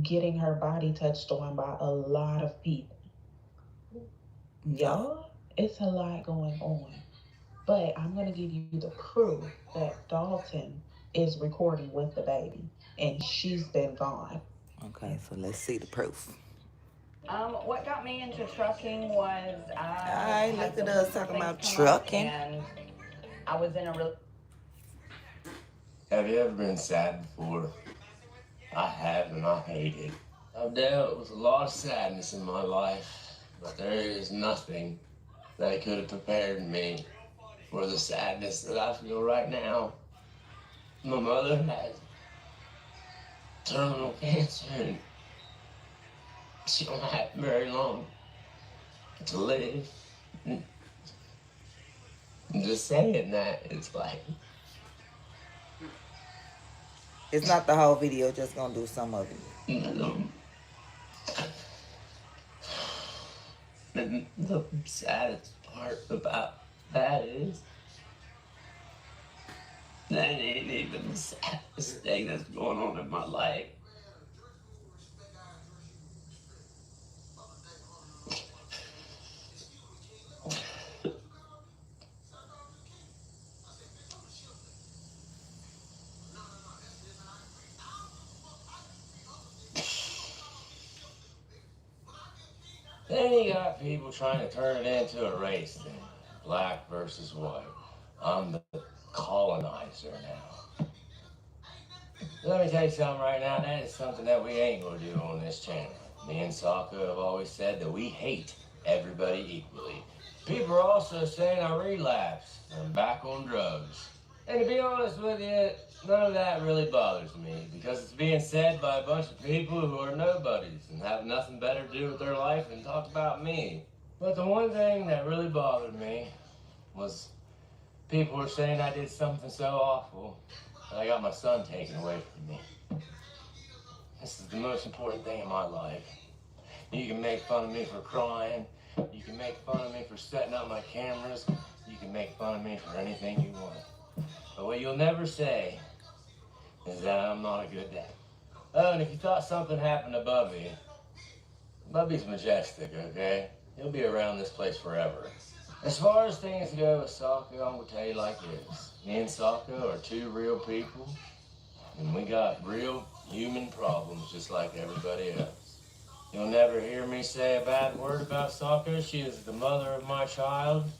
getting her body touched on by a lot of people. Y'all, it's a lot going on. But I'm going to give you the proof that Dalton is recording with the baby. And she's been gone. Okay, so let's see the proof. What got me into trucking was Alright, look at us talking about trucking. And I was in a real. Have you ever been sad before? I have, and I hate it. I've dealt with a lot of sadness in my life, but there is nothing that could have prepared me for the sadness that I feel right now. My mother has terminal cancer, and she don't have very long to live. And just saying that, it's like... It's not the whole video, just gonna do some of it. And the saddest part about that is that ain't even the saddest thing that's going on in my life. Then you got people trying to turn it into a race thing. Black versus white. I'm the colonizer now. Let me tell you something right now. That is something that we ain't gonna do on this channel. Me and Sokka have always said that we hate everybody equally. People are also saying I relapsed. I'm back on drugs. And to be honest with you, none of that really bothers me because it's being said by a bunch of people who are nobodies and have nothing better to do with their life than talk about me. But the one thing that really bothered me was people were saying I did something so awful that I got my son taken away from me. This is the most important thing in my life. You can make fun of me for crying. You can make fun of me for setting up my cameras. You can make fun of me for anything you want. But what you'll never say is that I'm not a good dad. Oh, and if you thought something happened to Bubby, Bubby's majestic, okay? He'll be around this place forever. As far as things go with Sokka, I'm gonna tell you like this. Me and Sokka are two real people, and we got real human problems just like everybody else. You'll never hear me say a bad word about Sokka. She is the mother of my child,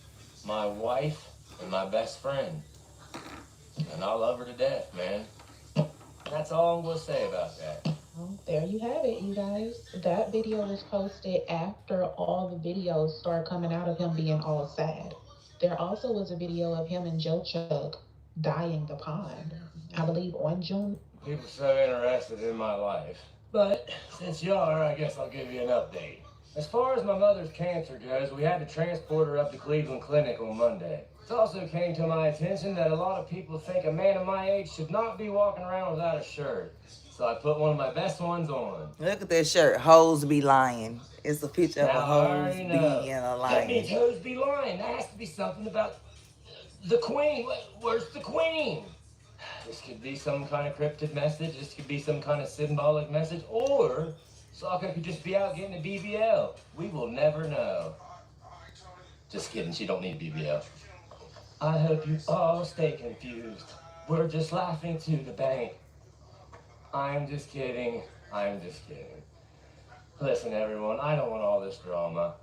my wife, and my best friend. And I love her to death, man. That's all I'm gonna say about that. Well, there you have it, you guys. That video was posted after all the videos started coming out of him being all sad. There also was a video of him and Joe Chuck dyeing the pond. I believe on June. People so interested in my life. But since you are, I guess I'll give you an update. As far as my mother's cancer goes, we had to transport her up to Cleveland Clinic on Monday. It also came to my attention that a lot of people think a man of my age should not be walking around without a shirt. So I put one of my best ones on. Look at that shirt. Hoes be lying. It's a picture of a Now, I hose already know. being a That means lion. hoes be lying. That has to be something about the queen. Where's the queen? This could be some kind of cryptid message. This could be some kind of symbolic message. Or Sokka could just be out getting a BBL. We will never know. Just kidding. She don't need a BBL. I hope you all stay confused. We're just laughing to the bank. I'm just kidding. I'm just kidding. Listen, everyone, I don't want all this drama.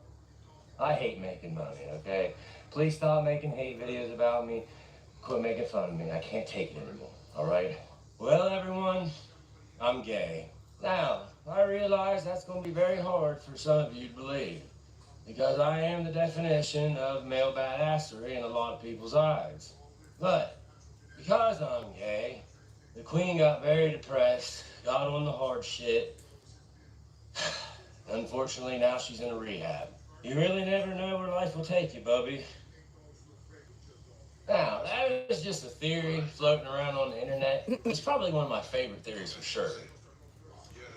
I hate making money, okay? Please stop making hate videos about me. Quit making fun of me. I can't take it anymore, all right? Well, everyone, I'm gay. Now, I realize that's going to be very hard for some of you to believe, because I am the definition of male badassery in a lot of people's eyes. But because I'm gay, the queen got very depressed, got on the hard shit. Unfortunately, now she's in a rehab. You really never know where life will take you, Bubby. Now, that is just a theory floating around on the internet. It's probably one of my favorite theories for sure.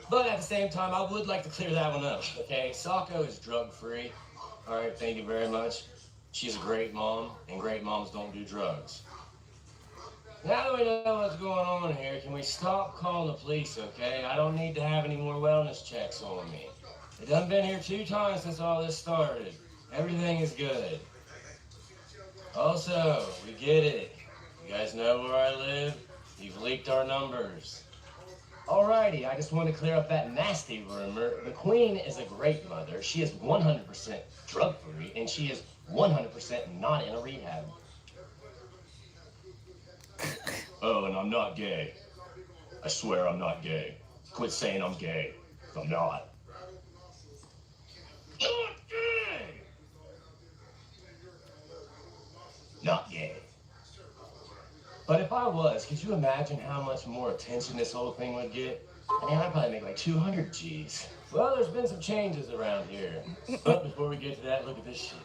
But at the same time, I would like to clear that one up, okay? Sokka is drug-free. All right, thank you very much. She's a great mom, and great moms don't do drugs. Now that we know what's going on here, can we stop calling the police, okay? I don't need to have any more wellness checks on me. I've done been here 2 times since all this started. Everything is good. Also, we get it. You guys know where I live. You've leaked our numbers. Alrighty, I just want to clear up that nasty rumor. The queen is a great mother. She is 100% drug-free, and she is 100% not in a rehab. Oh, and I'm not gay. I swear I'm not gay. Quit saying I'm gay. I'm not. Not gay! Not gay. But if I was, could you imagine how much more attention this whole thing would get? I mean, I'd probably make like 200 G's. Well, there's been some changes around here. But before we get to that, look at this shit.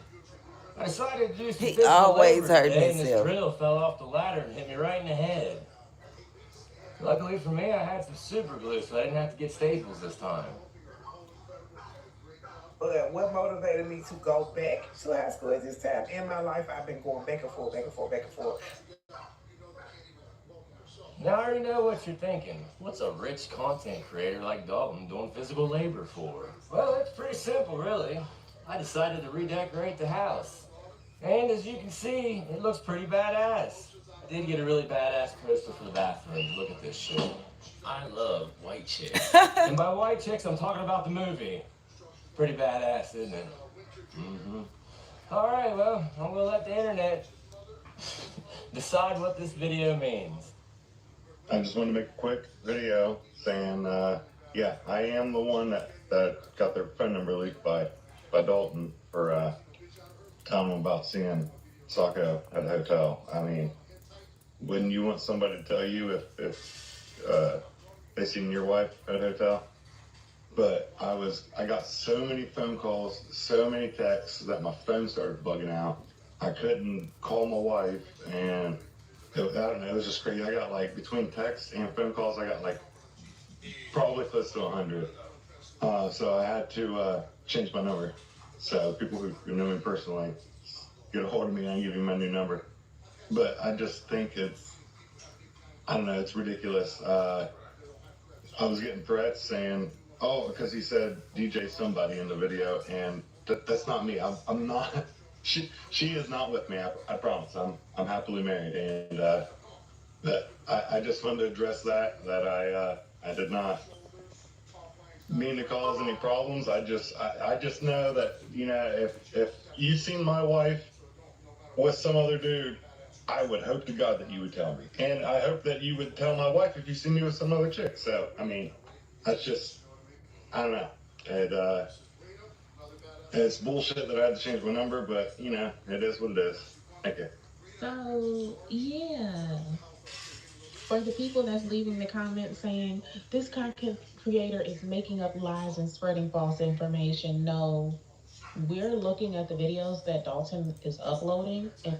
I decided to do some physical always labor hurting today, and this himself. drill fell off the ladder and hit me right in the head. Luckily for me, I had some super glue, so I didn't have to get staples this time. But what motivated me to go back to high school at this time in my life, I've been going back and forth, back and forth, back and forth. Now I already know what you're thinking. What's a rich content creator like Dalton doing physical labor for? Well, it's pretty simple, really. I decided to redecorate the house. And as you can see, it looks pretty badass. I did get a really badass poster for the bathroom. Look at this shit. I love white chicks. And by white chicks, I'm talking about the movie. Pretty badass, isn't it? Mm-hmm. All right, well, I'm gonna let the internet decide what this video means. I just wanted to make a quick video saying, yeah, I am the one that got their phone number leaked by Dalton for telling them about seeing Sokka at a hotel. I mean, wouldn't you want somebody to tell you if they seen your wife at a hotel? But I got so many phone calls, so many texts that my phone started bugging out. I couldn't call my wife, and I don't know, it was just crazy. I got like, between texts and phone calls, I got like probably close to 100. So I had to change my number. So people who know me personally, get a hold of me and I give you my new number. But I just think I don't know, it's ridiculous. I was getting threats saying, oh, because he said DJ somebody in the video, and that's not me. I'm not. She is not with me. I promise. I'm happily married, and that I just wanted to address that I did not mean to cause any problems. I just know that, you know, if you've seen my wife with some other dude, I would hope to God that you would tell me. And I hope that you would tell my wife if you see me with some other chick. So, I mean, that's just, I don't know. It's bullshit that I had to change my number, but, you know, it is what it is. Thank you. So, yeah. For the people that's leaving the comments saying, this content creator is making up lies and spreading false information, no. We're looking at the videos that Dalton is uploading, and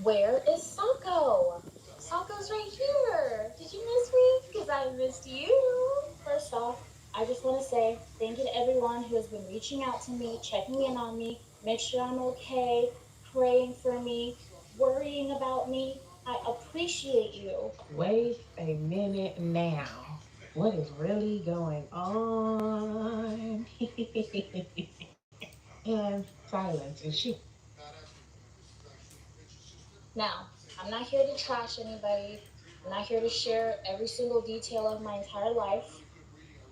Where is Sako? Sako's right here. Did you miss me? Because I missed you. First off, I just want to say thank you to everyone who has been reaching out to me, checking in on me, make sure I'm okay, praying for me, worrying about me. I appreciate you. wait a minute now. What is really going on? And silence is she. Now, I'm not here to trash anybody. I'm not here to share every single detail of my entire life.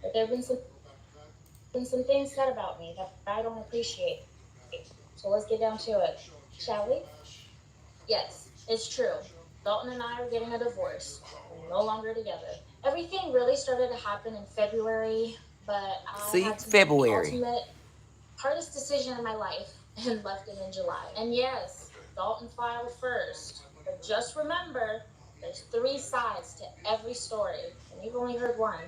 But there have been some things said about me that I don't appreciate. So let's get down to it, shall we? Yes, it's true. Dalton and I are getting a divorce. We're no longer together. Everything really started to happen in February, but I had to make the ultimate, hardest decision in my life and left him in July. And yes, Dalton filed first. But just remember, there's 3 sides to every story, and you've only heard one.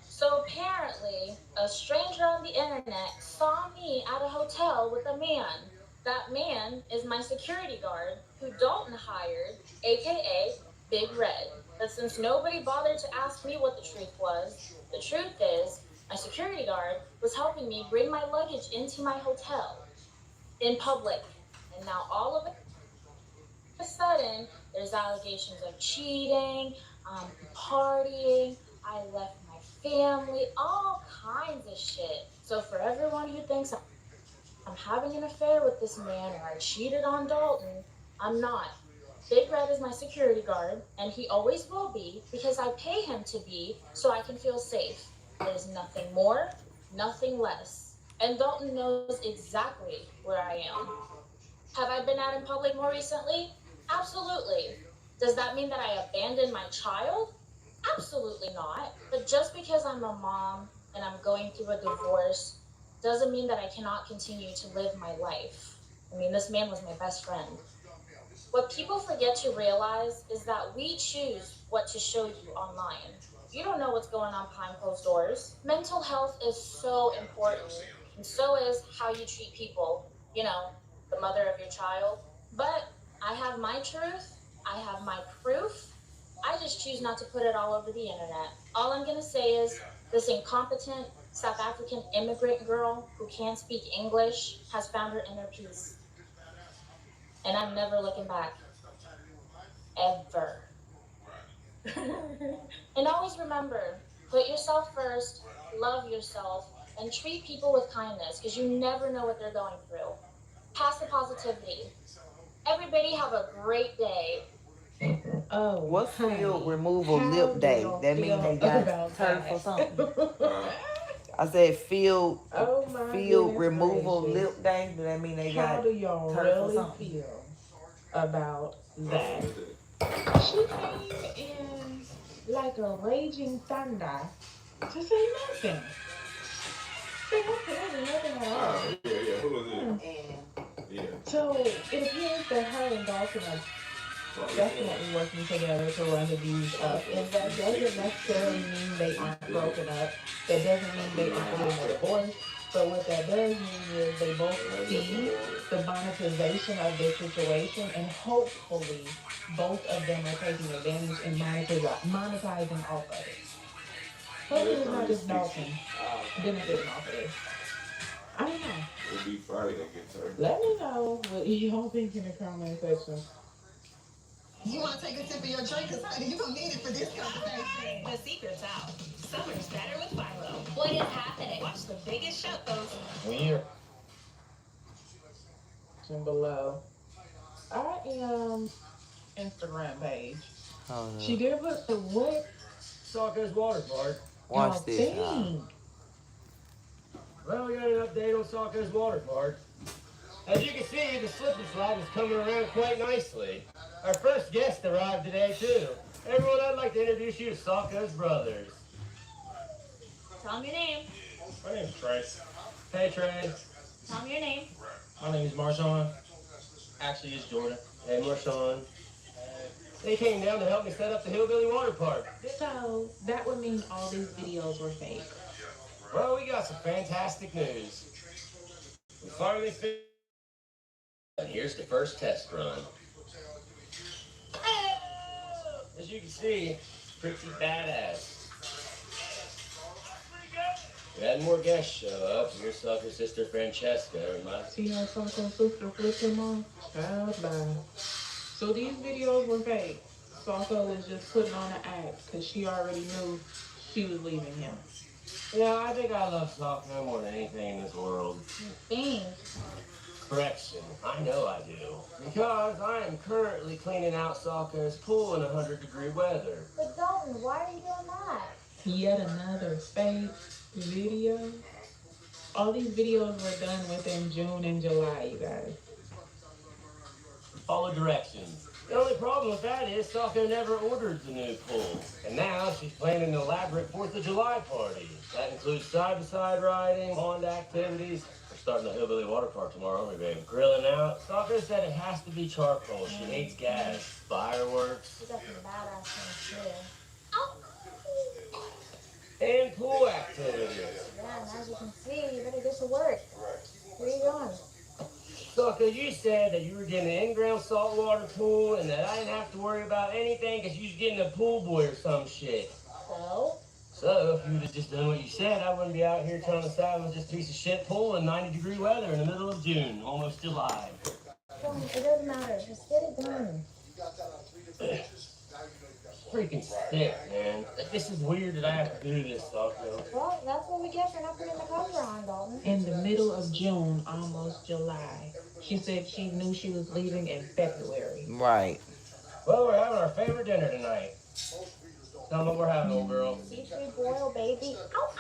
So apparently, a stranger on the internet saw me at a hotel with a man. That man is my security guard who Dalton hired, aka Big Red. But since nobody bothered to ask me what the truth was, the truth is my security guard was helping me bring my luggage into my hotel in public. And now all of a sudden, there's allegations of cheating, partying, I left my family, all kinds of shit. So for everyone who thinks I'm having an affair with this man or I cheated on Dalton, I'm not. Big Red is my security guard, and he always will be because I pay him to be so I can feel safe. There's nothing more, nothing less. And Dalton knows exactly where I am. Have I been out in public more recently? Absolutely. Does that mean that I abandoned my child? Absolutely not. But just because I'm a mom and I'm going through a divorce doesn't mean that I cannot continue to live my life. I mean, this man was my best friend. What people forget to realize is that we choose what to show you online. You don't know what's going on behind closed doors. Mental health is so important, and so is how you treat people. You know, the mother of your child. But I have my truth, I have my proof. I just choose not to put it all over the internet. All I'm gonna say is this incompetent South African immigrant girl who can't speak English has found her inner peace. And I'm never looking back. Ever. And always remember, put yourself first, love yourself, and treat people with kindness because you never know what they're going through. Pass the positivity. Everybody have a great day. Oh, what's field removal lip day? That mean they got turf or something? I said field removal lip day. Do that mean they got How do y'all turf or really something? feel about that? She came in like a raging thunder to say nothing. Say nothing at all. Yeah. Who was it? Yeah. So it appears that her and Dalton are definitely working together to run the views up. And that doesn't necessarily mean they aren't broken up. That doesn't mean they aren't getting a divorce. But what that does mean is they both see the monetization of their situation, and hopefully both of them are taking advantage and monetizing off of it. Hopefully it's not just Dalton benefiting off of it. I don't know. It'll be Friday that gets her. Let me know what y'all think in the comment section. You want to take a sip of your drink? Because, honey, you're going to need it for this conversation. The secret's out. Summer's better with Milo. What is happening? Watch the biggest shows description below. I am Instagram page. Hold She up. did put the what? Soccer's water park. Watch Y'all this, y'all. think? Well, we got an update on Soccer's water park. As you can see, the slip and slide is coming around quite nicely. Our first guest arrived today, too. Everyone, I'd like to introduce you to Soccer's brothers. Tell me your name. My name's Trace. Hey, Trace. Tell me your name. My name is Marshawn. Actually, it's Jordan. Hey, Marshawn. They came down to help me set up the Hillbilly Water Park. So that would mean all these videos were fake. Well, we got some fantastic news. We finally finished. And here's the first test run. As you can see, pretty badass. We had more guests show up. Here's Sucker's sister Francesca and my... See how Soccer's sister flipped him off? How bad. So these videos were fake. Soccer was just putting on an act because she already knew she was leaving him. Yeah, I think I love Soccer more than anything in this world. Thanks. Correction, I know I do. Because I am currently cleaning out Soccer's pool in 100-degree weather. But Dalton, why are you doing that? Yet another fake video. All these videos were done within June and July, you guys. Follow directions. The only problem with that is Soccer never ordered the new pool. And now she's planning an elaborate 4th of July party. That includes side-by-side riding, pond activities. We're starting the Hillbilly Water Park tomorrow. We're going grilling out. Soccer said it has to be charcoal. She hates gas. Fireworks. You got some badass things too. And pool activities. Yeah, and as you can see, you better get to work. Where are you going? Soccer, you said that you were getting an in-ground saltwater pool and that I didn't have to worry about anything because you was getting a pool boy or some shit. So, if you would have just done what you said, I wouldn't be out here trying to salvage this piece of shit pool in 90-degree weather in the middle of June, almost July. It doesn't matter. Just get it done. Freaking sick, man. This is weird that I have to do this, Soccer. Well, that's what we get for not putting the cover on, Dalton. In the middle of June, almost July. She said she knew she was leaving in February. Right. Well, we're having our favorite dinner tonight. Tell me what we're having, old girl. Seafood boil, baby. Ow,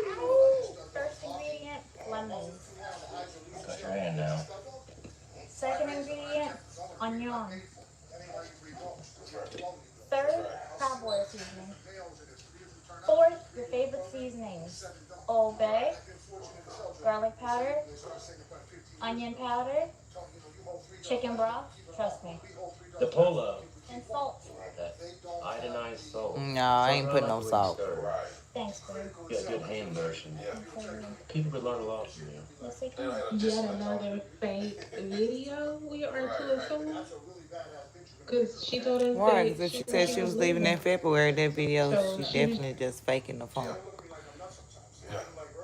ow. First ingredient, lemons. Cut your hand now. Second ingredient, onion. Third, crab oil seasoning. Fourth, your favorite seasonings. Old Bay, garlic powder, onion powder, chicken broth, trust me, The polo. and salt. That iodized salt. No, I ain't putting no salt. Thanks, boo. You got a good hand motion. People could learn a lot from you. Yes, they can. Yet another fake video we are to assume. Because she told us Right, that because if she said she was leaving in February, that video, So she she- definitely just faking the funk.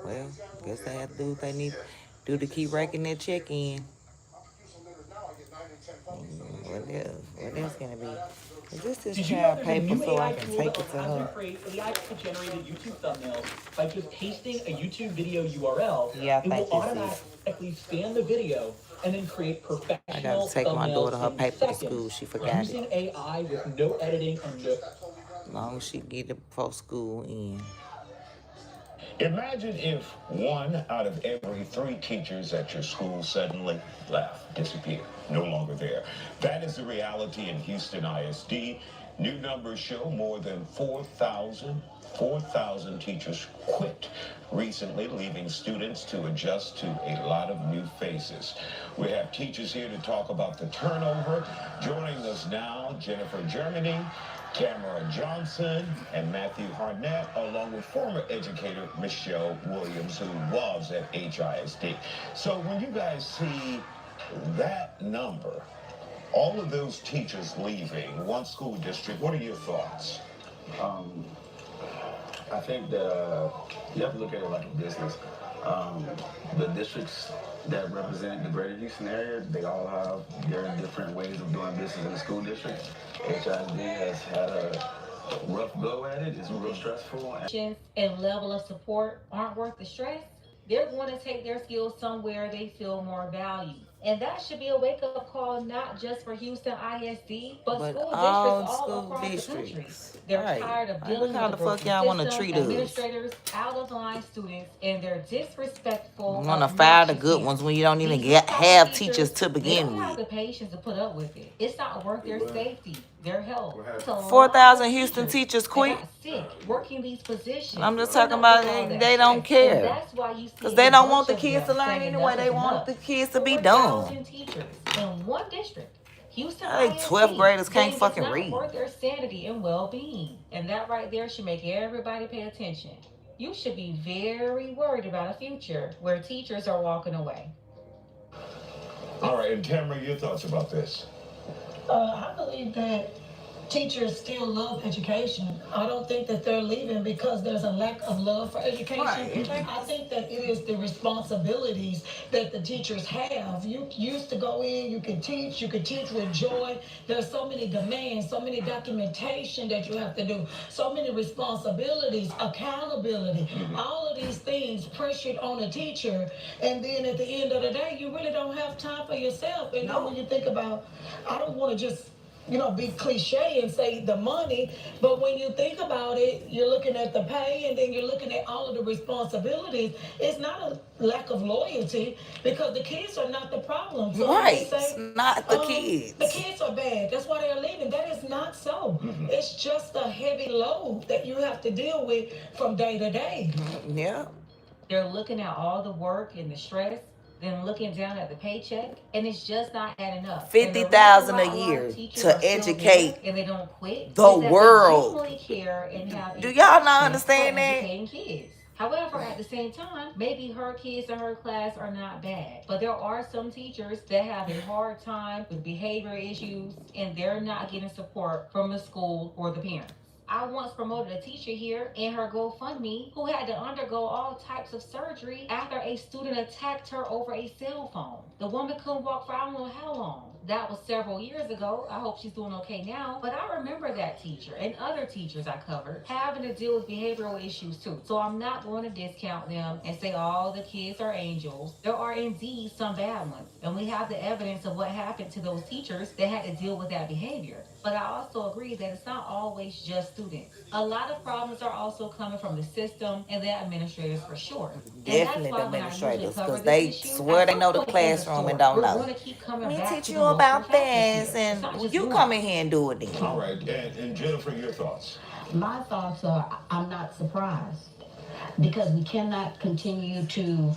Well, guess they have to do what they need to do to keep raking that check in. What else can it be? Is this Did you know child there's a paper new so I AI can tool take that it to will her? create AI-generated YouTube thumbnails by just pasting a YouTube video URL? Yeah, I it think will this is. automatically scan the video and then create professional I gotta take my thumbnails daughter her in paper to seconds, school. She forgot using it. AI with no editing and no. As long as she get it before school in. Imagine if 1 out of every 3 teachers at your school suddenly left, disappeared, no longer there. That is the reality in Houston ISD. New numbers show more than 4,000 teachers quit recently, leaving students to adjust to a lot of new faces. We have teachers here to talk about the turnover. Joining us now, Jennifer Germany, Tamara Johnson, and Matthew Harnett, along with former educator Michelle Williams, who was at HISD. So when you guys see that number, all of those teachers leaving one school district, what are your thoughts? I think that you have to look at it like a business. The districts that represent the greater Houston area, they all have their different ways of doing business in the school district. HISD has had a rough go at it. It's real stressful. And level of support aren't worth the stress. They're going to take their skills somewhere they feel more valued. And that should be a wake-up call not just for Houston ISD, but school districts all all school across the country. districts. They're Right. tired of Like, dealing look how with the the fuck broken y'all want to system, treat us. administrators, out-of-line students, and they're disrespectful, You want to fire the obnoxious good here. ones when you don't even These have teachers, teachers to they begin don't have with. the patience to put up with it. It's not worth their safety, their health. It's a lot 4,000 of Houston teachers that quit. got sick working these positions. I'm just Putting talking up about with all that they don't stress. care. And that's why you see Because they a don't want bunch the of kids to them learn saying anyway. enough They is want enough. the kids to be 4,000 dumb. teachers in one district. Houston Like ISD 12th graders can't saying fucking it's not read. worth their sanity and well-being. And that right there should make everybody pay attention. You should be very worried about a future where teachers are walking away. All right, and Tamara, your thoughts about this? I believe that teachers still love education. I don't think that they're leaving because there's a lack of love for education. Right. I think that it is the responsibilities that the teachers have. You used to go in, you could teach with joy. There's so many demands, so many documentation that you have to do, so many responsibilities, accountability, all of these things pressured on a teacher. And then at the end of the day, you really don't have time for yourself. And then when you think about, I don't want to just be cliche and say the money, but when you think about it, you're looking at the pay and then you're looking at all of the responsibilities. It's not a lack of loyalty because the kids are not the problem. So Right. say, It's not the kids. The kids are bad. That's why they're leaving. That is not so. It's just a heavy load that you have to deal with from day to day. Yeah. They're looking at all the work and the stress, then looking down at the paycheck, and it's just not adding up. 50,000 a year to educate and they don't quit the world. They genuinely care and have Do y'all not passion understand for that? educating kids. However, at the same time, maybe her kids in her class are not bad, but there are some teachers that have a hard time with behavior issues, and they're not getting support from the school or the parents. I once promoted a teacher here in her GoFundMe who had to undergo all types of surgery after a student attacked her over a cell phone. The woman couldn't walk for I don't know how long. That was several years ago. I hope she's doing okay now. But I remember that teacher and other teachers I covered having to deal with behavioral issues too. So I'm not going to discount them and say all the kids are angels. There are indeed some bad ones. And we have the evidence of what happened to those teachers that had to deal with that behavior. But I also agree that it's not always just students. A lot of problems are also coming from the system and the administrators for sure. Definitely the administrators, because they swear they know the classroom and don't know. Let me teach you about this, and you come in here and do it then. All right, and Jennifer, your thoughts? My thoughts are, I'm not surprised because we cannot continue to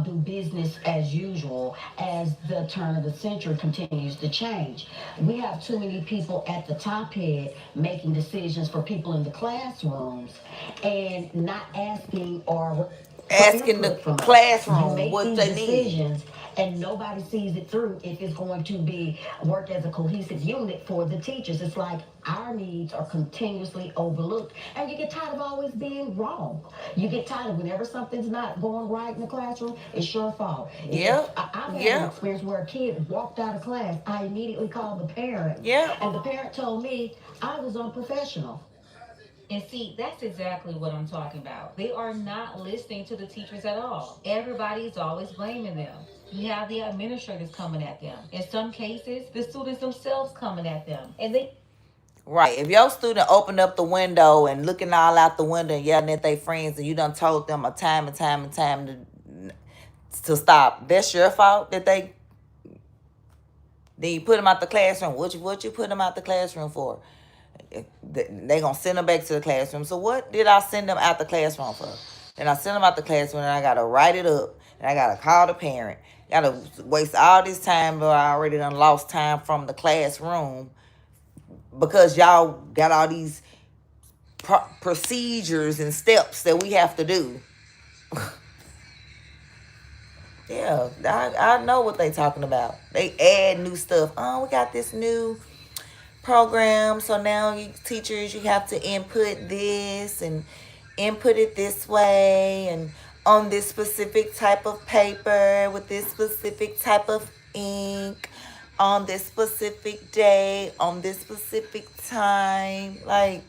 do business as usual as the turn of the century continues to change. We have too many people at the top head making decisions for people in the classrooms and not asking the classroom what they need. And nobody sees it through if it's going to be work as a cohesive unit for the teachers. It's like our needs are continuously overlooked, and you get tired of always being wrong. You get tired of whenever something's not going right in the classroom, it's your fault. Yeah. I've had an experience where a kid walked out of class. I immediately called the parent. Yeah. And the parent told me I was unprofessional. And see, that's exactly what I'm talking about. They are not listening to the teachers at all. Everybody's always blaming them. You have the administrators coming at them. In some cases, the students themselves coming at them. And they... Right. If your student opened up the window and looking all out the window and yelling at their friends and you done told them a time and time and time to stop, that's your fault that they... Then you put them out the classroom. What you put them out the classroom for? They gonna send them back to the classroom. So what did I send them out the classroom for? Then I send them out the classroom and I gotta write it up and I gotta call the parent. Gotta waste all this time, but I already done lost time from the classroom because y'all got all these procedures and steps that we have to do. Yeah, I know what they talking about. They add new stuff. Oh, we got this new program, so now you teachers, you have to input this and input it this way and on this specific type of paper with this specific type of ink on this specific day on this specific time. Like,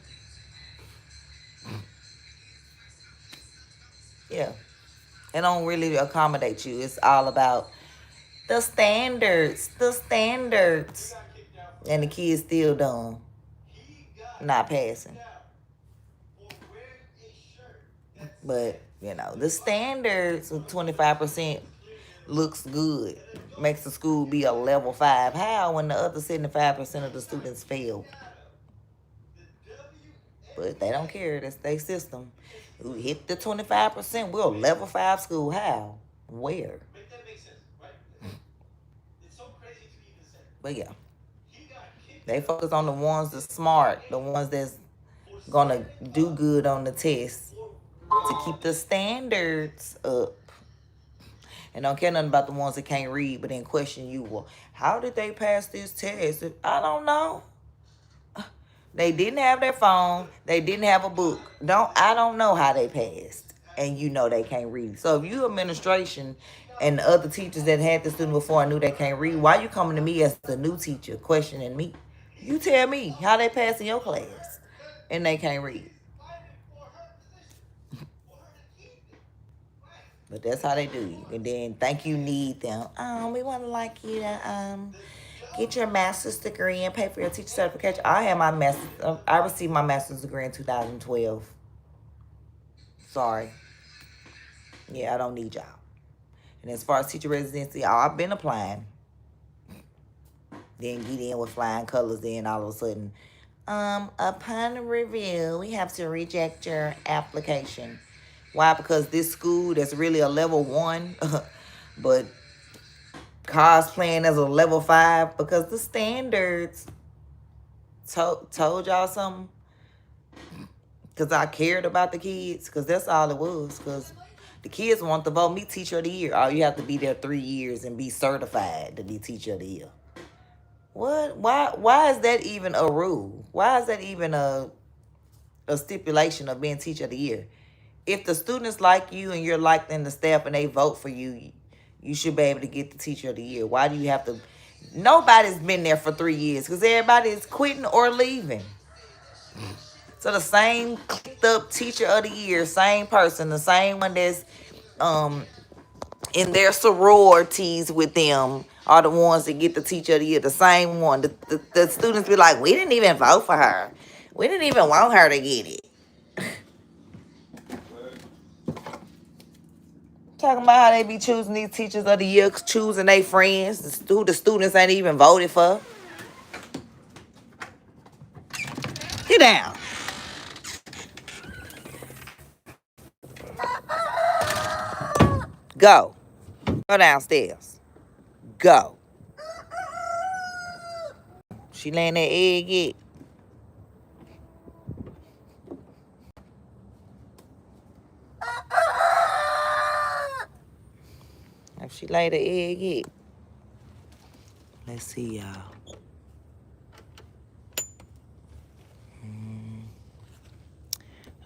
yeah, it don't really accommodate you. It's all about The standards. The standards. And the kids still dumb. Not passing. But, you know, the standards of 25% looks good. Makes the school be a level 5. How when the other 75% of the students failed? But they don't care. That's their system. We hit the 25%. We're a level 5 school. How? Where? But yeah. They focus on the ones that's smart. The ones that's gonna do good on the test. To keep the standards up. And don't care nothing about the ones that can't read, but then question you, well, how did they pass this test? I don't know. They didn't have their phone. They didn't have a book. I don't know how they passed. And you know they can't read. So if you administration and the other teachers that had the student before knew they can't read, why you coming to me as the new teacher questioning me? You tell me how they pass in your class and they can't read. But that's how they do you. And then think you need them. We want to like you to get your master's degree and pay for your teacher certification. I received my master's degree in 2012. Sorry. Yeah, I don't need y'all. And as far as teacher residency, I've been applying. Then get in with flying colors. Then all of a sudden, upon review, we have to reject your application. Why? Because this school that's really a level 1, but cosplaying as a level 5, because the standards told y'all something. Because I cared about the kids, because that's all it was. Because the kids want to vote me teacher of the year. Oh, you have to be there 3 years and be certified to be teacher of the year. What? Why is that even a rule? Why is that even a stipulation of being teacher of the year? If the students like you and you're liked in the staff and they vote for you, you should be able to get the teacher of the year. Why do you have to? Nobody's been there for 3 years because everybody is quitting or leaving. So the same clicked up teacher of the year, same person, the same one that's in their sororities with them are the ones that get the teacher of the year, the same one. The students be like, we didn't even vote for her. We didn't even want her to get it. Talking about how they be choosing these teachers of the year, choosing their friends, who the students ain't even voted for. Get down. Go. Go downstairs. Go. She laying that egg yet? If she laid the egg yet? Let's see, y'all.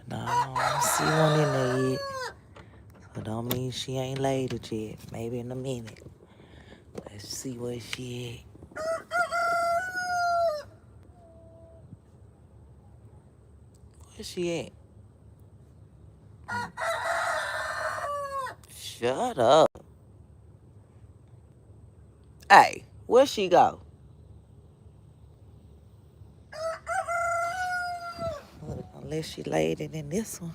No, I don't see one in there yet. So don't mean she ain't laid it yet. Maybe in a minute. Let's see where she at. Where she at? Shut up. Hey, where she go? Unless she laid it in this one.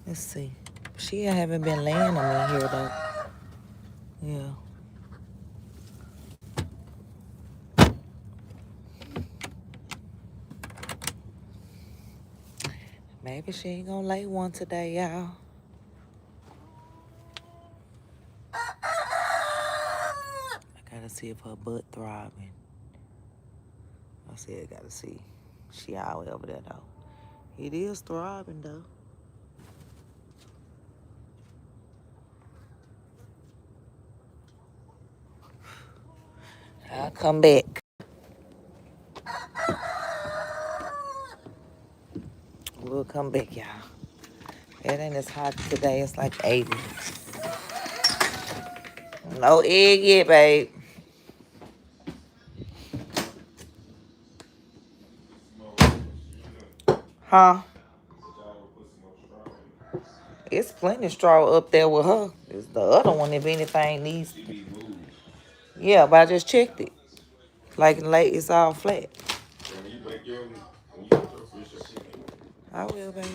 Let's see. She haven't been laying them in here, though. Yeah. Maybe she ain't gonna lay one today, y'all. I gotta see if her butt throbbing. I said I gotta see. She all the way over there, though. It is throbbing, though. I'll come back. We'll come back, y'all. It ain't as hot today. It's like 80. No egg yet, babe. Huh? It's plenty of straw up there with her. It's the other one, if anything, needs. Yeah, but I just checked it. Like late, it's all flat. When you make your, when you get your fish or chicken. I will, baby.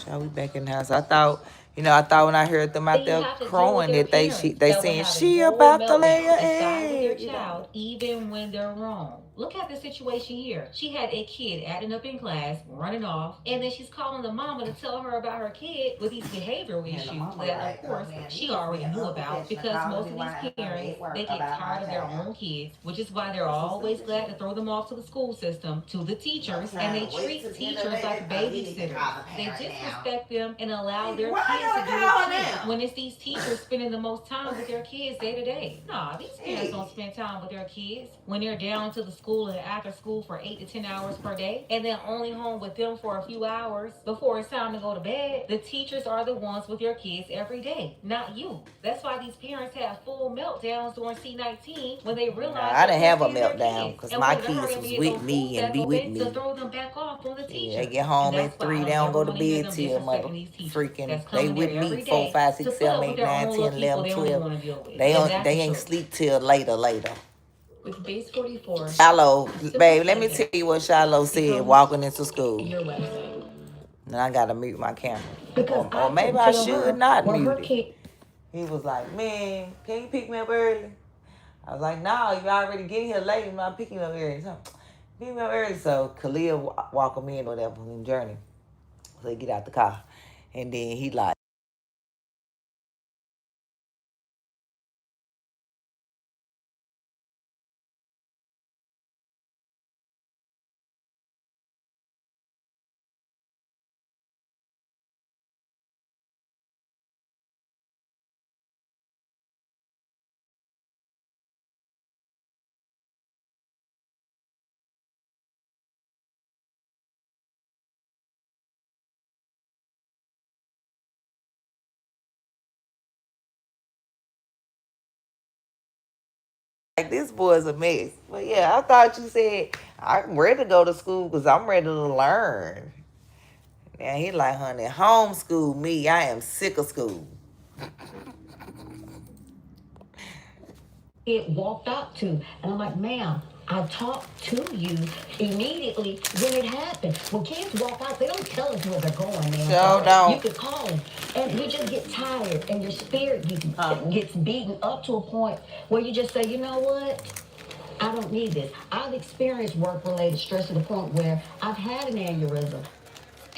Child, we back in the house. I thought when I heard them out They there have to deal with crowing their that they parents that will saying have a she whole about to lay her meltdown and side with their egg. child even when they're wrong. Look at the situation here. She had a kid acting up in class, running off, and then she's calling the mama to tell her about her kid with these behavioral issues that, of course, she already knew about because most of these parents, they get tired of their own kids, which is why they're always glad to throw them off to the school system, to the teachers, and they treat teachers like babysitters. They disrespect them and allow their kids to do it too. When it's these teachers spending the most time with their kids day to day. Nah, these parents don't spend time with their kids when they're down to the school and after school for 8 to 10 hours per day, and then only home with them for a few hours before it's time to go to bed. The teachers are the ones with your kids every day, not you. That's why these parents have full meltdowns during C19 when they realize I didn't have a their meltdown kids because and my wanted to kids hurry up was and get with those me food and back be with open me. to throw them back off on the teachers. Yeah, they get And home that's at why 3. I They don't don't ever go to want to hear bed them till mother disrespecting these teachers. freaking. That's They coming with there me every 4, day 5, to 6, put 7, up with 8, their 9, own 10, little people 11, they don't even 12. want to deal with. They And don't. that's They the ain't truth. sleep till later. With base 44. Shiloh, Simple babe, let me second. tell you what Shiloh said Becomes walking into school. your website. And I gotta mute my camera. Because Or I maybe can I tell should her not what her mute it. kid. He was like, man, can you pick me up early? I was like, no, you already getting here late. I'm not picking you up early. So, pick me up early. So Khalil walk him in or whatever in Journey. So he get out the car. And then he like, this boy's a mess. But yeah, I thought you said, I'm ready to go to school because I'm ready to learn. Now he like, honey, homeschool me. I am sick of school. It walked up to, and I'm like, ma'am, I talked to you immediately when it happened. When kids walk out, they don't tell us where they're going, man. Sure don't. You could call them, and you just get tired, and your spirit gets beaten up to a point where you just say, you know what? I don't need this. I've experienced work-related stress to the point where I've had an aneurysm.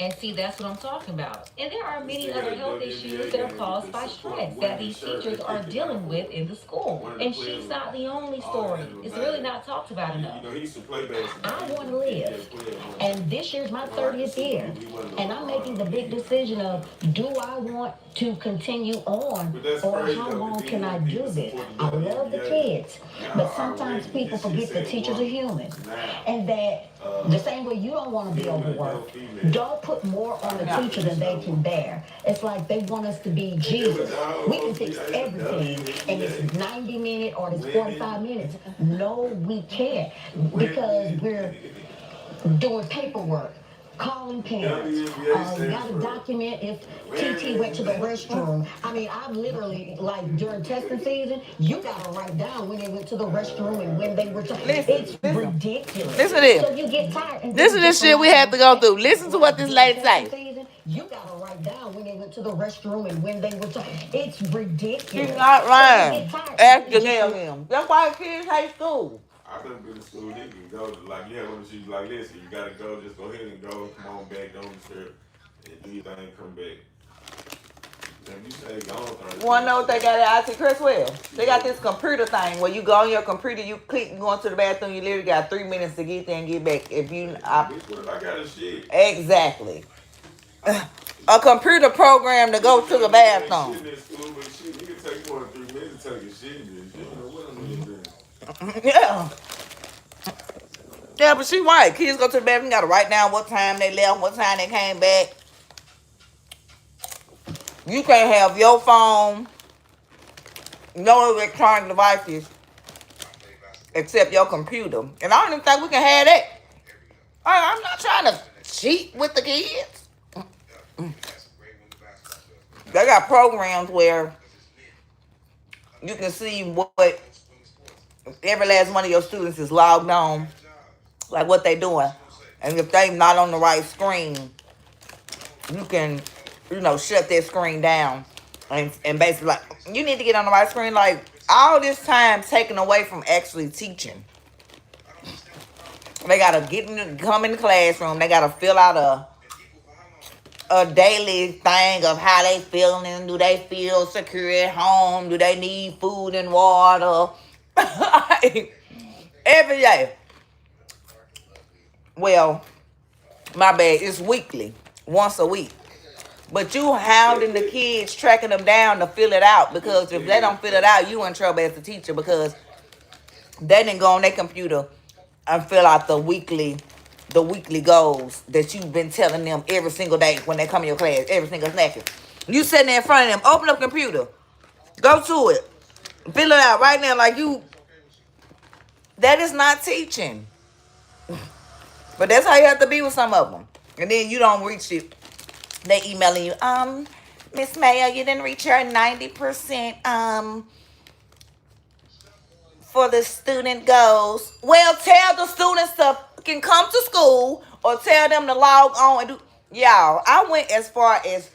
And see, that's what I'm talking about. And there are many other health issues that are caused by stress that these teachers are dealing with in the school. And she's not the only story. It's really not talked about enough. You know, he used to play basketball. I want to live. And this year's my 30th year. And I'm making the big decision of, do I want to continue on, or how long can I do this? I love the kids, but sometimes people forget that teachers are human. And that the same way you don't want to be overworked, don't put more on the teacher than they can bear. It's like they want us to be Jesus. We can fix everything, and it's 90 minutes or it's 45 minutes. No, we can't, because we're doing paperwork, calling parents, got to document if TT went to the restroom. I mean, I've literally, like, during testing season, you got to write down when they went to the restroom and when they were it's ridiculous. Listen to this. So you get tired. This is the shit we have to go through. Listen to what this lady say. You got to write down when they went to the restroom and when they were it's ridiculous. She's not lying. So Ask Janelle him. That's why kids hate school. I've never been to school, they can go to, like, you have one of she's like, listen, you gotta go, just go ahead and go, come on back, don't disturb, and do your thing, come back. If you say go on Thursday. You wanna know what they got at IT Crestwell? They got this computer thing where you go on your computer, you click, you go into the bathroom, you literally got 3 minutes to get there and get back. If you, Bitch, what if I got a shit? exactly. A computer program to go to the bathroom. Shit in school, but shit, you can take more than 3 minutes to take a shit, bitch. You don't know what I'm doing. Yeah. Yeah, but she right. Kids go to the bathroom, gotta write down what time they left, what time they came back. You can't have your phone, no electronic devices, except your computer. And I don't even think we can have that. I'm not trying to cheat with the kids. They got programs where you can see what every last one of your students is logged on, like what they doing. And if they not on the right screen, you can, shut that screen down. And basically, like, you need to get on the right screen. Like, all this time taken away from actually teaching. They gotta come in the classroom. They gotta fill out a daily thing of how they feeling. Do they feel secure at home? Do they need food and water? Every day. Well, my bad. It's weekly, once a week. But you hounding the kids, tracking them down to fill it out, because if they don't fill it out, you in trouble as the teacher, because they didn't go on their computer and fill out the weekly goals that you've been telling them every single day when they come in your class, every single second. You sitting there in front of them, open up the computer, go to it, fill it out right now. Like, that is not teaching. But that's how you have to be with some of them. And then you don't reach it. They emailing you, Miss Mayo, you didn't reach your 90% for the student goals. Well, tell the students to can come to school, or tell them to log on and do. Y'all, I went as far as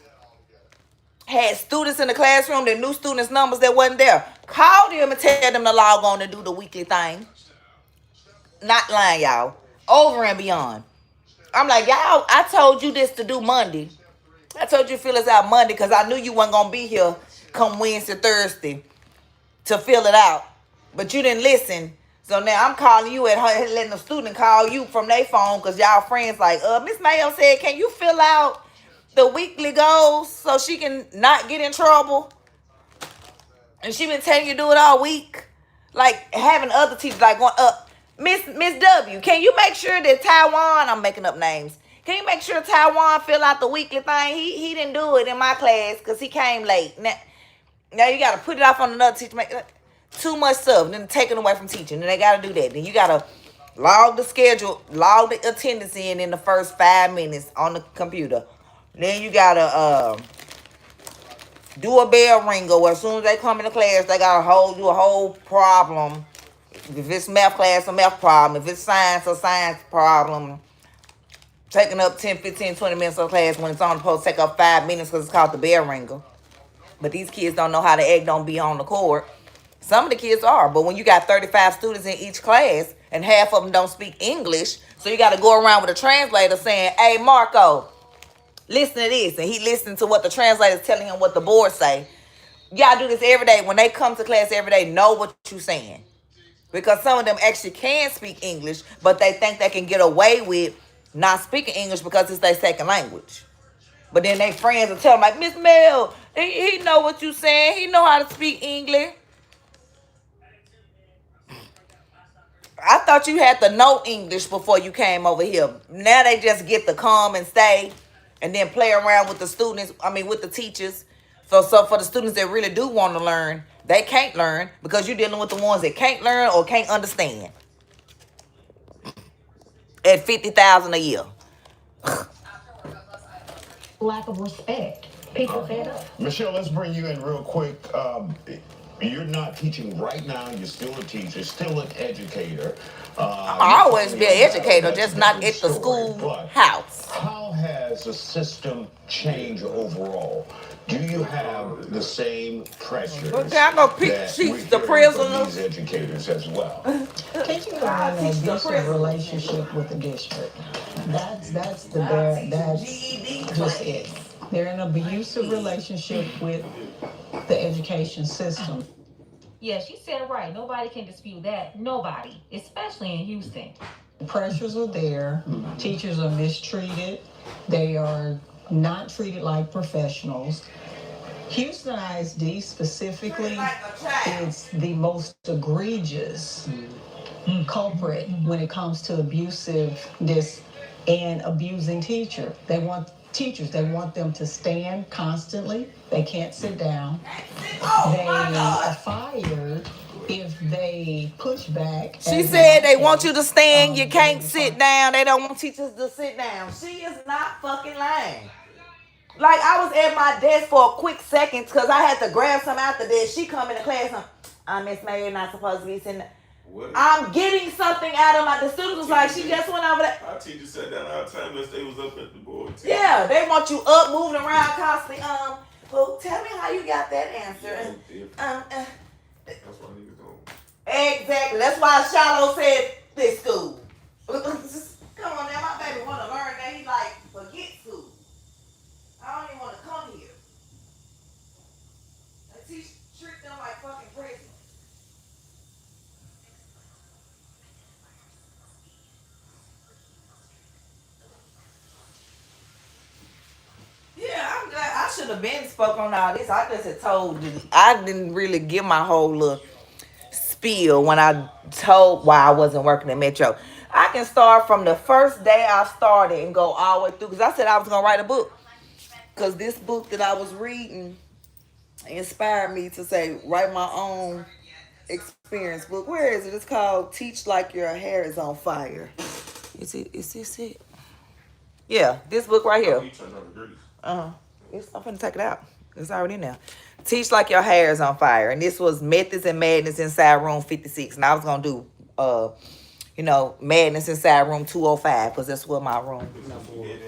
had students in the classroom that knew students' numbers that wasn't there. Call them and tell them to log on and do the weekly thing. Not lying, y'all. Over and beyond. I'm like, y'all, I told you this to do Monday. I told you to fill us out Monday because I knew you weren't going to be here come Wednesday, Thursday to fill it out. But you didn't listen. So now I'm calling you and letting the student call you from their phone because y'all friends like, Miss Mayo said, can you fill out the weekly goals so she can not get in trouble? And she been telling you to do it all week. Like having other teachers like going up. Miss W, can you make sure that Taiwan, I'm making up names. Can you make sure Taiwan fill out the weekly thing? He didn't do it in my class because he came late. Now you got to put it off on another teacher. Too much stuff. Then taken away from teaching. And they got to do that. Then you got to log the schedule, log the attendance in the first 5 minutes on the computer. Then you got to do a bell ringer where as soon as they come into class, they got to do a whole problem. If it's math class, a math problem. If it's science, a science problem. Taking up 10, 15, 20 minutes of class when it's on supposed to take up 5 minutes because it's called the bell ringer. But these kids don't know how to act, don't be on the court. Some of the kids are, but when you got 35 students in each class and half of them don't speak English, so you got to go around with a translator saying, hey, Marco, listen to this. And he listened to what the translator's telling him what the board say. You got to do this every day. When they come to class every day, know what you're saying. Because some of them actually can speak English, but they think they can get away with not speaking English because it's their second language. But then their friends will tell them, like, Miss Mel, he know what you saying. He know how to speak English. I thought you had to know English before you came over here. Now they just get to come and stay and then play around with the students, with the teachers. So for the students that really do want to learn, they can't learn because you're dealing with the ones that can't learn or can't understand. At $50,000 a year. Lack of respect. People fed up. Michelle, let's bring you in real quick. You're not teaching right now. You're still a teacher, still an educator. I'll always be an educator, just not at the school house. How has the system changed overall? Do you have the same pressures I'm gonna teach the prisoners, these educators as well? Teaching is an abusive relationship with the district. That's just it. They're in an abusive relationship with the education system. Yeah, she said it right. Nobody can dispute that. Nobody, especially in Houston. The pressures are there. Teachers are mistreated. They are not treated like professionals. Houston ISD specifically is the most egregious culprit when it comes to abusiveness and abusing teachers. They want them to stand constantly. They can't sit down. They are fired if they push back. She said they want you to stand, you can't sit down. They don't want teachers to sit down. She is not fucking lying. Like, I was at my desk for a quick second because I had to grab something out the desk. She come in the class and Miss Mayo not supposed to be sitting. What? I'm getting something out of my. The students was like, she just went over there. Our teachers sat down all the time unless they was up at the board. Yeah, they want you up, moving around constantly. Well, tell me how you got that answer. That's why niggas don't. Exactly. That's why Shiloh said this school. Come on now, my baby want to learn that. He like, forget school. I don't even want to come here. They treat them like fucking prisoners. Yeah, I'm glad. I should have been spoke on all this. I just had told you. I didn't really give my whole little spiel when I told why I wasn't working at Metro. I can start from the first day I started and go all the way through. Because I said I was going to write a book. Because this book that I was reading inspired me to say, write my own experience book. Where is it? It's called Teach Like Your Hair is on Fire. Is this it? Yeah, this book right here. I'm finna take it out. It's already in there. Teach Like Your Hair is on Fire. And this was Methods and Madness inside room 56. And I was gonna do Madness inside room 205, because that's what my room number was.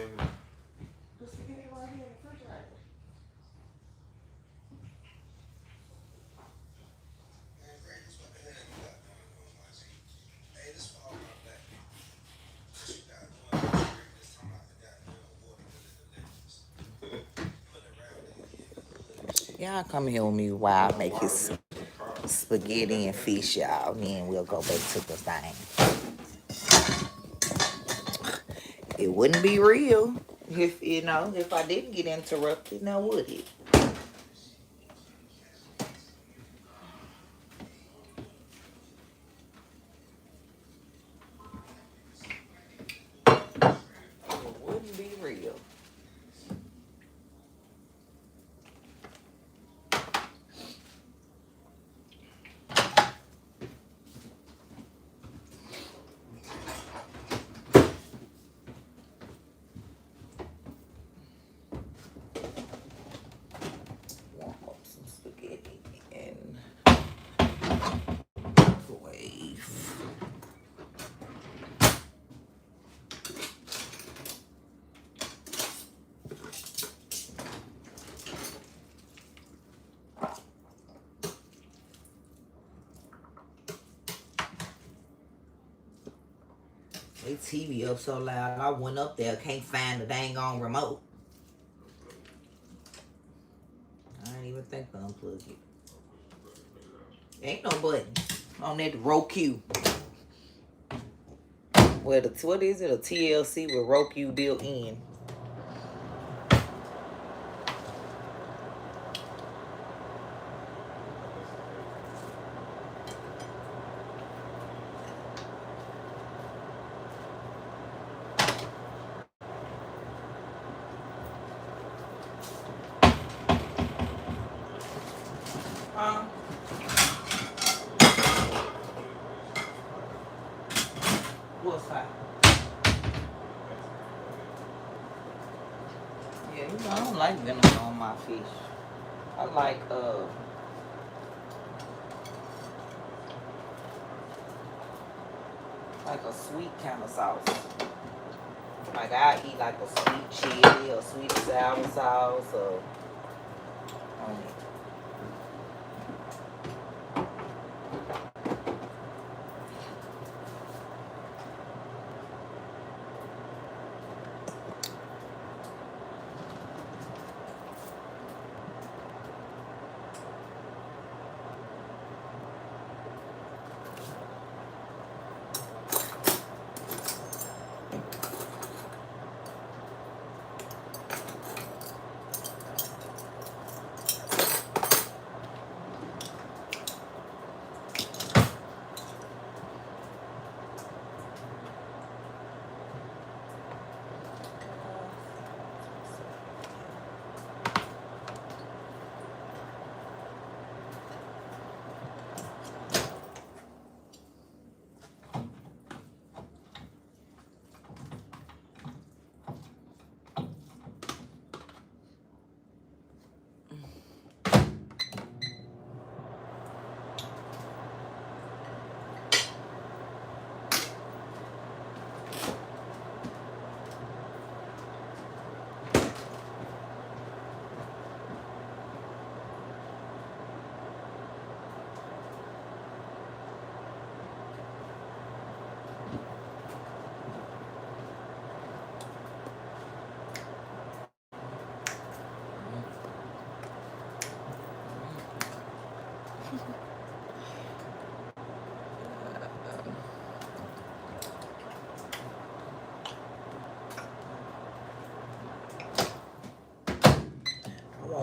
Y'all come here with me while I make his spaghetti and fish, y'all. Then we'll go back to the thing. It wouldn't be real if I didn't get interrupted, now would it? It wouldn't be real. They TV up so loud, I went up there, can't find the dang on remote. I didn't even think to unplug it. Ain't no button on that Roku. Well, what is it? A TLC with Roku built in. What's that? Yeah, I don't like vinegar on my fish. I like a sweet kind of sauce. Like I eat like a sweet chili or sweet and sour sauce or on it.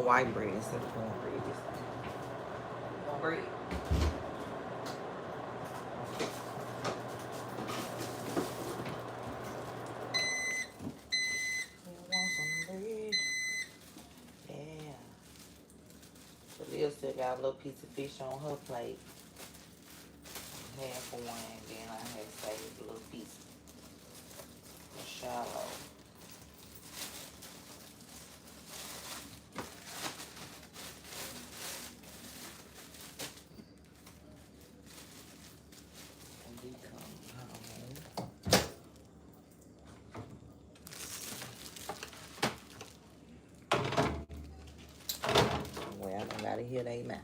white bread instead of cornbread this time. Cornbread. You want some bread? Yeah. Jaleel still got a little piece of fish on her plate. Half of one, and then I had saved a little piece for shallow. And we come home. Well, I don't gotta hear they mouth.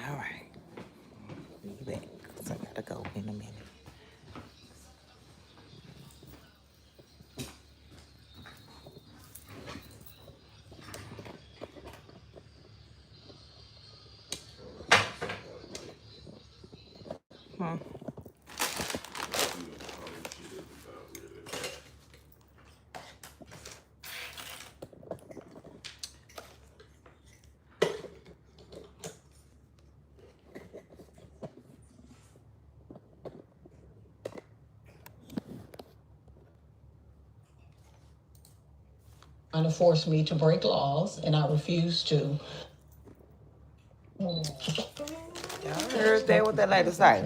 All right. Be back, because I gotta go in a minute. Trying to force me to break laws, and I refuse to. Y'all heard that? What that lady say?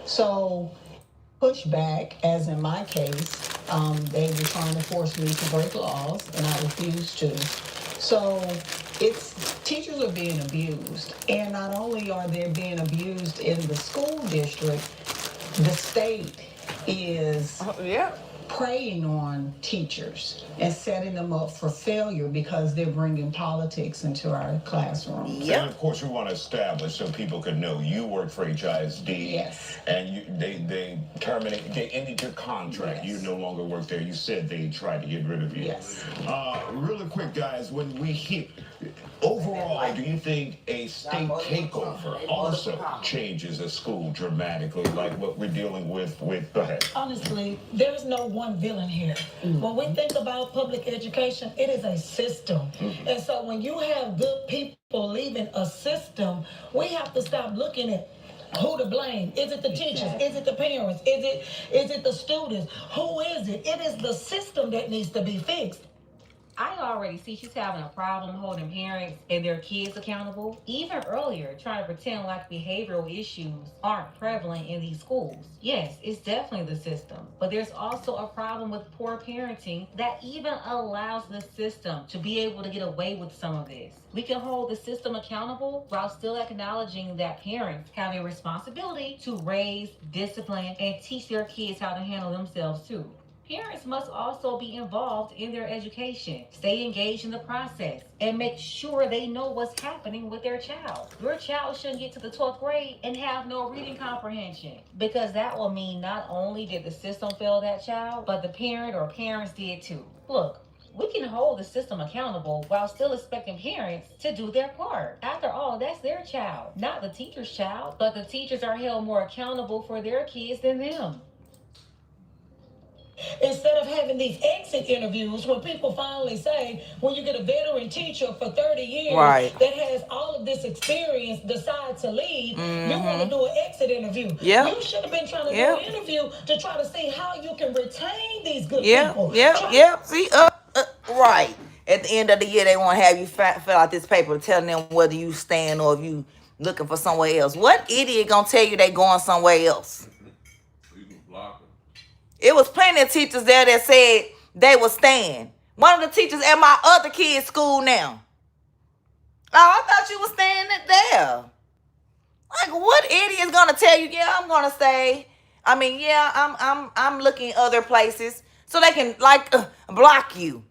So, pushback, as in my case, they were trying to force me to break laws, and I refused to. So, teachers are being abused, and not only are they being abused in the school district, the state is preying on teachers and setting them up for failure because they're bringing politics into our classrooms. And of course, we want to establish so people can know you work for HISD. Yes. And they ended your contract. Yes. You no longer work there. You said they tried to get rid of you. Yes. Really quick, guys, when we hit, overall, do you think a state takeover also changes a school dramatically, like what we're dealing with, go ahead. Honestly, there's no one villain here. When we think about public education, it is a system. And so when you have good people leaving a system, we have to stop looking at who to blame. Is it the teachers? Is it the parents? Is it the students? Who is it? It is the system that needs to be fixed. I already see she's having a problem holding parents and their kids accountable. Even earlier, trying to pretend like behavioral issues aren't prevalent in these schools. Yes, it's definitely the system, but there's also a problem with poor parenting that even allows the system to be able to get away with some of this. We can hold the system accountable while still acknowledging that parents have a responsibility to raise, discipline, and teach their kids how to handle themselves too. Parents must also be involved in their education, stay engaged in the process, and make sure they know what's happening with their child. Your child shouldn't get to the 12th grade and have no reading comprehension, because that will mean not only did the system fail that child, but the parent or parents did too. Look, we can hold the system accountable while still expecting parents to do their part. After all, that's their child, not the teacher's child, but the teachers are held more accountable for their kids than them. Instead of having these exit interviews where people finally say, when you get a veteran teacher for 30 years Right. that has all of this experience decide to leave, you want to do an exit interview. Yep. You should have been trying to Yep. do an interview to try to see how you can retain these good Yep. people. Yep. See, right. At the end of the year, they want to have you fill out this paper telling them whether you stand or if you looking for somewhere else. What idiot gonna tell you they going somewhere else? It was plenty of teachers there that said they would stand. One of the teachers at my other kid's school now. Oh, I thought you were standing there. Like, what idiot is gonna tell you? Yeah, I'm gonna stay. I mean, yeah, I'm looking other places so they can block you.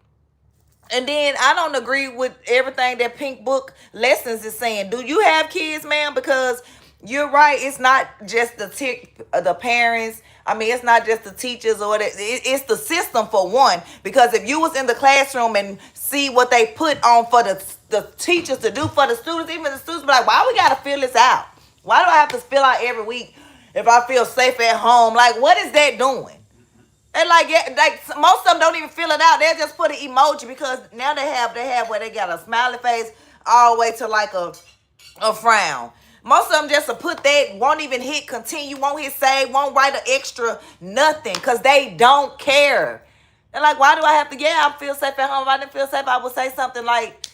And then I don't agree with everything that Pink Book Lessons is saying. Do you have kids, ma'am? Because you're right. It's not just the parents. I mean, it's not just the teachers or it's the system for one. Because if you was in the classroom and see what they put on for the teachers to do for the students, even the students be like, why we got to fill this out? Why do I have to fill out every week if I feel safe at home? Like, what is that doing? And like most of them don't even fill it out. They'll just put an emoji because now they have where they got a smiley face all the way to like a frown. Most of them just put that, won't even hit continue, won't hit save, won't write an extra nothing because they don't care. They're like, why do I have to? Yeah, I feel safe at home. If I didn't feel safe, I would say something like,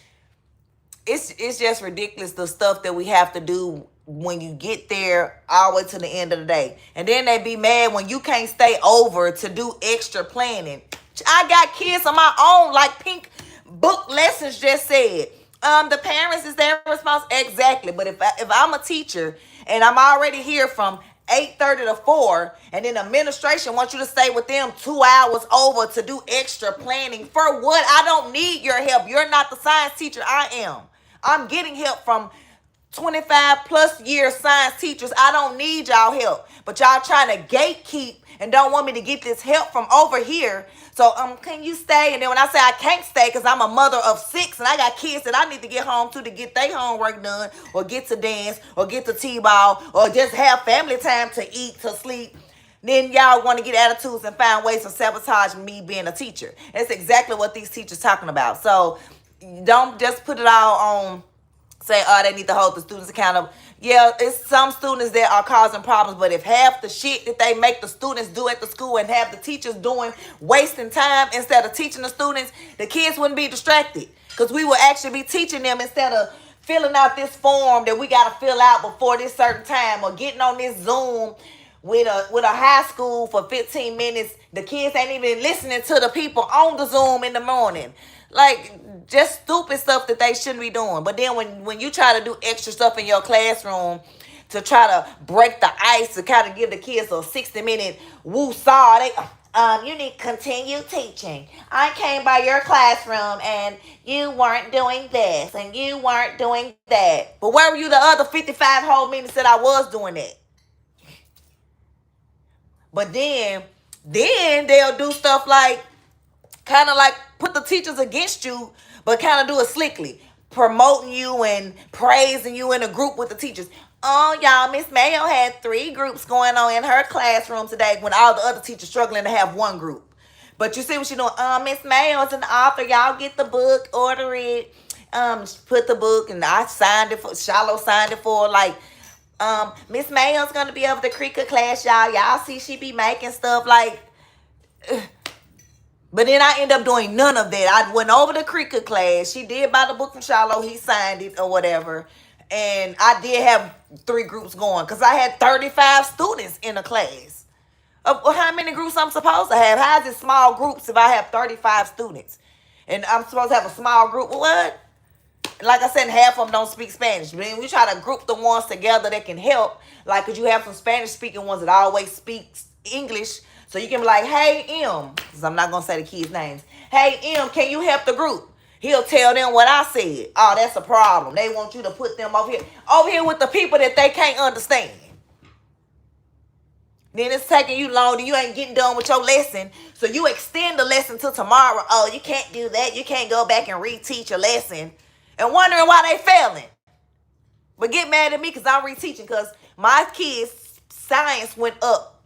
it's just ridiculous the stuff that we have to do when you get there all the way to the end of the day. And then they be mad when you can't stay over to do extra planning. I got kids of my own, like Pink Book Lessons just said. The parents is their responsibility. Exactly. But if I'm a teacher and I'm already here from 8:30 to 4, and then administration wants you to stay with them 2 hours over to do extra planning, for what? I don't need your help. You're not the science teacher. I am. I'm getting help from 25 plus year science teachers. I don't need y'all help. But y'all trying to gatekeep and don't want me to get this help from over here. So can you stay? And then when I say I can't stay because I'm a mother of 6 and I got kids that I need to get home to get their homework done or get to dance or get to t-ball or just have family time to eat, to sleep, then y'all want to get attitudes and find ways to sabotage me being a teacher. That's exactly what these teachers talking about. So don't just put it all on, say, oh, they need to hold the students accountable. Yeah, it's some students that are causing problems, but if half the shit that they make the students do at the school and have the teachers doing, wasting time instead of teaching the students, the kids wouldn't be distracted because we will actually be teaching them instead of filling out this form that we got to fill out before this certain time or getting on this Zoom with a high school for 15 minutes. The kids ain't even listening to the people on the Zoom in the morning. Like, just stupid stuff that they shouldn't be doing. But then when you try to do extra stuff in your classroom to try to break the ice, to kind of give the kids a 60-minute woo-saw, you need to continue teaching. I came by your classroom and you weren't doing this and you weren't doing that. But where were you the other 55 whole minutes that I was doing that? But then they'll do stuff like, kind of like put the teachers against you, but kind of do it slickly, promoting you and praising you in a group with the teachers. Oh, y'all, Miss Mayo had 3 groups going on in her classroom today when all the other teachers struggling to have 1 group. But you see what she's doing? Miss Mayo is an author. Y'all get the book, order it. Put the book, and I signed it for, Shallow signed it for, like, Miss Mayo's going to be over the cricket class, y'all. Y'all see she be making stuff like... But then I end up doing none of that. I went over the cricket class. She did buy the book from Shallow. He signed it or whatever. And I did have 3 groups going because I had 35 students in a class. How many groups I'm supposed to have? How is it small groups if I have 35 students? And I'm supposed to have a small group? What? Like I said, half of them don't speak Spanish. But then we try to group the ones together that can help. Like, could you have some Spanish-speaking ones that always speak English So you can be like, hey, M, because I'm not going to say the kids' names. Hey, M, can you help the group? He'll tell them what I said. Oh, that's a problem. They want you to put them over here with the people that they can't understand. Then it's taking you longer. You ain't getting done with your lesson. So you extend the lesson to tomorrow. Oh, you can't do that. You can't go back and reteach a lesson. And wondering why they failing. But get mad at me because I'm reteaching, because my kids' science went up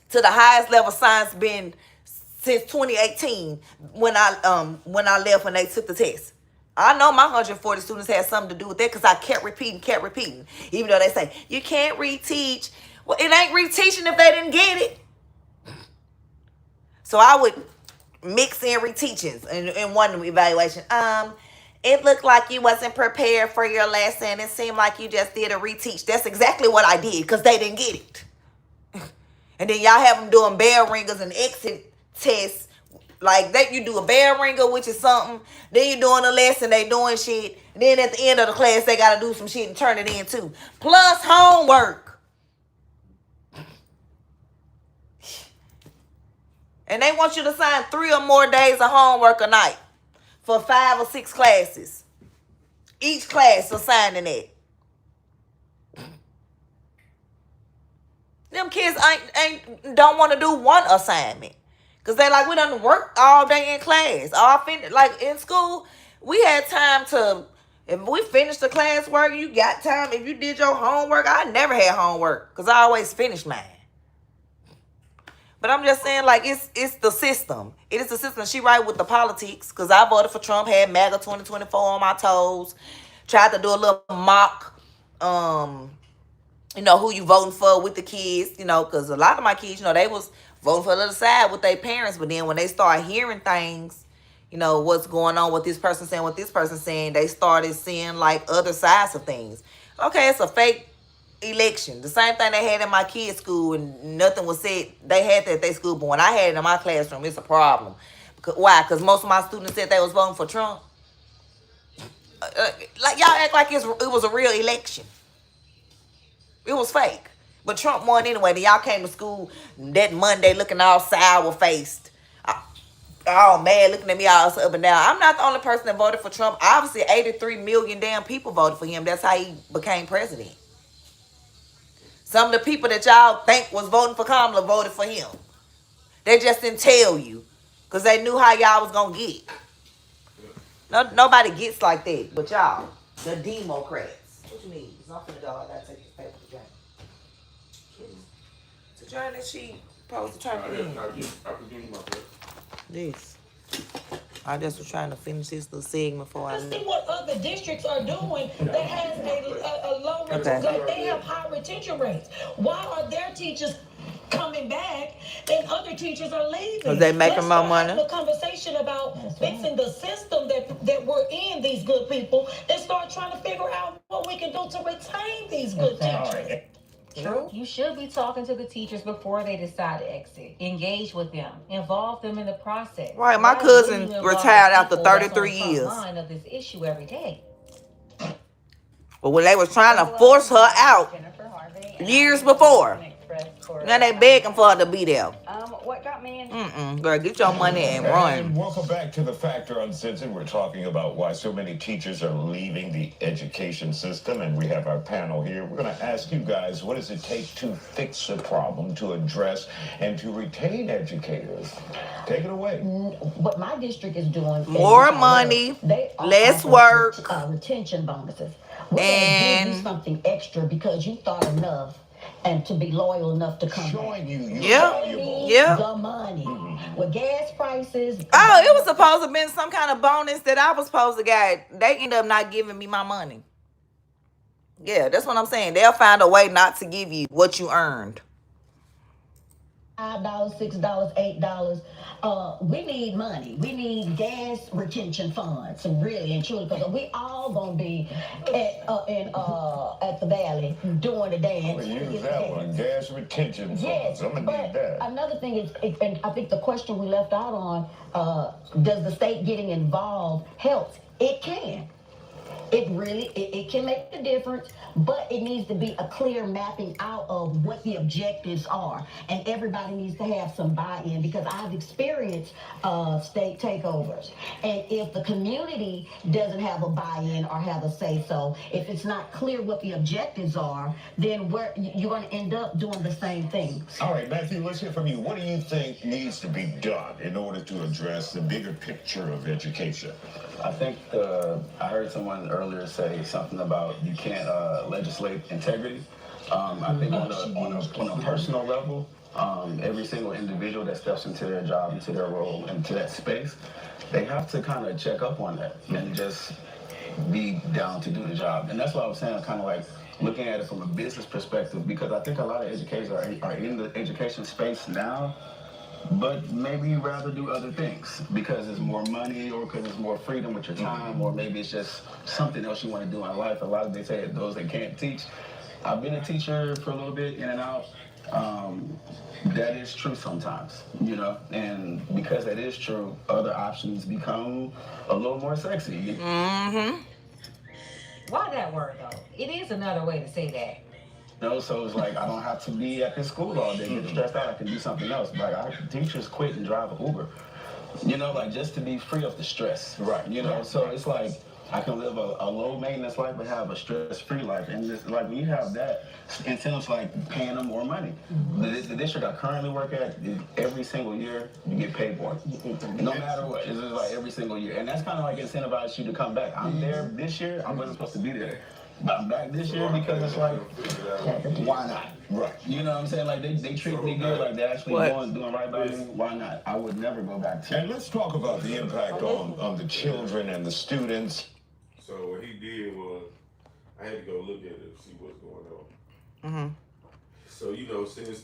to the highest level science been since 2018 when I left when they took the test. I know my 140 students had something to do with that because I kept repeating. Even though they say, you can't reteach. Well, it ain't reteaching if they didn't get it. So I would mix in reteachings in one evaluation. It looked like you wasn't prepared for your lesson. It seemed like you just did a reteach. That's exactly what I did because they didn't get it. And then y'all have them doing bell ringers and exit tests. Like that, you do a bell ringer, which is something. Then you're doing a lesson, they doing shit. And then at the end of the class, they got to do some shit and turn it in too. Plus homework. And they want you to sign 3 or more days of homework a night for 5 or 6 classes. Each class assigning it. Them kids don't want to do one assignment. Because they like, we done work all day in class. Like in school, we had time to, if we finished the classwork, you got time. If you did your homework, I never had homework because I always finished mine. But I'm just saying, like, it's the system. It is the system. She right with the politics, because I voted for Trump, had MAGA 2024 on my toes, tried to do a little mock, who you voting for with the kids, because a lot of my kids, they was voting for the other side with their parents. But then when they start hearing things, what's going on, what this person saying, what this person saying, they started seeing, like, other sides of things. Okay, it's a fake election. The same thing they had in my kids' school, and nothing was said. They had that at their school, but when I had it in my classroom, it's a problem. Why? Because most of my students said they was voting for Trump. Like, y'all act like it was a real election. It was fake. But Trump won anyway. Then y'all came to school that Monday looking all sour-faced, all mad, looking at me all up and down. I'm not the only person that voted for Trump. Obviously, 83 million damn people voted for him. That's how he became president. Some of the people that y'all think was voting for Kamala voted for him. They just didn't tell you because they knew how y'all was going to get. Nobody gets like that but y'all, the Democrats. What you need? It's not for the dog. I got to take this paper to drink. To join that she supposed to turn it in. I can give you my paper. This. I just was trying to finish this little segment before I see what other districts are doing that has a low retention. Like they have high retention rates. Why are their teachers coming back and other teachers are leaving? Because they making more money. Have a conversation about fixing the system that we're in, these good people, and start trying to figure out what we can do to retain these good teachers. True. You should be talking to the teachers before they decide to exit. Engage with them. Involve them in the process. Right. My cousin retired after 33 years. Line of this issue every day. But when they was trying to force her out years before, now they begging for her to be there. What got me into Girl, get your money and run. And welcome back to the Factor Uncensored. We're talking about why so many teachers are leaving the education system, and we have our panel here. We're going to ask you guys, what does it take to fix the problem, to address, and to retain educators? Take it away. What my district is doing, more money, less work, retention bonuses. We're going to give you something extra because you thought enough and to be loyal enough to come showing back. Yeah. The money. With gas prices. Oh, it was supposed to have been some kind of bonus that I was supposed to get. They end up not giving me my money. Yeah, that's what I'm saying. They'll find a way not to give you what you earned. $5, $6, $8. We need money. We need gas retention funds, and really and truly, because we all gonna be at the valley doing the dance. I'm gonna use that one, gas retention funds. Yes, I'm gonna need that. Another thing is, and I think the question we left out on, does the state getting involved help? It can. It can make a difference, but it needs to be a clear mapping out of what the objectives are, and everybody needs to have some buy-in, because I've experienced state takeovers, and if the community doesn't have a buy-in or have a say-so, if it's not clear what the objectives are, then you're going to end up doing the same thing. All right, Matthew, let's hear from you. What do you think needs to be done in order to address the bigger picture of education? I think I heard someone earlier say something about you can't legislate integrity. I think on a personal level, every single individual that steps into their job, into their role, into that space, they have to kind of check up on that and just be down to do the job. And that's what I was saying, kind of like looking at it from a business perspective, because I think a lot of educators are in the education space now, but maybe you rather do other things because there's more money, or because there's more freedom with your time, or maybe it's just something else you want to do in life. A lot of they say those that can't teach. I've been a teacher for a little bit, in and out. That is true sometimes, you know, and because that is true, other options become a little more sexy. Mm-hmm. Why that word though? It is another way to say that. You know, so it's like I don't have to be at this school all day, get stressed out. I can do something else. Like teachers quit and drive an Uber, you know, like just to be free of the stress. Right. You know, so it's like I can live a low maintenance life but have a stress-free life. And it's like when you have that, incentives like paying them more money. The district I currently work at, every single year you get paid more. No matter what. It's just like every single year. And that's kind of like incentivizes you to come back. I'm there this year, I wasn't supposed to be there. But I'm back this year because it's like, why not? Right. You know what I'm saying? Like they treat me good, like they're actually doing right by me. Why not? I would never go back to it. And let's talk about the impact on the children and the students. So what he did was, I had to go look at it to see what's going on. Mm-hmm. So, you know, since,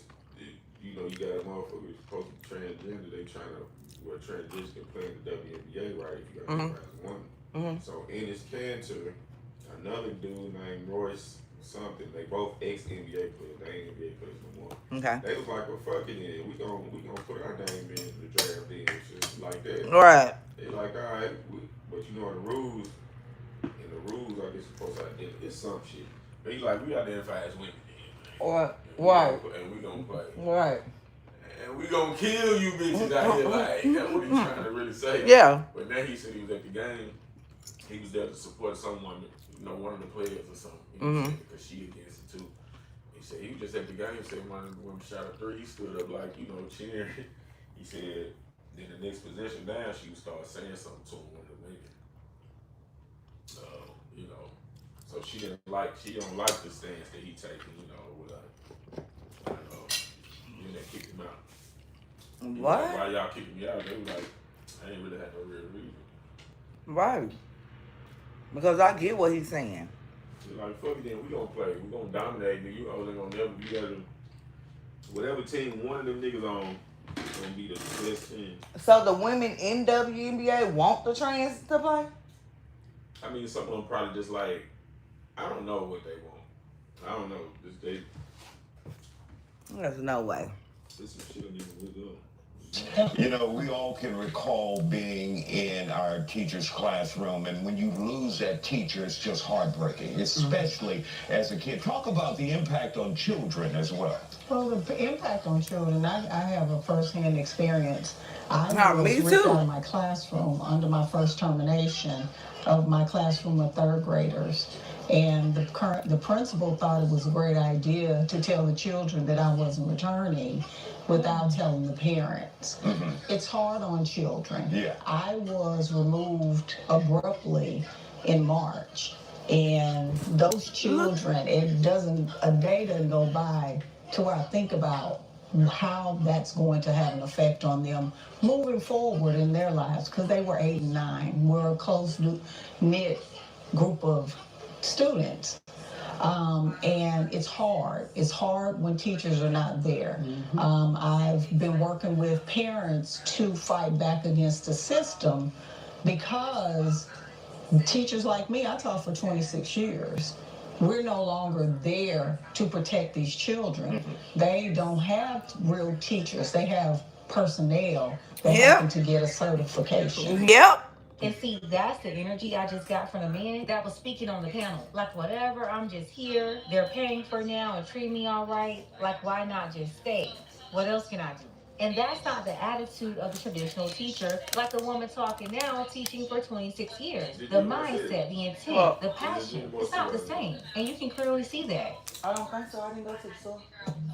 you know, you got a motherfucker supposed to be transgender, they trying to, transition can play in the WNBA, right? If you got a woman. So Enes Kanter, another dude named Royce something, they both ex-NBA players. They ain't NBA players no more. Okay. They was like, well, fuck it, yeah, we gonna put our name in the draft then, shit like that. Right. They like, all right, but you know the rules, I guess supposed to identify, it's some shit. But you like, we identify as women. Right. And we gonna play. Right. And we gonna kill you bitches out here, like, that's what he's trying to really say. Yeah. But now he said he was at the game, he was there to support someone, you know, one of the players or something. You know, because she against it too. He said he was just at the game, said one of the women shot a three, he stood up like, you know, cheering. He said, then the next possession down, she would start saying something to him, one of the women. You know, so she don't like the stance that he taking, you know, with and they kicked him out. What? Like, why y'all kicking me out? They were like, I ain't really had no real reason. Right. Because I get what he's saying. They're like, fuck it then, we gonna play. We gonna dominate, nigga. You always gonna never be able to, whatever team one of them niggas on, is gonna be the best team. So the women in WNBA want the trans to play? I mean, some of them probably just like, I don't know what they want. I don't know. There's no way. This is shit I need to look up. You know, we all can recall being in our teacher's classroom, and when you lose that teacher, it's just heartbreaking, especially as a kid. Talk about the impact on children as well. Well, the impact on children, I have a first-hand experience. I was Me ripped too. out of my classroom under my first termination of my classroom of third graders. And the principal thought it was a great idea to tell the children that I wasn't returning without telling the parents. It's hard on children. Yeah. I was removed abruptly in March. And those children, a day doesn't go by to where I think about how that's going to have an effect on them moving forward in their lives, because they were 8 and 9. We're a close-knit group of students. And it's hard. It's hard when teachers are not there. I've been working with parents to fight back against the system because teachers like me, I taught for 26 years. We're no longer there to protect these children. They don't have real teachers. They have personnel that happen to get a certification. Yep. And see, that's the energy I just got from the man that was speaking on the panel. Like, whatever, I'm just here. They're paying for now and treat me all right. Like, why not just stay? What else can I do? And that's not the attitude of the traditional teacher, like the woman talking now, teaching for 26 years. The mindset, the intent, the passion, it's not the same. And you can clearly see that. I don't think so. I didn't go to the store.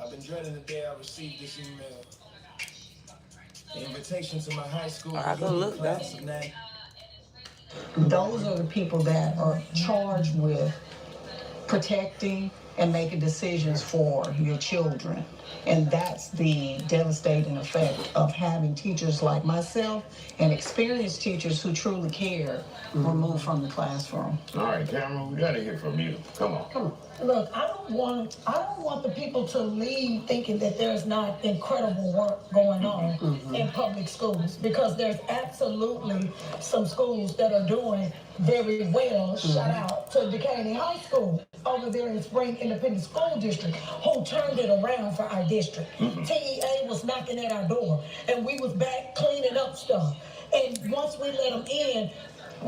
I've been dreading the day I received this email. The invitation to my high school reunion class of '90. Those are the people that are charged with protecting and making decisions for your children. And that's the devastating effect of having teachers like myself and experienced teachers who truly care removed from the classroom. All right, Cameron, we gotta hear from you. Come on. Come on. Look, I don't want the people to leave thinking that there's not incredible work going on in public schools, because there's absolutely some schools that are doing very well. Shout out to Decaney High School over there in Spring Independent School District, who turned it around for our district. TEA was knocking at our door, and we was back cleaning up stuff. And once we let them in,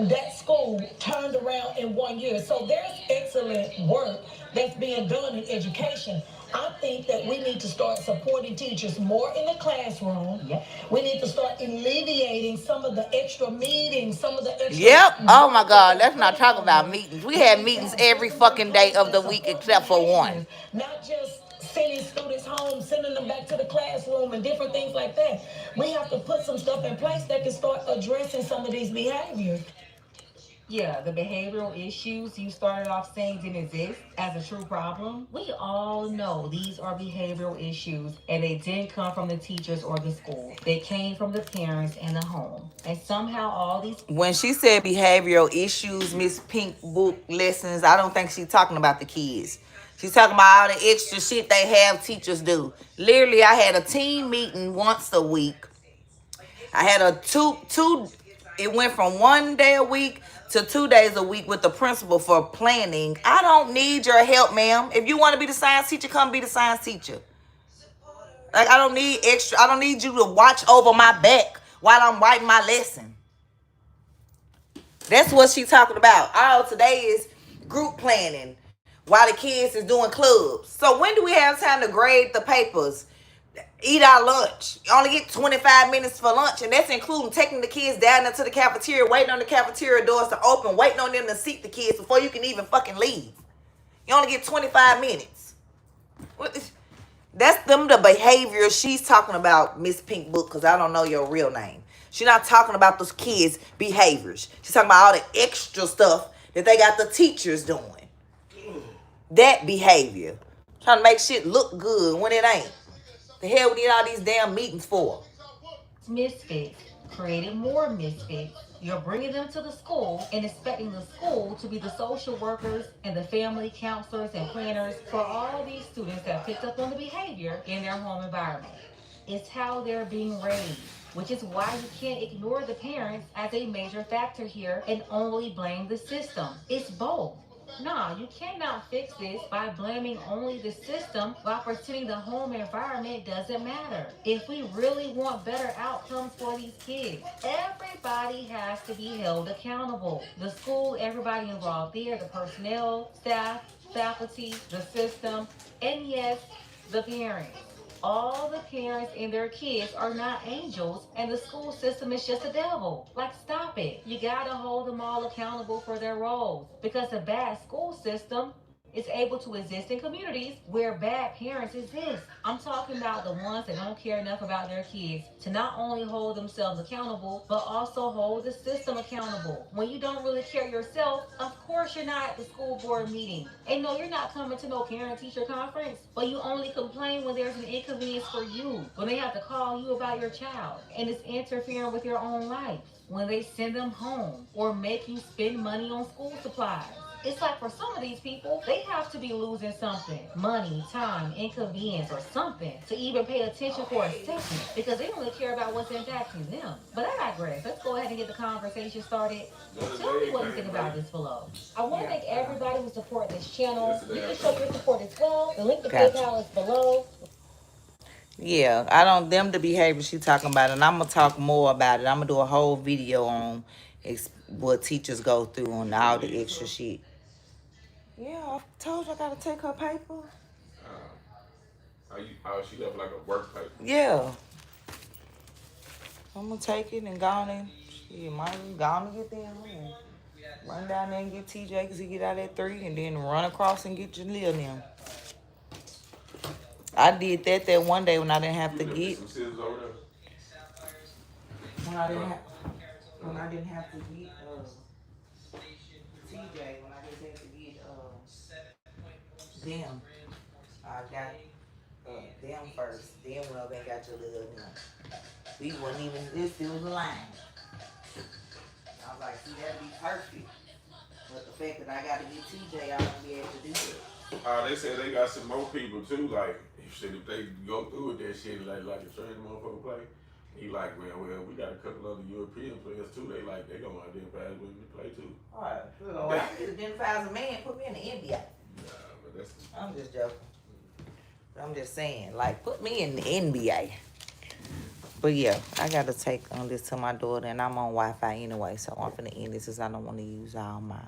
that school turned around in 1 year. So there's excellent work that's being done in education. I think that we need to start supporting teachers more in the classroom. We need to start alleviating some of the extra meetings, some of the extra... Yep. Oh my God. Let's not talk about meetings. We had meetings every fucking day of the week except for one. Not just sending students home, sending them back to the classroom and different things like that. We have to put some stuff in place that can start addressing some of these behaviors. Yeah, the behavioral issues you started off saying didn't exist as a true problem. We all know these are behavioral issues, and they didn't come from the teachers or the school. They came from the parents and the home. And somehow all these... When she said behavioral issues, Miss Pink book lessons, I don't think she's talking about the kids. She's talking about all the extra shit they have teachers do. Literally, I had a team meeting once a week. I had a it went from 1 day a week to 2 days a week with the principal for planning. I don't need your help, ma'am. If you want to be the science teacher, come be the science teacher. Like, I don't need extra. I don't need you to watch over my back while I'm writing my lesson. That's what she's talking about. All today is group planning while the kids is doing clubs. So when do we have time to grade the papers? Eat our lunch. You only get 25 minutes for lunch, and that's including taking the kids down into the cafeteria, waiting on the cafeteria doors to open, waiting on them to seat the kids before you can even fucking leave. You only get 25 minutes. That's the behavior she's talking about, Miss Pink Book, because I don't know your real name. She's not talking about those kids' behaviors. She's talking about all the extra stuff that they got the teachers doing. That behavior. Trying to make shit look good when it ain't. The hell we need all these damn meetings for? Misfits created more misfits. You're bringing them to the school and expecting the school to be the social workers and the family counselors and planners for all these students that picked up on the behavior in their home environment. It's how they're being raised, which is why you can't ignore the parents as a major factor here and only blame the system. It's both. Nah, you cannot fix this by blaming only the system while pretending the home environment doesn't matter. If we really want better outcomes for these kids, everybody has to be held accountable. The school, everybody involved there, the personnel, staff, faculty, the system, and yes, the parents. All the parents and their kids are not angels, and the school system is just a devil. Like, stop it. You gotta hold them all accountable for their roles, because a bad school system is able to exist in communities where bad parents exist. I'm talking about the ones that don't care enough about their kids to not only hold themselves accountable, but also hold the system accountable. When you don't really care yourself, of course you're not at the school board meeting. And no, you're not coming to no parent-teacher conference, but you only complain when there's an inconvenience for you, when they have to call you about your child, and it's interfering with your own life, when they send them home or make you spend money on school supplies. It's like for some of these people, they have to be losing something. Money, time, inconvenience, or something to even pay attention for a second, because they don't really care about what's impacting them. But I digress. Let's go ahead and get the conversation started. Tell me what you think about this below. I want to thank everybody who supports this channel. You can show your support as well. The link to PayPal is below. Yeah, I don't them the behavior she talking about, and I'm gonna talk more about it. I'm gonna do a whole video on what teachers go through on all the extra shit. Yeah, I told you I gotta take her paper. She left like a work paper. Yeah. I'm gonna take it and go on and go on and get them. Run down there and get TJ because he get out at 3 and then run across and get Jaleel and them. I did that one day when I didn't have to get. When I didn't have to get TJ, when I just had to get them, I got them first. Then when I got Jaleel and them. We wasn't even, this still was a line. I was like, see, that'd be perfect. But the fact that I got to get TJ, I won't be able to do it. They said they got some more people too. Like, if they go through with that shit, like a trained motherfucker play. He like, well, we got a couple other European players too. They gonna identify as we play too. All right, well, I can identify as a man. Put me in the NBA. Nah, but that's. I'm just joking. I'm just saying, like, put me in the NBA. But yeah, I gotta take this to my daughter, and I'm on Wi-Fi anyway, so I'm finna end this because I don't want to use all my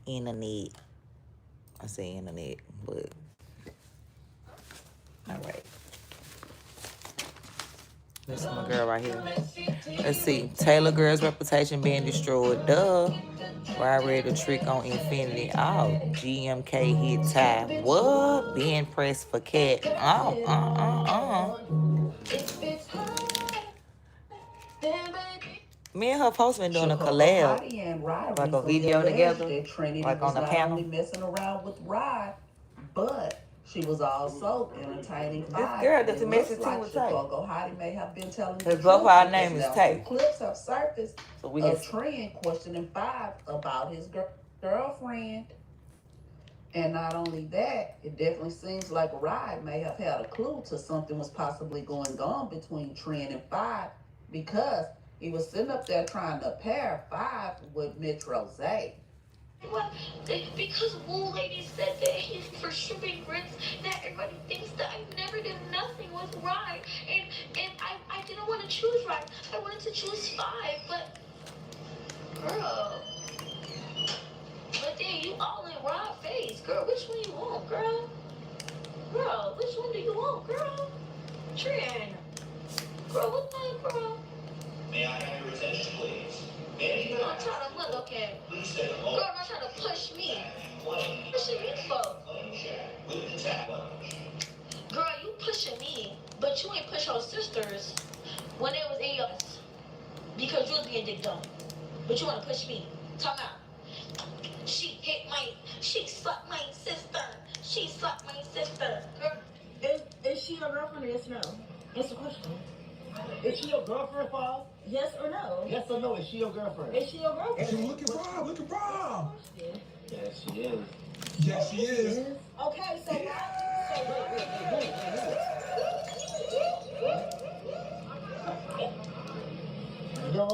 internet. I say internet, but all right. This is my girl right here. Let's see, Taylor girl's reputation being destroyed. Duh. Why I read the trick on Infinity. Oh, GMK hit tie. What? Being pressed for cat. Me and her post been doing a collab, like a video together, like on the panel. Messing around with Rod, but she was also entertaining. This girl that's a message too with Tay. Chicago Hottie may have been telling the Both truth. our name is Tay. Clips have surfaced So we of Trent questioning Five about his girlfriend. And not only that, it definitely seems like Rod may have had a clue to something was possibly going on between Trent and Five, because he was sitting up there trying to pair Five with Metro Zay. Well, because Woo Lady said that he's for shipping grits, that everybody thinks that I never did nothing with Rod. And I didn't want to choose Rod. I wanted to choose Five, but girl. But then you all in Rod face, girl. Which one you want, girl? Girl, which one do you want, girl? Trin. Girl, what the girl? May I have your attention, please? Girl, I'm trying to look, okay? Girl, I'm not trying to push me. Pushing me for? Girl, you pushing me, but you ain't push your sisters when it was in yours. Because you was being dick dumb. But you want to push me. Talk out. She sucked my sister. She sucked my sister. Girl. Is she your girlfriend or yes or no? That's the question. Is she your girlfriend, Paul? Yes or no? Yes or no, is she your girlfriend? Is she your girlfriend? Hey, look at Rob, look at Rob. Yes, she is. Yes, she is. Okay, so No.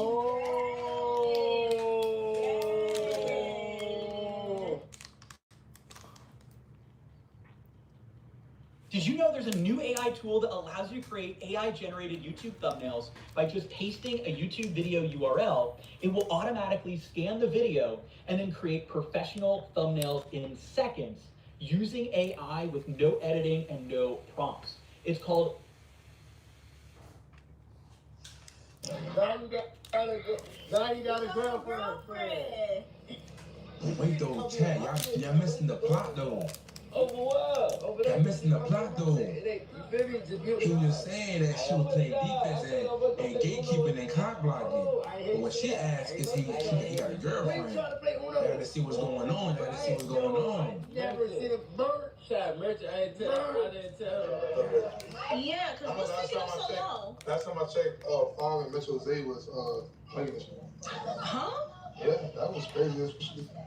Did you know there's a new AI tool that allows you to create AI-generated YouTube thumbnails by just pasting a YouTube video URL? It will automatically scan the video and then create professional thumbnails in seconds using AI with no editing and no prompts. It's called... Johnny got a girlfriend. Wait though, Chad, y'all missing the plot though. Over what? Over there. Y'all missing the plot though. He was saying that she was playing defense and gatekeeping and cock blocking. But what she asked is he got a girlfriend. Y'all to see what's going on. Y'all to see what's going on. Never seen a bird shot, Mitch. I didn't tell her. Yeah, because what's taking up so long? Last time I checked, Farm and Metro Zay was hugging. Huh? Yeah, that was crazy.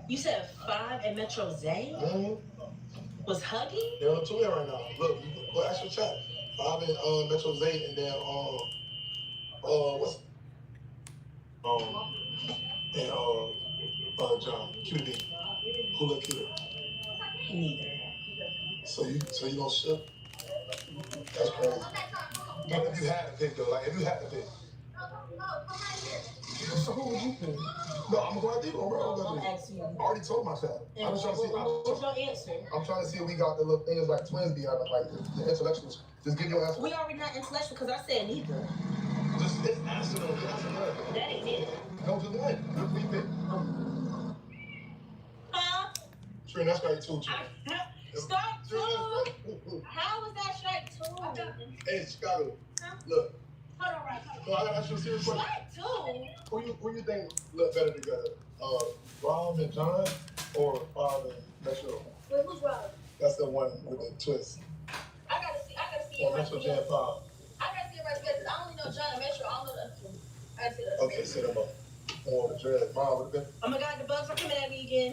You said 5 and Metro Zay was hugging? They're on Twitter right now. Look, go ask your chat. 5 and Metro Zay, and then what's and John QD. Who look cuter? Neither. So you gonna ship? That's crazy. But if you had to pick though, like if you had to pick. So who would you pick? No, I'm going to do it, bro. I'm asking you. I already told my child. I'm trying to see. What's your answer? I'm trying to see if we got the little things like twins behind them, like the intellectuals. Just give your answer. We already not intellectual because I said neither. Just answer them. That ain't it. No, just one. What do you pick? Huh? Trina, that's right too. Strike two. How was that strike two? Hey, Chicago. Look. Hold on, right. No, I gotta ask you a serious question. Strike two. Who you think look better together? Rob and John or Bob and Metro? Wait, who's Rob? That's the one with the twist. I gotta see Or it right Metro together. Jan 5. I gotta see it right together. I only know John and Metro. I don't know the other two. I gotta see the other Okay, set them up. Or the dread. Mom would have been. Oh my God, the bugs are coming at me again.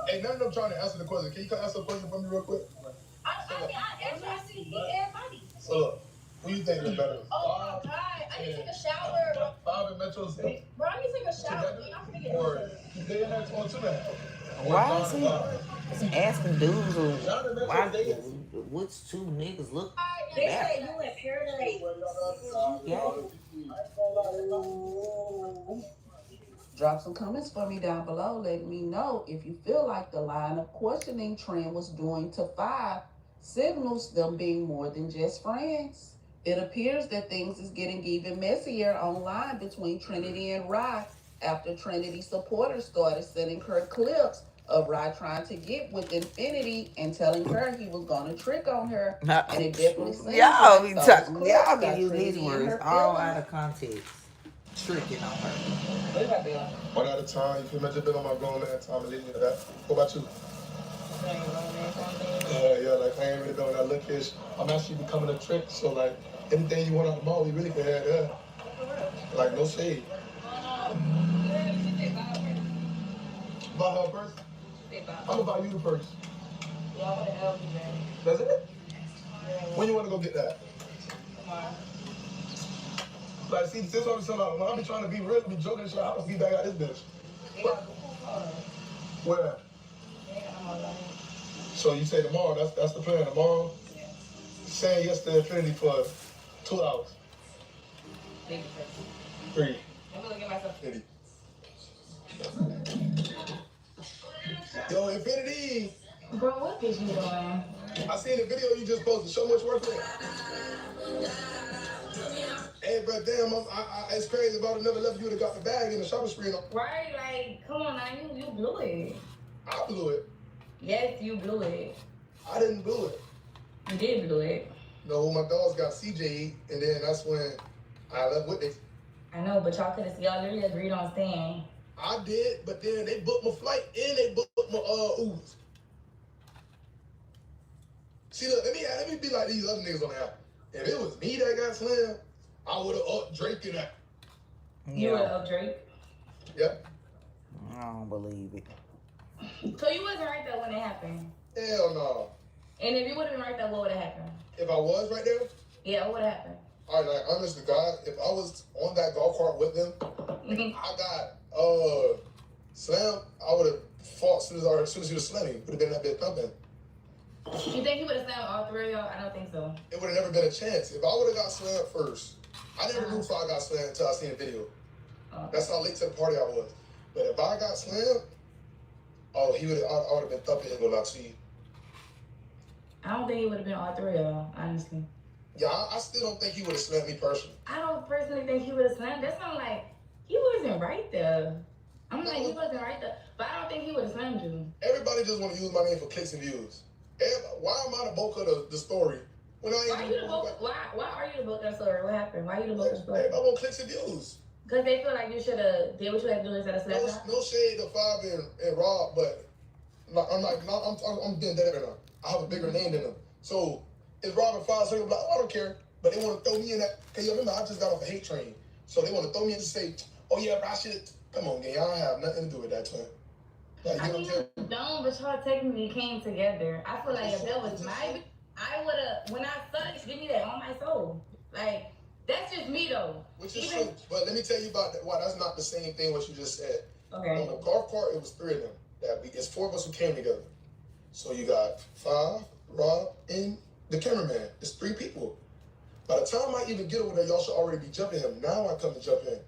Hey, none of them trying to answer the question. Can you answer the question for me real quick? I see everybody. So look, who you think is better? Oh my God, I need to take a shower. Bob and Metro Bro, I need to take a shower. I'm gonna get or they in that on two man? Why is he asking dudes who, why, which two niggas look They better? say you in paradise. Yeah. Drop some comments for me down below, letting me know if you feel like the line of questioning Trent was doing to 5 signals them being more than just friends. It appears that things is getting even messier online between Trinity and Rye after Trinity supporters started sending her clips of Rye trying to get with Infinity and telling her he was gonna trick on her. And it definitely seems Y'all be like talking, those y'all clips be using got these Trinity in words her all feelings. out of context. Tricking on her. One at a time. You feel me? Just been on my grown man time and leaving me to that. What about you? Yeah, like I ain't really doing that lookish. I'm actually becoming a trick, so like anything you want out the mall, we really can have that. Like no shade. Buy her purse? I'm gonna buy you the purse. That's it? When you wanna go get that? Like, see, this is what I'm saying. When I be trying to be real, be joking and shit, I don't be back out this bitch. Where? So you say tomorrow, that's the plan, tomorrow? Saying yes to Infinity for 2 hours. 3. Infinity. Yo, Infinity! Bro, what is you doing? I seen the video you just posted. So much work with it. Hey, bro, damn, it's crazy about another level. You would have got the bag in the shopping screen. Right, like, come on now, you blew it. I blew it. Yes, you blew it. I didn't blow it. You did blow it. No, my dogs got CJ, and then that's when I left with it. I know, but y'all could have, y'all literally agreed on staying. I did, but then they booked my flight and they booked my Ubers. See, look, let me be like these other niggas on the app. If it was me that got slammed, I would have upped Drake in that. You would have upped Drake? Yep. I don't believe it. So you wasn't right there when it happened? Hell no. And if you would have been right there, what would have happened? If I was right there? Yeah, what would have happened? All right, like, honest to God, if I was on that golf cart with them, I got slammed, I would have fought as soon as you were slamming. Would have been that bit thumping. You think he would have slammed all 3 of y'all? I don't think so. It would have never been a chance. If I would have got slammed first, I never knew if I got slammed until I seen the video. That's how late to the party I was. But if I got slammed, I would have been thumping him like, see. I don't think he would have been all 3 of y'all, honestly. Yeah, I still don't think he would have slammed me personally. I don't personally think he would have slammed. That sounds like he wasn't right there. I'm like, he wasn't right there. But I don't think he would have slammed you. Everybody just want to use my name for clicks and views. Why am I the bulk of the story? When I Why are you the bulk of that story? What happened? Why are you the bulk of the story? Everybody want clicks and views. Because they feel like you should have did what you had to do instead of slapping. No shade to 5 and Rob, but I'm being dead now. I have a bigger name than them. So it's Rob and 5, so they're like, oh, I don't care. But they want to throw me in that. Because you remember, I just got off a hate train. So they want to throw me in and say, oh yeah, but I should. Come on, gang. I don't have nothing to do with that twin. Like, I mean, you don't, but y'all technically came together. I feel like if that was my, I would have, when I saw it, give me that on my soul. Like, that's just me though. Which is true. But let me tell you about that. Why that's not the same thing what you just said. Okay. On the golf cart, it was 3 of them. It's 4 of us who came together. So you got 5, Rob, and the cameraman. It's 3 people. By the time I even get over there, y'all should already be jumping him. Now I come to jump in.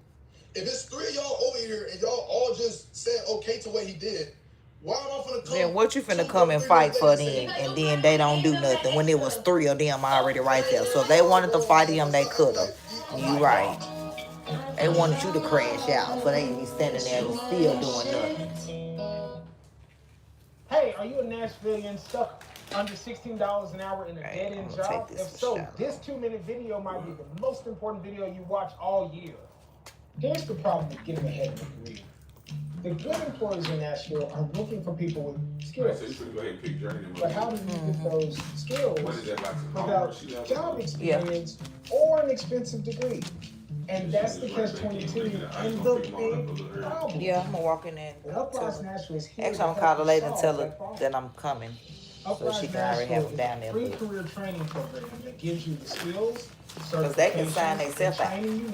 If it's 3 of y'all over here and y'all all just said okay to what he did, why am I finna come? Then what you finna come and fight for then? And then they don't do nothing when it was 3 of them already right there. So if they wanted to fight him, they could have. You right. They wanted you to crash out, so they be standing there and still doing nothing. Hey, are you a Nashvilleian stuck under $16 an hour in a dead-end job? If so, this 2-minute video might be the most important video you watch all year. Here's the problem with getting ahead in a career. The good employers in Nashville are looking for people with skills. But how do you get those skills without job experience or an expensive degree? And that's the catch-22 and the big problem. Yeah, I'm gonna walk in there. Actually, I'm gonna call the lady and tell her that I'm coming, so she can already have them down there. Free career training program that gives you the skills, because they can sign themselves out. I didn't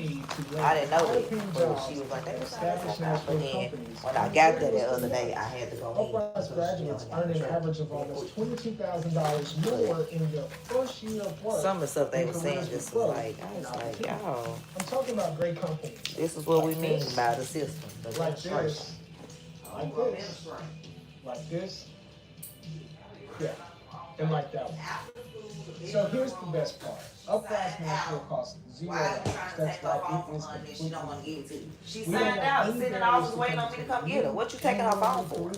know that, but she was like, they can sign themselves out. But then when I got there the other day, I had to go in. Graduates earn an average of almost $22,000 more in their first year of work. Some of the stuff they were saying just was like, I was like, yo. I'm talking about great companies. This is what we mean by the system. Like this. Like this. Like this. Yeah. And like that one. So here's the best part. Uprise Nashville costs $0. That's like it is completely. She signed out, sitting in the office waiting on me to come get her. What you taking her phone for?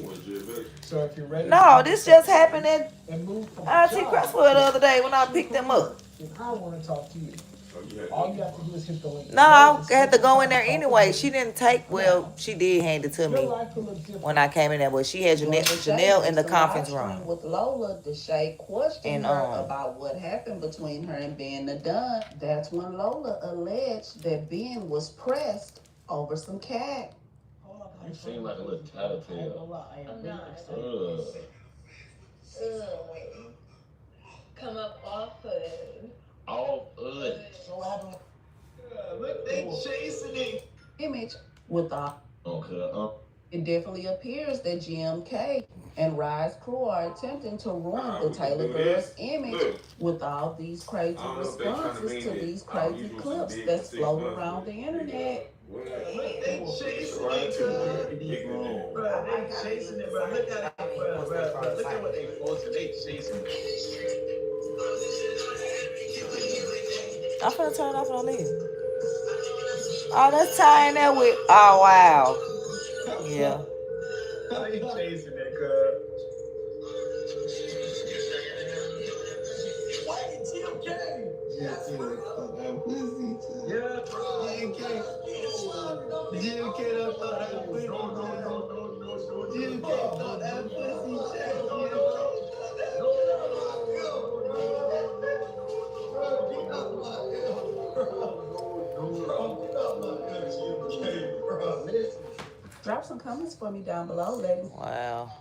So if you're ready. No, this just happened at IT Crestwood the other day when I picked them up. Then I want to talk to you. All you have to do is hit the link. No, I had to go in there anyway. She didn't take, well, she did hand it to me when I came in there, but she had Janelle in the conference room. With Lola, Deshae questioned her about what happened between her and Ben the Dunn. That's when Lola alleged that Ben was pressed over some cat. You seem like a little tattletale. Come up off hood. All good. Look, they chasing it. Image with the. It definitely appears that GMK and Rise Crew are attempting to ruin the Taylor girl's image with all these crazy responses to these crazy clips that's floating around the internet. Look, they chasing it, bro. They chasing it, bro. Look at it, bro. Look at what they posted. They chasing it. I'm finna turn it off and I'll leave. Oh, that's tying that with. Oh, wow. Yeah. How you chasing it, cuz? Wait, GMK! Yeah. GMK done thought that pussy. GMK thought that pussy check. Drop some comments for me down below, ladies. Wow.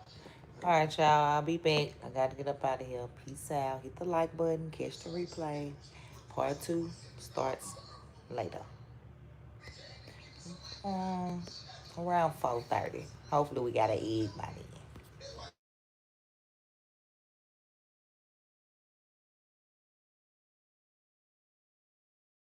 All right, y'all. I'll be back. I got to get up out of here. Peace out. Hit the like button. Catch the replay. Part 2 starts later. Around 4:30. Hopefully we got an egg by then.